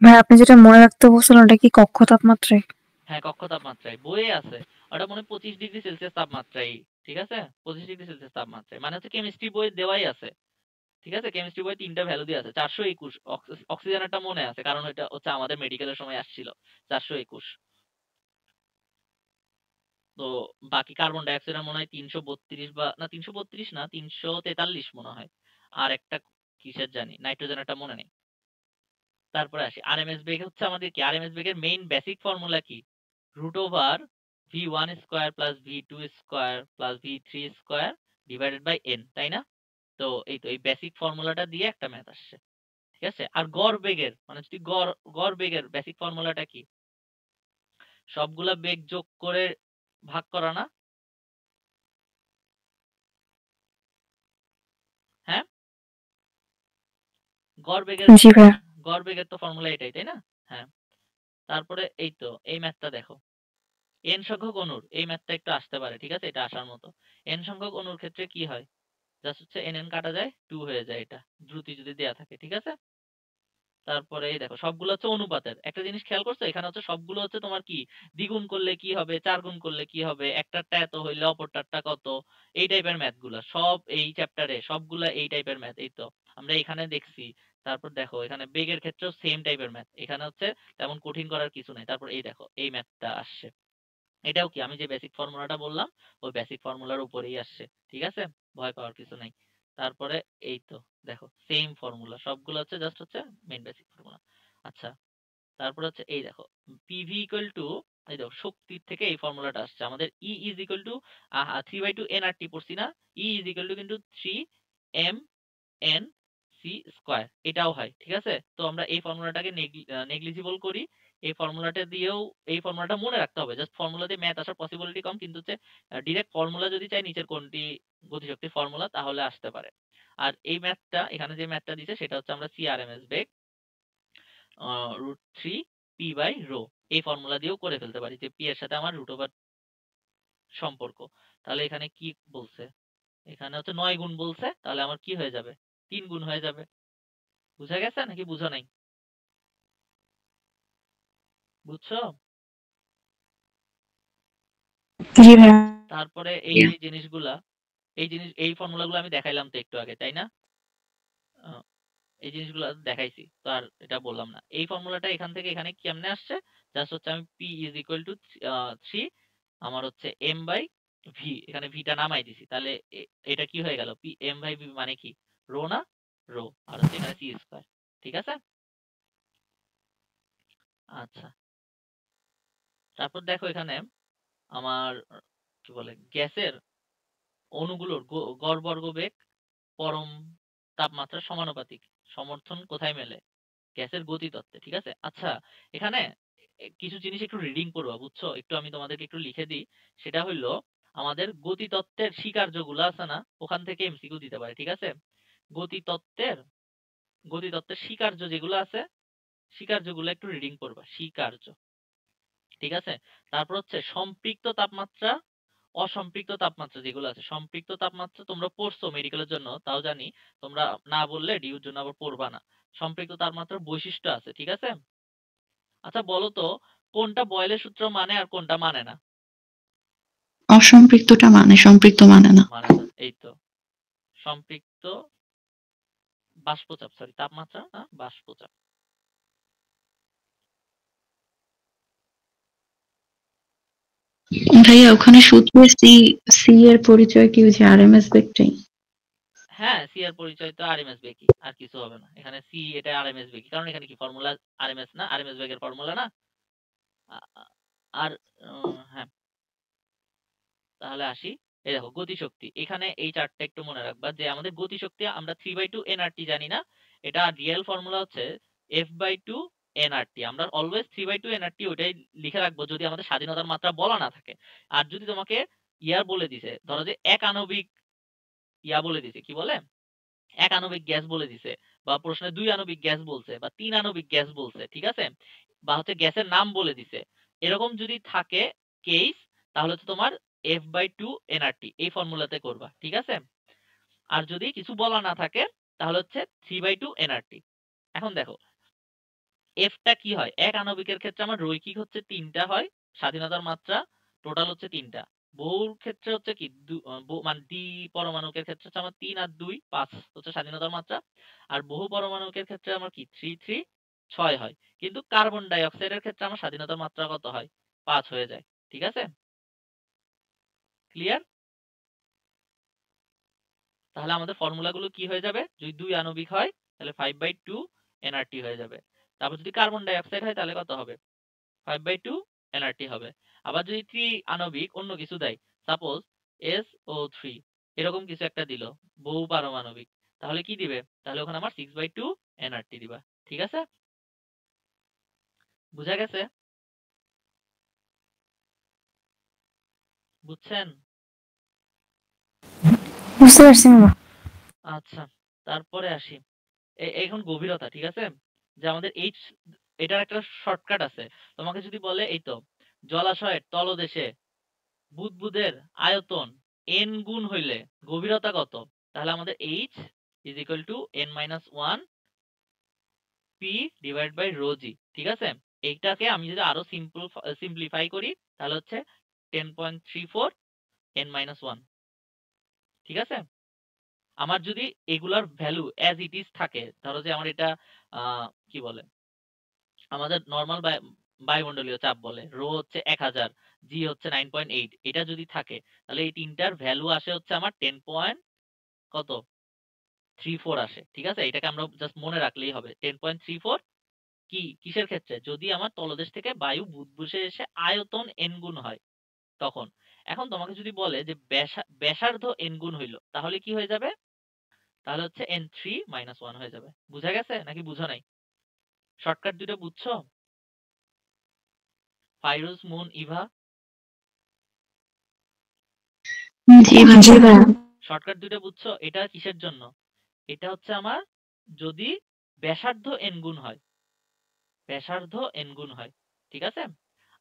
ভাই আপনি যেটা মনে রাখতে বলছিলেন ওটা কি কক্ষ তাপমাত্রায়? হ্যাঁ কক্ষ তাপমাত্রায় বইয়ে আছে, ওটা মনে হয় 25°C তাপমাত্রায়। ঠিক আছে, 25°C তাপমাত্রায়, মানে হচ্ছে কেমিস্ট্রি বই দেওয়াই আছে। ঠিক আছে, কেমিস্ট্রি বই তিনটা ভ্যালু দিয়ে আছে। 421 অক্সিজেনটা মনে আছে, কারণ এটা হচ্ছে আমাদের মেডিকেলের সময় আসছিল 421। তো বাকি কার্বন ডাই অক্সাইডের মনে হয় 332 বা না, 332 না, 343 মনে হয়। আর একটা কিসের জানি, নাইট্রোজেনটা মনে নেই। তারপরে আসি আরএমএস বেগ হচ্ছে আমাদের কি, আরএমএস বেগের মেইন বেসিক ফর্মুলা কি? √V1² plus V2² plus V3² divided by n, তাই না? তো এই তো এই বেসিক ফর্মুলাটা দিয়ে একটা ম্যাথ আসছে। ঠিক আছে, আর গড় বেগের মানে যদি গড় বেগের বেসিক ফর্মুলাটা কি? সবগুলা বেগ যোগ করে ভাগ করা না, গড় বেগের জি ভাইয়া। গড় বেগের তো ফর্মুলা এটাই, তাই না? হ্যাঁ। তারপরে এই তো এই ম্যাথটা দেখো, n সংখ্যক অণুর এই ম্যাথটা একটু আসতে পারে, ঠিক আছে? এটা আসার মতো। n সংখ্যক অণুর ক্ষেত্রে কি হয়, জাস্ট হচ্ছে n কাটা যায় 2 হয়ে যায়, এটা দ্রুতি যদি দেয়া থাকে, ঠিক আছে? তারপরে এই দেখো সবগুলো হচ্ছে অনুপাতের। একটা জিনিস খেয়াল করছো, এখানে হচ্ছে সবগুলো হচ্ছে তোমার কি দ্বিগুণ করলে কি হবে, 4 গুণ করলে কি হবে, একটারটা এত হইলে অপরটারটা কত, এই টাইপের ম্যাথ গুলা সব এই চ্যাপ্টারে, সবগুলা এই টাইপের ম্যাথ। এই তো আমরা এখানে দেখছি। তারপর দেখো এখানে বেগের ক্ষেত্রেও সেম টাইপের ম্যাথ, এখানে হচ্ছে তেমন কঠিন করার কিছু নাই। তারপর এই দেখো এই ম্যাথটা আসছে, এটাও কি আমি যে বেসিক ফর্মুলাটা বললাম ওই বেসিক ফর্মুলার উপরেই আসছে, ঠিক আছে? ভয় পাওয়ার কিছু নাই। তারপরে এই তো দেখো সেম ফর্মুলা সবগুলো হচ্ছে, জাস্ট হচ্ছে মেইন বেসিক ফর্মুলা। আচ্ছা, তারপর হচ্ছে এই দেখো পিভি ইকুয়াল টু, এই দেখো শক্তির থেকে এই ফর্মুলাটা আসছে আমাদের, ই ইজ ইকুয়াল টু 3/2 nRT পড়ছি না, ই ইজ ইকুয়াল টু কিন্তু 3 mn সি স্কয়ার, এটাও হয়, ঠিক আছে? তো আমরা এই ফর্মুলাটাকে নেগলিজিবল করি। এই ফর্মুলাটা দিয়েও, এই ফর্মুলাটা মনে রাখতে হবে, জাস্ট ফর্মুলা দিয়ে ম্যাথ আসার পসিবিলিটি কম, কিন্তু হচ্ছে ডিরেক্ট ফর্মুলা যদি চাই নিচের কোনটি গতিশক্তির ফর্মুলা তাহলে আসতে পারে। আর এই ম্যাথটা এখানে যে ম্যাথটা দিছে সেটা হচ্ছে আমরা সিআরএমএস বেগ √3 পি বাই রো এই ফর্মুলা দিয়েও করে ফেলতে পারি, যে পি এর সাথে আমার রুট ওভার সম্পর্ক। তাহলে এখানে কি বলছে, এখানে হচ্ছে 9 গুণ বলছে, তাহলে আমার কি হয়ে যাবে, 3 গুণ হয়ে যাবে। বুঝা গেছে নাকি বুঝো নাই? বুঝছো? জি ভাইয়া। তারপরে এই যে জিনিসগুলা, এই ফর্মুলাগুলো আমি দেখাইলাম তো একটু আগে, তাই না? আহ, এই জিনিসগুলো দেখাইছি তো, আর এটা বললাম না। এই ফর্মুলাটা এখান থেকে এখানে কেমনে আসছে, জাস্ট হচ্ছে আমি পি ইজ ইকুয়াল টু 3, আমার হচ্ছে এম বাই ভি, এখানে ভিটা নামাই দিছি, তাহলে এটা কি হয়ে গেল, পি এম বাই ভি মানে কি, রো না, রো, আর হচ্ছে এখানে সি স্কয়ার, ঠিক আছে? আচ্ছা, তারপর দেখো এখানে আমার কি বলে, গ্যাসের অণুগুলোর গড় বর্গবেগ পরম তাপমাত্রার সমানুপাতিক সমর্থন কোথায় মেলে, গ্যাসের গতিতত্ত্বে, ঠিক আছে? আচ্ছা, এখানে কিছু জিনিস একটু রিডিং করবা, বুঝছো? একটু আমি তোমাদেরকে একটু লিখে দিই। সেটা হইলো আমাদের গতিতত্ত্বের স্বীকার্যগুলো আছে না, ওখান থেকে এমসিকিউ দিতে পারে, ঠিক আছে? গতিতত্ত্বের গতিতত্ত্বের স্বীকার্য যেগুলো আছে, স্বীকার্যগুলো একটু রিডিং করবা, স্বীকার্য, ঠিক আছে? তারপর হচ্ছে সম্পৃক্ত তাপমাত্রা, অসম্পৃক্ত তাপমাত্রা যেগুলো আছে, সম্পৃক্ত তাপমাত্রা তোমরা পড়ছো মেডিকেলের জন্য, তাও জানি, তোমরা না বললে ডিউর জন্য আবার পড়বা না। সম্পৃক্ত তাপমাত্রার বৈশিষ্ট্য আছে, ঠিক আছে? আচ্ছা বলো তো, কোনটা বয়েলের সূত্র মানে আর কোনটা মানে না? অসম্পৃক্তটা মানে, সম্পৃক্ত মানে না। মানে না, এই তো সম্পৃক্ত বাষ্পচাপ, সরি তাপমাত্রা না বাষ্পচাপ। ভাইয়া ওখানে সূত্রে সি, সি এর পরিচয় কি, ওই যে আরএমএস বেগটাই? হ্যাঁ, সি এর পরিচয় তো আরএমএস বেগই, আর কিছু হবে না এখানে, সি এটা আরএমএস বেগই, কারণ এখানে কি ফর্মুলা আরএমএস না, আরএমএস বেগের ফর্মুলা না। আর হ্যাঁ, তাহলে আসি। এই দেখো গতিশক্তি, এখানে এই চারটা একটু মনে রাখবা, যে আমাদের গতিশক্তি আমরা 3/2 nRT জানি না, এটা রিয়েল ফর্মুলা হচ্ছে F/2 nRT। আমরা অলওয়েজ 3/2 nRT ওইটাই লিখে রাখবো যদি আমাদের স্বাধীনতার মাত্রা বলা না থাকে। আর যদি তোমাকে ইয়ার বলে দিছে, ধরো যে এক আণবিক ইয়া বলে দিছে, কি বলে, এক আণবিক গ্যাস বলে দিছে, বা প্রশ্নে 2 আণবিক গ্যাস বলছে, বা 3 আণবিক গ্যাস বলছে, ঠিক আছে? বা হচ্ছে গ্যাসের নাম বলে দিছে, এরকম যদি থাকে কেস, তাহলে হচ্ছে তোমার F/2 nRT এই ফর্মুলাতে করবা, ঠিক আছে? আর যদি কিছু বলা না থাকে তাহলে হচ্ছে 3/2 nRT। এখন দেখো এফটা কি হয়, এক আণবিকের ক্ষেত্রে আমার রৈখিক হচ্ছে 3টা হয়, স্বাধীনতার মাত্রা টোটাল হচ্ছে 3টা। বহুর ক্ষেত্রে হচ্ছে কি মানে দ্বি পরমাণুকের ক্ষেত্রে হচ্ছে আমার 3 আর 2 5 হচ্ছে স্বাধীনতার মাত্রা। আর বহু পরমাণুকের ক্ষেত্রে আমার কি 3 3 6 হয়। কিন্তু কার্বন ডাই অক্সাইডের ক্ষেত্রে আমার স্বাধীনতার মাত্রা কত হয়, 5 হয়ে যায়, ঠিক আছে? ক্লিয়ার? তাহলে আমাদের ফর্মুলাগুলো কি হয়ে যাবে, যদি 2 আণবিক হয় তাহলে 5/2 nRT হয়ে যাবে। তারপর যদি কার্বন ডাই অক্সাইড হয় তাহলে কত হবে, 5/2 nRT হবে। আবার যদি 3 আণবিক অন্য কিছু দেয়, সাপোজ SO3 এরকম কিছু একটা দিল, বহু পারমাণবিক, তাহলে কি দিবে, তাহলে ওখানে আমার 6/2 nRT দিবা, ঠিক আছে? বুঝা গেছে? বুঝছেন? বুঝতে পারছি মামা। আচ্ছা, তারপরে আসি। এখন গভীরতা, ঠিক আছে? যে আমাদের এইচ, এটার একটা শর্টকাট আছে। তোমাকে যদি বলে এই তো জলাশয়ের তলদেশে বুদবুদের আয়তন n গুণ হইলে গভীরতা কত, তাহলে আমাদের h is equal to n-1 p divide by rho g, ঠিক আছে? এইটাকে আমি যদি আরো সিম্পলিফাই করি তাহলে হচ্ছে 10.34 n-1, ঠিক আছে? আমার যদি এগুলার ভ্যালু অ্যাজ ইট ইজ থাকে, ধরো যে আমার এটা কি বলে আমাদের নর্মাল বায়ুমণ্ডলীয় চাপ বলে, রো হচ্ছে 1000, জি হচ্ছে 9.8, এটা যদি থাকে তাহলে এই তিনটার ভ্যালু আসে হচ্ছে আমার 10.34 আসে, ঠিক আছে? এটাকে আমরা জাস্ট মনে রাখলেই হবে। 10.34 কিসের ক্ষেত্রে? যদি আমার তলদেশ থেকে বায়ু বুদবুদে এসে আয়তন n গুণ হয় তখন। এখন তোমাকে যদি বলে যে ব্যাসার্ধ n গুণ হইলো তাহলে কি হয়ে যাবে? তাহলে হচ্ছে n3-1 হয়ে যাবে। বুঝা গেছে নাকি বুঝো নাই? শর্টকাট দুটো বুঝছো? ফাইরুজ, মুন, ইভা, জি ভাইয়া। শর্টকাট দুটো বুঝছো? এটা কিসের জন্য? এটা হচ্ছে আমার যদি ব্যাসার্ধ n গুণ হয়, ব্যাসার্ধ n গুণ হয়, ঠিক আছে?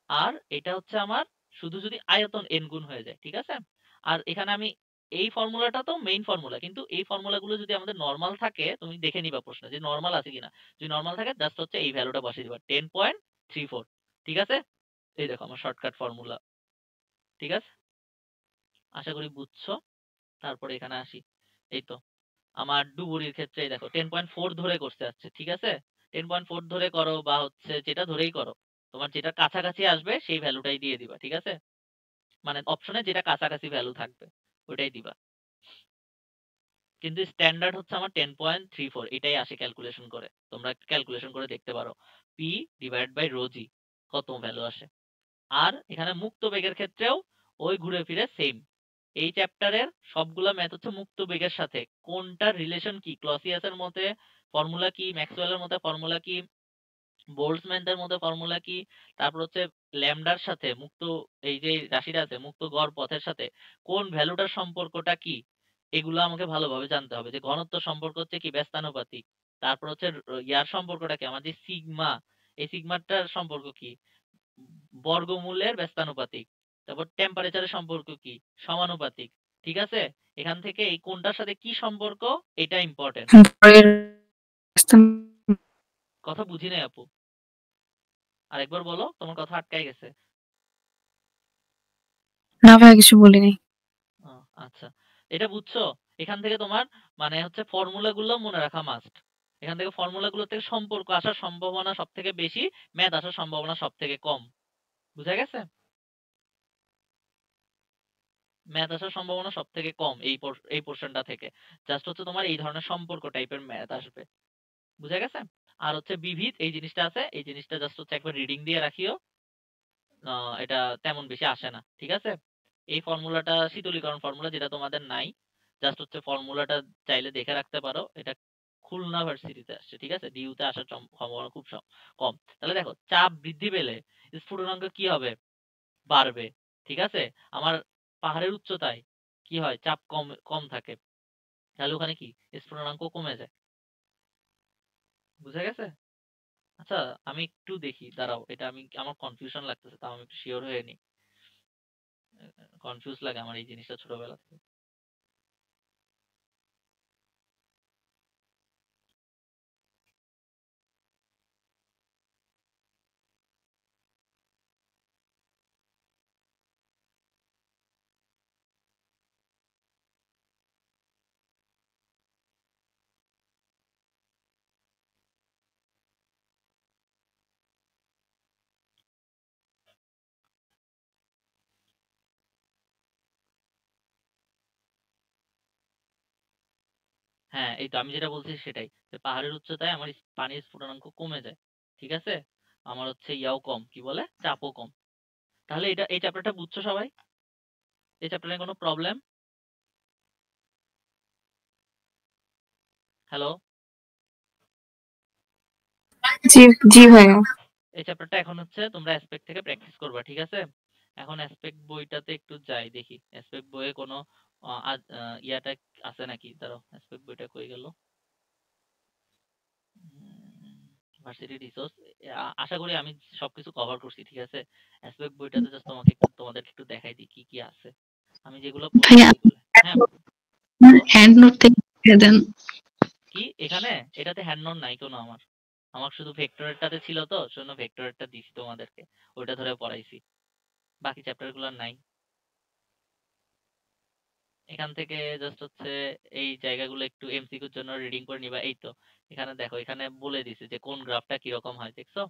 আর এটা হচ্ছে আমার শুধু যদি আয়তন n গুণ হয়ে যায়, ঠিক আছে? আর এখানে আমি এই ফর্মুলাটা তো মেইন ফর্মুলা, কিন্তু এই ফর্মুলাগুলো যদি আমাদের নরমাল থাকে তুমি দেখে নিবা প্রশ্নে যে নরমাল আছে কিনা। যদি নরমাল থাকে জাস্ট হচ্ছে এই ভ্যালুটা বসিয়ে দিবা 10.34, ঠিক আছে? এই দেখো আমার শর্টকাট ফর্মুলা, ঠিক আছে? আশা করি বুঝছো। তারপরে এখানে আসি। এই তো আমার ডুবুরির ক্ষেত্রে এই দেখো 10.4 ধরে করতে আসছে, ঠিক আছে? 10.4 ধরে করো বা হচ্ছে যেটা ধরেই করো, তোমার যেটা কাছাকাছি আসবে সেই ভ্যালুটাই দিয়ে দিবা, ঠিক আছে? মানে অপশনে যেটা কাছাকাছি ভ্যালু থাকবে ওটাই দিবা। কিন্তু স্ট্যান্ডার্ড হচ্ছে আমার 10.34, এটাই আসে ক্যালকুলেশন করে। তোমরা ক্যালকুলেশন করে দেখতে পারো পি ডিভাইড বাই রো জি কত ভ্যালু আসে। আর এখানে মুক্ত বেগের ক্ষেত্রেও ওই ঘুরে ফিরে সেম। এই চ্যাপ্টারের সবগুলা ম্যাথ হচ্ছে মুক্ত বেগের সাথে কোনটার রিলেশন কি, ক্লসিয়াসের মতে ফর্মুলা কি, ম্যাক্সওয়েলের মতে ফর্মুলা কি, বোল্টজম্যানের মধ্যে ফর্মুলা কি, তারপর হচ্ছে ল্যামডার সাথে মুক্ত এই যে রাশিটা আছে মুক্ত গড় পথের সাথে কোন ভ্যালুটার সম্পর্কটা কি, এগুলো আমাকে ভালোভাবে জানতে হবে। যে ঘনত্ব সম্পর্ক হচ্ছে কি ব্যস্তানুপাতিক, তারপর হচ্ছে ইয়ার সম্পর্কটা কি আমার যে সিগমা, এই সিগমাটার সম্পর্ক কি বর্গমূলের ব্যস্তানুপাতিক, তারপর টেম্পারেচারের সম্পর্ক কি সমানুপাতিক, ঠিক আছে? এখান থেকে এই কোনটার সাথে কি সম্পর্ক এটা ইম্পর্টেন্ট। কথা বুঝি নাই আপু, আরেকবার বলো, তোমার কথা আটকাই গেছে। না ভাইয়া কিছু বলিনি। আচ্ছা, এটা বুঝছো? এখান থেকে তোমার মানে হচ্ছে ফর্মুলা গুলো মনে রাখা মাস্ট। এখান থেকে ফর্মুলা গুলো থেকে সম্পর্ক আসার সম্ভাবনা সব থেকে বেশি, ম্যাথ আসার সম্ভাবনা সব থেকে কম। বুঝা গেছে? ম্যাথ আসার সম্ভাবনা সব থেকে কম এই পোর্শনটা থেকে। জাস্ট হচ্ছে তোমার এই ধরনের সম্পর্ক টাইপের ম্যাথ আসবে। বুঝা গেছে? আর হচ্ছে বিবিধ এই জিনিসটা আছে, এই জিনিসটা জাস্ট হচ্ছে একবার রিডিং দিয়ে রাখিও। এটা তেমন বেশি আসে না, ঠিক আছে? এই ফর্মুলাটা শীতলীকরণ ফর্মুলা, যেটা তোমাদের নাই। জাস্ট হচ্ছে ফর্মুলাটা চাইলে দেখে রাখতে পারো। এটা খুলনা ভার্সিটিতে আসছে, ঠিক আছে? ডিইউতে আসার সম্ভাবনা খুব কম। তাহলে দেখো চাপ বৃদ্ধি পেলে স্ফুটনাঙ্ক কি হবে? বাড়বে, ঠিক আছে? আমার পাহাড়ের উচ্চতায় কি হয়? চাপ কম কম থাকে, তাহলে ওখানে কি স্ফুটনাঙ্ক কমে যায়। বুঝা গেছে? আচ্ছা, আমি একটু দেখি, দাঁড়াও, এটা আমি আমার কনফিউশন লাগতেছে, তাও আমি একটু শিওর হয়ে নিই। কনফিউজ লাগে আমার এই জিনিসটা ছোটবেলা থেকে। হ্যাঁ, এই তো আমি যেটা বলছি সেটাই, যে পাহাড়ের উচ্চতায় আমার পানির স্ফুটনাঙ্ক কমে যায়, ঠিক আছে? আমার হচ্ছে ইয়াও কম, কি বলে, চাপও কম। তাহলে এটা এই চ্যাপ্টারটা বুঝছো সবাই? এই চ্যাপ্টারে কোনো প্রবলেম? হ্যালো? জি জি ভাইয়া। এই চ্যাপ্টারটা এখন হচ্ছে তোমরা অ্যাসপেক্ট থেকে প্র্যাকটিস করবা, ঠিক আছে? এখন অ্যাসপেক্ট বইটাতে একটু যাই দেখি অ্যাসপেক্ট বইয়ে কোনো ইয়াটা আছে নাকি। দাঁড়াও, অ্যাসপেক্ট বইটা কই গেল? ভার্সিটি রিসোর্স আশা করি আমি সবকিছু কভার করছি, ঠিক আছে। অ্যাসপেক্ট বইটাতে জাস্ট তোমাদেরকে একটু দেখাই দিই কি কি আছে। আমি যেগুলো পড়ছি ভাইয়া সেগুলো। হ্যাঁ বলো। হ্যান্ড নোট থেকে দিয়ে দেন। কি এখানে এটাতে হ্যান্ড নোট নাই কোনো আমার। আমার শুধু ভেক্টরেরটাতে ছিল তো, শোনো ভেক্টরেরটা দিছি তোমাদেরকে, ওইটা ধরে পড়াইছি, বাকি চ্যাপ্টার গুলো নাই। এখান থেকে জাস্ট হচ্ছে এই জায়গাগুলো একটু এমসিকিউর জন্য রিডিং করে নিবা। এই তো এখানে দেখো, এখানে বলে দিছে যে কোন গ্রাফটা কিরকম হয়, দেখছো?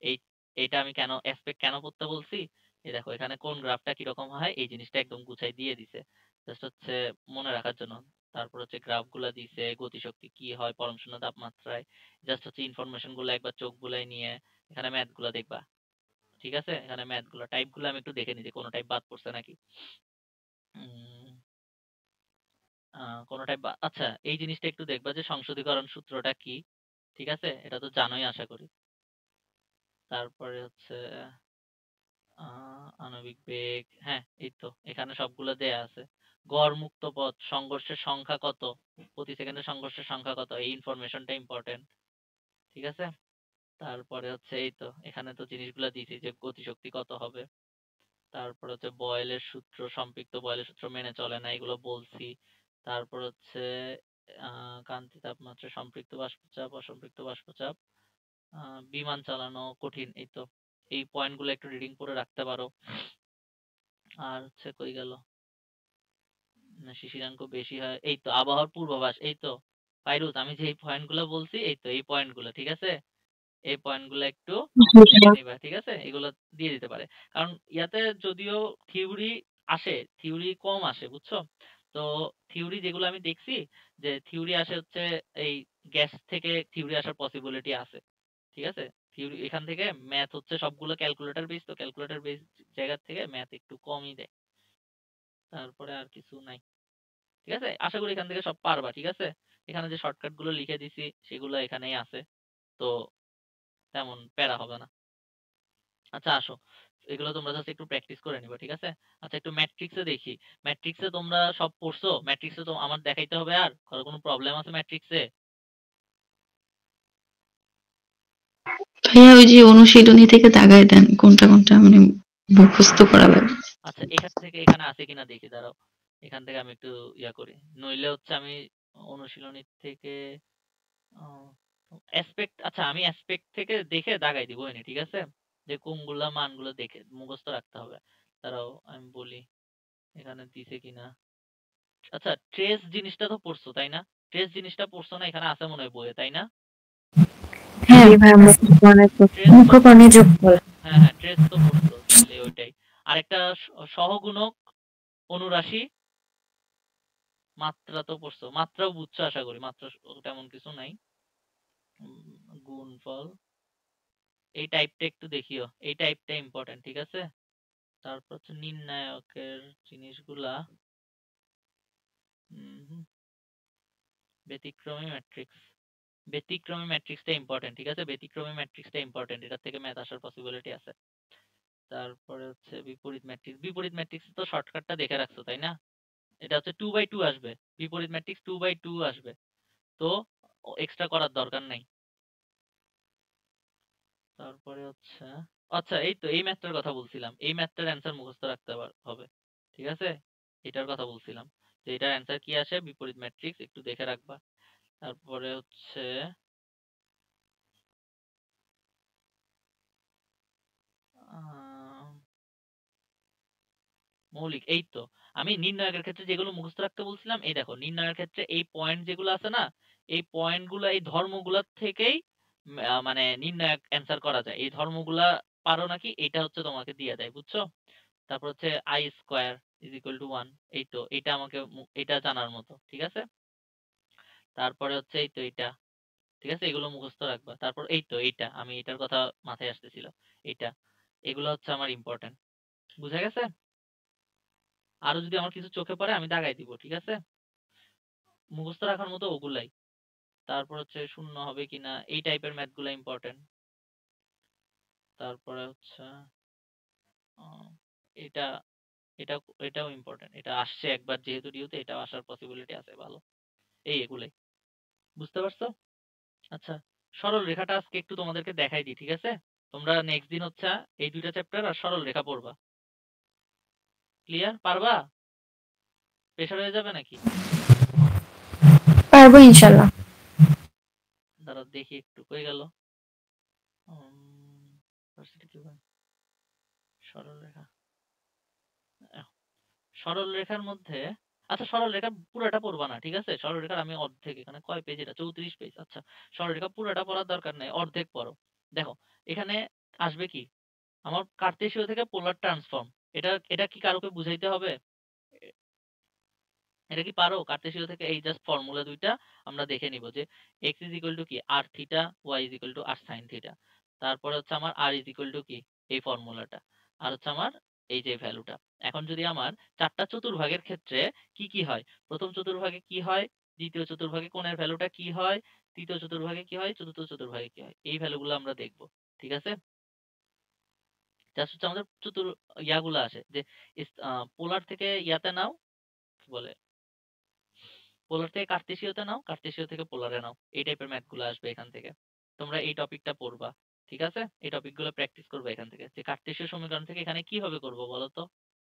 এই এইটা আমি কেন অ্যাসপেক্ট কেন পড়তে বলছি, এই দেখো এখানে কোন গ্রাফটা কিরকম হয় এই জিনিসটা একদম গুছাই দিয়ে দিছে, জাস্ট হচ্ছে মনে রাখার জন্য। তারপর হচ্ছে গ্রাফ গুলা দিছে, গতিশক্তি কি হয় পরম শূন্য তাপমাত্রায়, জাস্ট হচ্ছে ইনফরমেশন গুলো একবার চোখ বুলাই নিয়ে এখানে ম্যাথ গুলা দেখবা, ঠিক আছে। এখানে ম্যাথ গুলো টাইপ গুলো আমি একটু দেখে নিই যে কোনো টাইপ বাদ পড়ছে নাকি। উম, কোনো টাইপ আচ্ছা, এই জিনিসটা একটু দেখবা যে সংশোধীকরণ সূত্রটা কি, ঠিক আছে, এটা তো জানোই আশা করি। তারপরে হচ্ছে আণবিক বেগ, হ্যাঁ এই তো এখানে সবগুলো দেয়া আছে। গড় মুক্ত পথ, সংঘর্ষের সংখ্যা কত, প্রতি সেকেন্ডে সংঘর্ষের সংখ্যা কত, এই ইনফরমেশনটা ইম্পর্টেন্ট, ঠিক আছে। তারপরে হচ্ছে এই তো এখানে তো জিনিসগুলো দিয়েছি যে গতিশক্তি কত হবে। তারপর হচ্ছে বয়েলের সূত্র, সম্পৃক্ত বয়েলের সূত্র মেনে চলে না, এগুলো বলছি। তারপর হচ্ছে কান্তি তাপমাত্রা, সম্পৃক্ত বাষ্পচাপ, অসম্পৃক্ত বাষ্পচাপ, বিমান চালানো কঠিন, এই তো এই পয়েন্টগুলো একটু রিডিং করে রাখতে পারো। আর হচ্ছে কই গেল, শিশিরাঙ্ক বেশি হয়, এই তো আবহাওয়ার পূর্বাভাস, এই তো ফাইরুজ আমি যে এই পয়েন্টগুলো বলছি, এই তো এই পয়েন্টগুলো, ঠিক আছে। এই পয়েন্টগুলো একটু দেখে নিবা, ঠিক আছে, এগুলো দিয়ে দিতে পারে। কারণ ইয়াতে যদিও থিওরি আসে, থিওরি কম আসে, বুঝছো? তো থিওরি যেগুলো আমি দেখছি, যে থিওরি আসে হচ্ছে এই গ্যাস থেকে থিওরি আসার পসিবিলিটি আছে, ঠিক আছে। থিওরি এখান থেকে ম্যাথ হচ্ছে সবগুলো ক্যালকুলেটর বেস, তো ক্যালকুলেটর বেস জায়গা থেকে ম্যাথ একটু কমই দেয়। তারপরে আর কিছু নাই, ঠিক আছে। আশা করি এখান থেকে সব পারবা, ঠিক আছে। এখানে যে শর্টকাট গুলো লিখে দিছি সেগুলো এখানেই আছে, তো তেমন প্যারা হবে না। আচ্ছা আসো, এগুলো তোমরা জাস্ট একটু প্র্যাকটিস করে নিবা, ঠিক আছে। আচ্ছা একটু ম্যাট্রিক্সে দেখি, ম্যাট্রিক্সে তোমরা সব পড়ছো? ম্যাট্রিক্সে তো আমার দেখাইতে হবে, আর কোনো প্রবলেম আছে ম্যাট্রিক্সে? ভাইয়া ওই যে অনুশীলনী থেকে দাগায় দেন কোনটা কোনটা মানে মুখস্থ করা লাগবে। আচ্ছা এখান থেকে এখানে আছে কিনা দেখি, দাঁড়াও। এখান থেকে আমি একটু ইয়া করি, নইলে হচ্ছে আমি অনুশীলনী থেকে অ্যাসপেক্ট, আচ্ছা আমি অ্যাসপেক্ট থেকে দেখে দাগাই দিব এনে, ঠিক আছে। যে কোনগুলা মানগুলো দেখে মুখস্থ রাখতে হবে, তারাও আমি বলি এখানে দিছে কিনা। আচ্ছা ট্রেস জিনিসটা তো পড়ছো তাই না? ট্রেস জিনিসটা পড়ছো না? এখানে আছে মনে হয় বইয়ে, তাই না? হ্যাঁ ভাই, ট্রেস তো মুখ্যকর্ণে যোগফল। হ্যাঁ হ্যাঁ ট্রেস তো পড়ছো তাহলে ওইটাই। আরেকটা সহগুণক, অনুরাশি, মাত্রা তো পড়ছো, মাত্রাও বুঝছো আশা করি, মাত্রা তেমন কিছু নাই। গুণফল, এই টাইপটা একটু দেখিও, এই টাইপটা ইম্পর্টেন্ট, ঠিক আছে। তারপর হচ্ছে নির্ণায়কের জিনিসগুলা, হুম, ব্যতিক্রমী ম্যাট্রিক্স, ব্যতিক্রমী ম্যাট্রিক্সটা ইম্পর্টেন্ট, ঠিক আছে। ব্যতিক্রমী ম্যাট্রিক্সটা ইম্পর্টেন্ট, এটা থেকে ম্যাথ আসার পসিবিলিটি আছে। তারপরে হচ্ছে বিপরীত ম্যাট্রিক্স, বিপরীত ম্যাট্রিক্স তো শর্টকাটটা দেখে রাখছো তাই না? এটা হচ্ছে 2/2 আসবে, বিপরীত ম্যাট্রিক্স 2/2 আসবে, তো এক্সট্রা করার দরকার নাই। তারপরে হচ্ছে আচ্ছা এই তো এই ম্যাথটার কথা বলছিলাম, এই ম্যাথটার অ্যান্সার মুখস্থ রাখতে হবে, ঠিক আছে। এটার কথা বলছিলাম যে এটার অ্যান্সার কি আসে, বিপরীত ম্যাট্রিক্স একটু দেখে রাখবা। তারপরে হচ্ছে আহ, মৌলিক, এই তো আমি নির্ণায়কের ক্ষেত্রে যেগুলো মুখস্থ রাখতে বলছিলাম, এই দেখো নির্ণয়ের ক্ষেত্রে এই পয়েন্ট যেগুলো আছে না, এই পয়েন্টগুলো এই ধর্মগুলোর থেকেই মানে নির্ণায়ক অ্যান্সার করা যায়। এই ধর্মগুলা পারো নাকি এটা হচ্ছে তোমাকে দিয়ে দেয়, বুঝছো? তারপর হচ্ছে I square is equal two 1, এই তো এটা আমাকে এটা জানার মতো, ঠিক আছে। তারপরে হচ্ছে এই তো এটা, ঠিক আছে, এগুলো মুখস্থ রাখবা। তারপর এই তো এইটা, আমি এটার কথা মাথায় আসতেছিল, এইটা, এগুলো হচ্ছে আমার ইম্পর্টেন্ট, বুঝা গেছে। আরো যদি আমার কিছু চোখে পড়ে আমি দাগাই দিব, ঠিক আছে। মুখস্থ রাখার মতো ওগুলাই। তারপর হচ্ছে শূন্য হবে কিনা, এই টাইপের ম্যাথ গুলা ইম্পর্টেন্ট। তারপরে হচ্ছে আহ, এটা এটা এটাও ইম্পর্টেন্ট, এটা আসছে একবার যেহেতু ডিউতে, এটাও আসার পসিবিলিটি আছে ভালো। এই এগুলাই, বুঝতে পারছো? আচ্ছা সরল রেখাটা আজকে একটু তোমাদেরকে দেখাই দিই, ঠিক আছে? তোমরা নেক্সট দিন হচ্ছে এই দুইটা চ্যাপ্টার আর সরল রেখা পড়বা। ক্লিয়ার? পারবা? প্রেশার হয়ে যাবে নাকি? পারবো ইনশাল্লাহ। দাঁড়াও দেখি একটু কই গেল সরল রেখা। সরল রেখার মধ্যে আচ্ছা সরল রেখা পুরোটা পড়বা না, ঠিক আছে? সরল রেখার আমি অর্ধেক, এখানে কয় পেজ এটা, 34 পেজ। আচ্ছা সরল রেখা পুরোটা পড়ার দরকার নেই, অর্ধেক পড়ো। দেখো এখানে আসবে কি আমার কার্তেশীয় থেকে পোলার ট্রান্সফর্ম। এটা এটা কি কারোকে বুঝাইতে হবে? এটা কি পারো? কার্তেশীয় থেকে এই জাস্ট ফর্মুলা দুইটা আমরা দেখে নিব যে x ইজ ইকুয়াল টু কি r theta, y is equal two r sin theta. তারপরে হচ্ছে আমার r ইজ ইকুয়াল টু কি এই ফর্মুলাটা, আর হচ্ছে আমার এই যে ভ্যালুটা। এখন যদি আমার চারটা চতুর্ভাগের ক্ষেত্রে কি কি হয়, প্রথম চতুর্ভাগে কি হয়, দ্বিতীয় চতুর্ভাগে কোণের ভ্যালুটা কি হয়, তৃতীয় চতুর্ভাগে কি হয়, চতুর্থ চতুর্ভাগে কি হয়, এই ভ্যালুগুলো আমরা দেখব, ঠিক আছে? জাস্ট হচ্ছে আমাদের ইয়াগুলো আসে যে পোলার থেকে ইয়াতে নাও, কি বলে, পোলার থেকে কার্তেশীয়তে নাও, কার্তেশীয় থেকে পোলারে নাও, এই টাইপের ম্যাথ গুলো আসবে এখান থেকে। তোমরা এই টপিকটা পড়বা, ঠিক আছে? এই টপিক গুলো প্র্যাকটিস করবে এখান থেকে যে কার্তেশীয় সমীকরণ থেকে এখানে কিভাবে করবো বলো তো।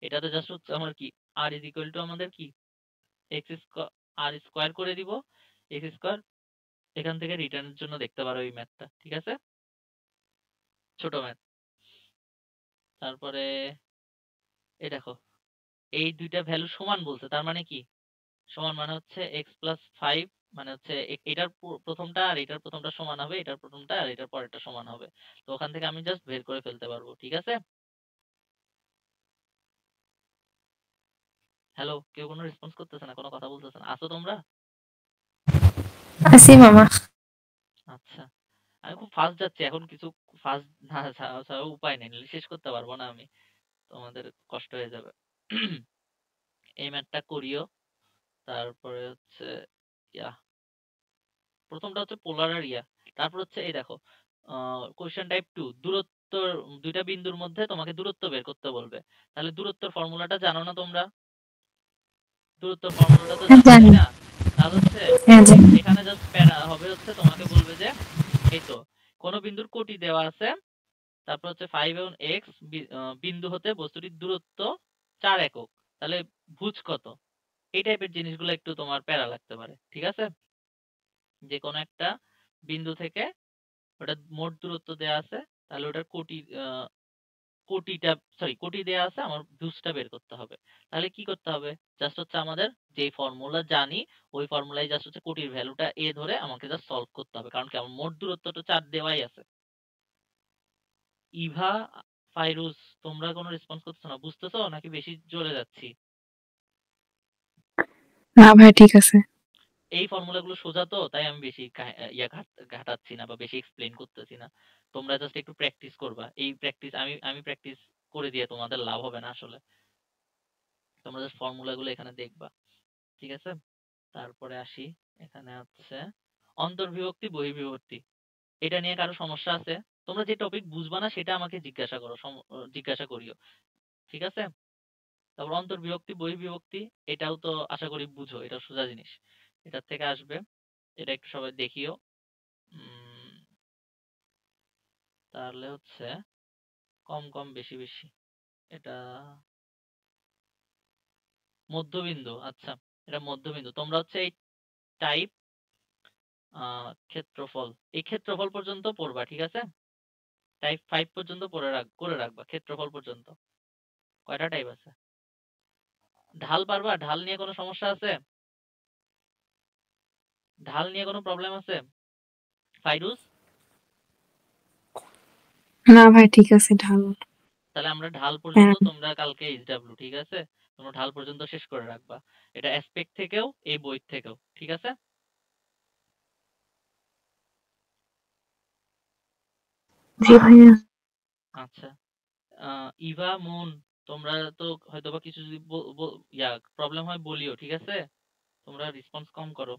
এটাতে জাস্ট হচ্ছে আমার কি আর ইজ ইকুয়াল টু আমাদের কি এক্স আর স্কোয়ার করে দিব, এক্স স্কোয়ার এখান থেকে রিটার্নের জন্য দেখতে পারো এই ম্যাথটা, ঠিক আছে? ছোট ম্যাথ। তারপরে এই দেখো এই দুইটা ভ্যালু সমান বলছে, তার মানে কি সমান মানে হচ্ছে x প্লাস 5, মানে হচ্ছে এটার প্রথমটা আর এটার প্রথমটা সমান হবে, এটার প্রথমটা আর এটার পরেরটা সমান হবে। তো ওখান থেকে আমি জাস্ট বের করে ফেলতে পারবো, ঠিক আছে? হ্যালো, কেউ কোনো রেসপন্স করতেছে না, কোনো কথা বলতেছে না, আসো তোমরা? আসি মামা। আচ্ছা আমি খুব ফাস্ট যাচ্ছি এখন, কিছু ফাস্ট না ছাড়া উপায় নেই, নাহলে শেষ করতে পারবো না আমি, তোমাদের কষ্ট হয়ে যাবে। এই ম্যাথটা করিও। তারপরে হচ্ছে ইয়া প্রথমটা হচ্ছে পোলার আর ইয়া। তারপর হচ্ছে এই দেখো কোশ্চেন টাইপ 2 দূরত্ব, দুইটা বিন্দুর মধ্যে তোমাকে দূরত্ব বের করতে বলবে। তাহলে দূরত্বের ফর্মুলাটা জানো না তোমরা? দূরত্বের ফর্মুলাটা তো জানো জানি। তাই না? তাহলে হচ্ছে হ্যাঁ জানি। এখানে জাস্ট প্যারা হবে হচ্ছে তোমাকে বলবে যে এই তো কোন বিন্দুর কোটি দেওয়া আছে, তারপর হচ্ছে 5 এবং x বিন্দু হতে বস্তুটির দূরত্ব 4 একক, তাহলে ভুজ কত, এই টাইপের জিনিসগুলো একটু তোমার প্যারা লাগতে পারে, ঠিক আছে? যে কোনো একটা বিন্দু থেকে ওটা মোট দূরত্ব দেয়া আছে, তাহলে ওটার কোটিটা সরি কোটি দেয়া আছে, আমার ভুজটা বের করতে হবে। তাহলে কি করতে হবে, জাস্ট হচ্ছে আমাদের যে ফর্মুলা জানি ওই ফর্মুলায় জাস্ট হচ্ছে কোটির ভ্যালুটা এ ধরে আমাকে জাস্ট সলভ করতে হবে, কারণ কি আমার মোট দূরত্বটা 4 দেওয়াই আছে। ইভা, ফাইরুজ, তোমরা কোনো রেসপন্স করতেছো না, বুঝতেছো নাকি বেশি জোরে যাচ্ছি? না ভাই ঠিক আছে। এই ফর্মুলাগুলো সোজা তো, তাই আমি বেশি ঘাটাচ্ছি না বা বেশি এক্সপ্লেন করতেছি না। তোমরা জাস্ট একটু প্র্যাকটিস করবা, এই প্র্যাকটিস আমি প্র্যাকটিস করে দিয়ে তোমাদের লাভ হবে না আসলে, তোমরা জাস্ট ফর্মুলাগুলো এখানে দেখবা, ঠিক আছে? তারপরে আসি, এখানে হচ্ছে অন্তর্বিভক্তি বহির্বিভক্তি, এটা নিয়ে কারো সমস্যা আছে? তোমরা যে টপিক বুঝবা না সেটা আমাকে জিজ্ঞাসা করো, জিজ্ঞাসা করিও, ঠিক আছে? তারপর অন্তর্বিভক্তি বহির্বিভক্তি, এটাও তো আশা করি বুঝো, এটা সোজা জিনিস, এটার থেকে আসবে, এটা একটু সবাই দেখিও। তাহলে হচ্ছে কম কম বেশি বেশি, এটা মধ্যবিন্দু। আচ্ছা এটা মধ্যবিন্দু, তোমরা হচ্ছে এই টাইপ ক্ষেত্রফল, এই ক্ষেত্রফল পর্যন্ত পড়বা, ঠিক আছে? টাইপ 5 পর্যন্ত করে রাখবা, ক্ষেত্রফল পর্যন্ত। কয়টা টাইপ আছে? ঢাল পারবা? ঢাল নিয়ে কোনো সমস্যা আছে? ঢাল নিয়ে কোনো প্রবলেম আছে ফাইরুজ? না ভাই ঠিক আছে ঢাল। তাহলে আমরা ঢাল পর্যন্ত, হ্যাঁ তোমরা কালকে এইচডব্লিউ, ঠিক আছে? তোমরা ঢাল পর্যন্ত শেষ করে রাখবা, এটা অ্যাসপেক্ট থেকেও এই বই থেকেও, ঠিক আছে? জি ভাইয়া। আচ্ছা ইভা, মুন, তোমরা তো হয়তোবা কিছু যদি প্রবলেম হয় বলিও, ঠিক আছে? তোমরা রেসপন্স কম করো।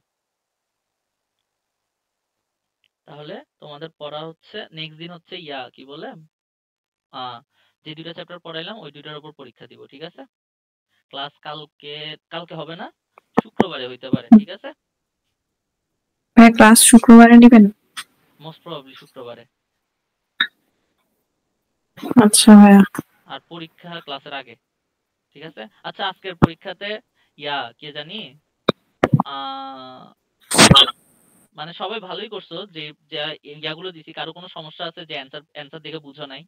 তাহলে তোমাদের পড়া হচ্ছে নেক্সট দিন হচ্ছে কি বলে যে দুইটা চ্যাপ্টার পড়াইলাম ওই দুইটার উপর পরীক্ষা দিব, ঠিক আছে? ক্লাস কালকে, কালকে হবে না, শুক্রবারে হইতে পারে, ঠিক আছে? ভাই ক্লাস শুক্রবারে নেবেন? মোস্ট প্রবাবলি শুক্রবারে। আচ্ছা ভাইয়া। আর পরীক্ষা ক্লাসের আগে। ঠিক আছে? আচ্ছা আজকের পরীক্ষাতে কে জানি মানে সবাই ভালোই করছো, যে ইয়াগুলো দিছি, কারো কোনো সমস্যা আছে যে অ্যান্সার দেখে বুঝো নাই?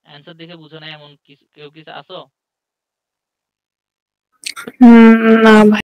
অ্যান্সার দেখে বুঝো নাই এমন কেউ কিছু আছো? না ভাই।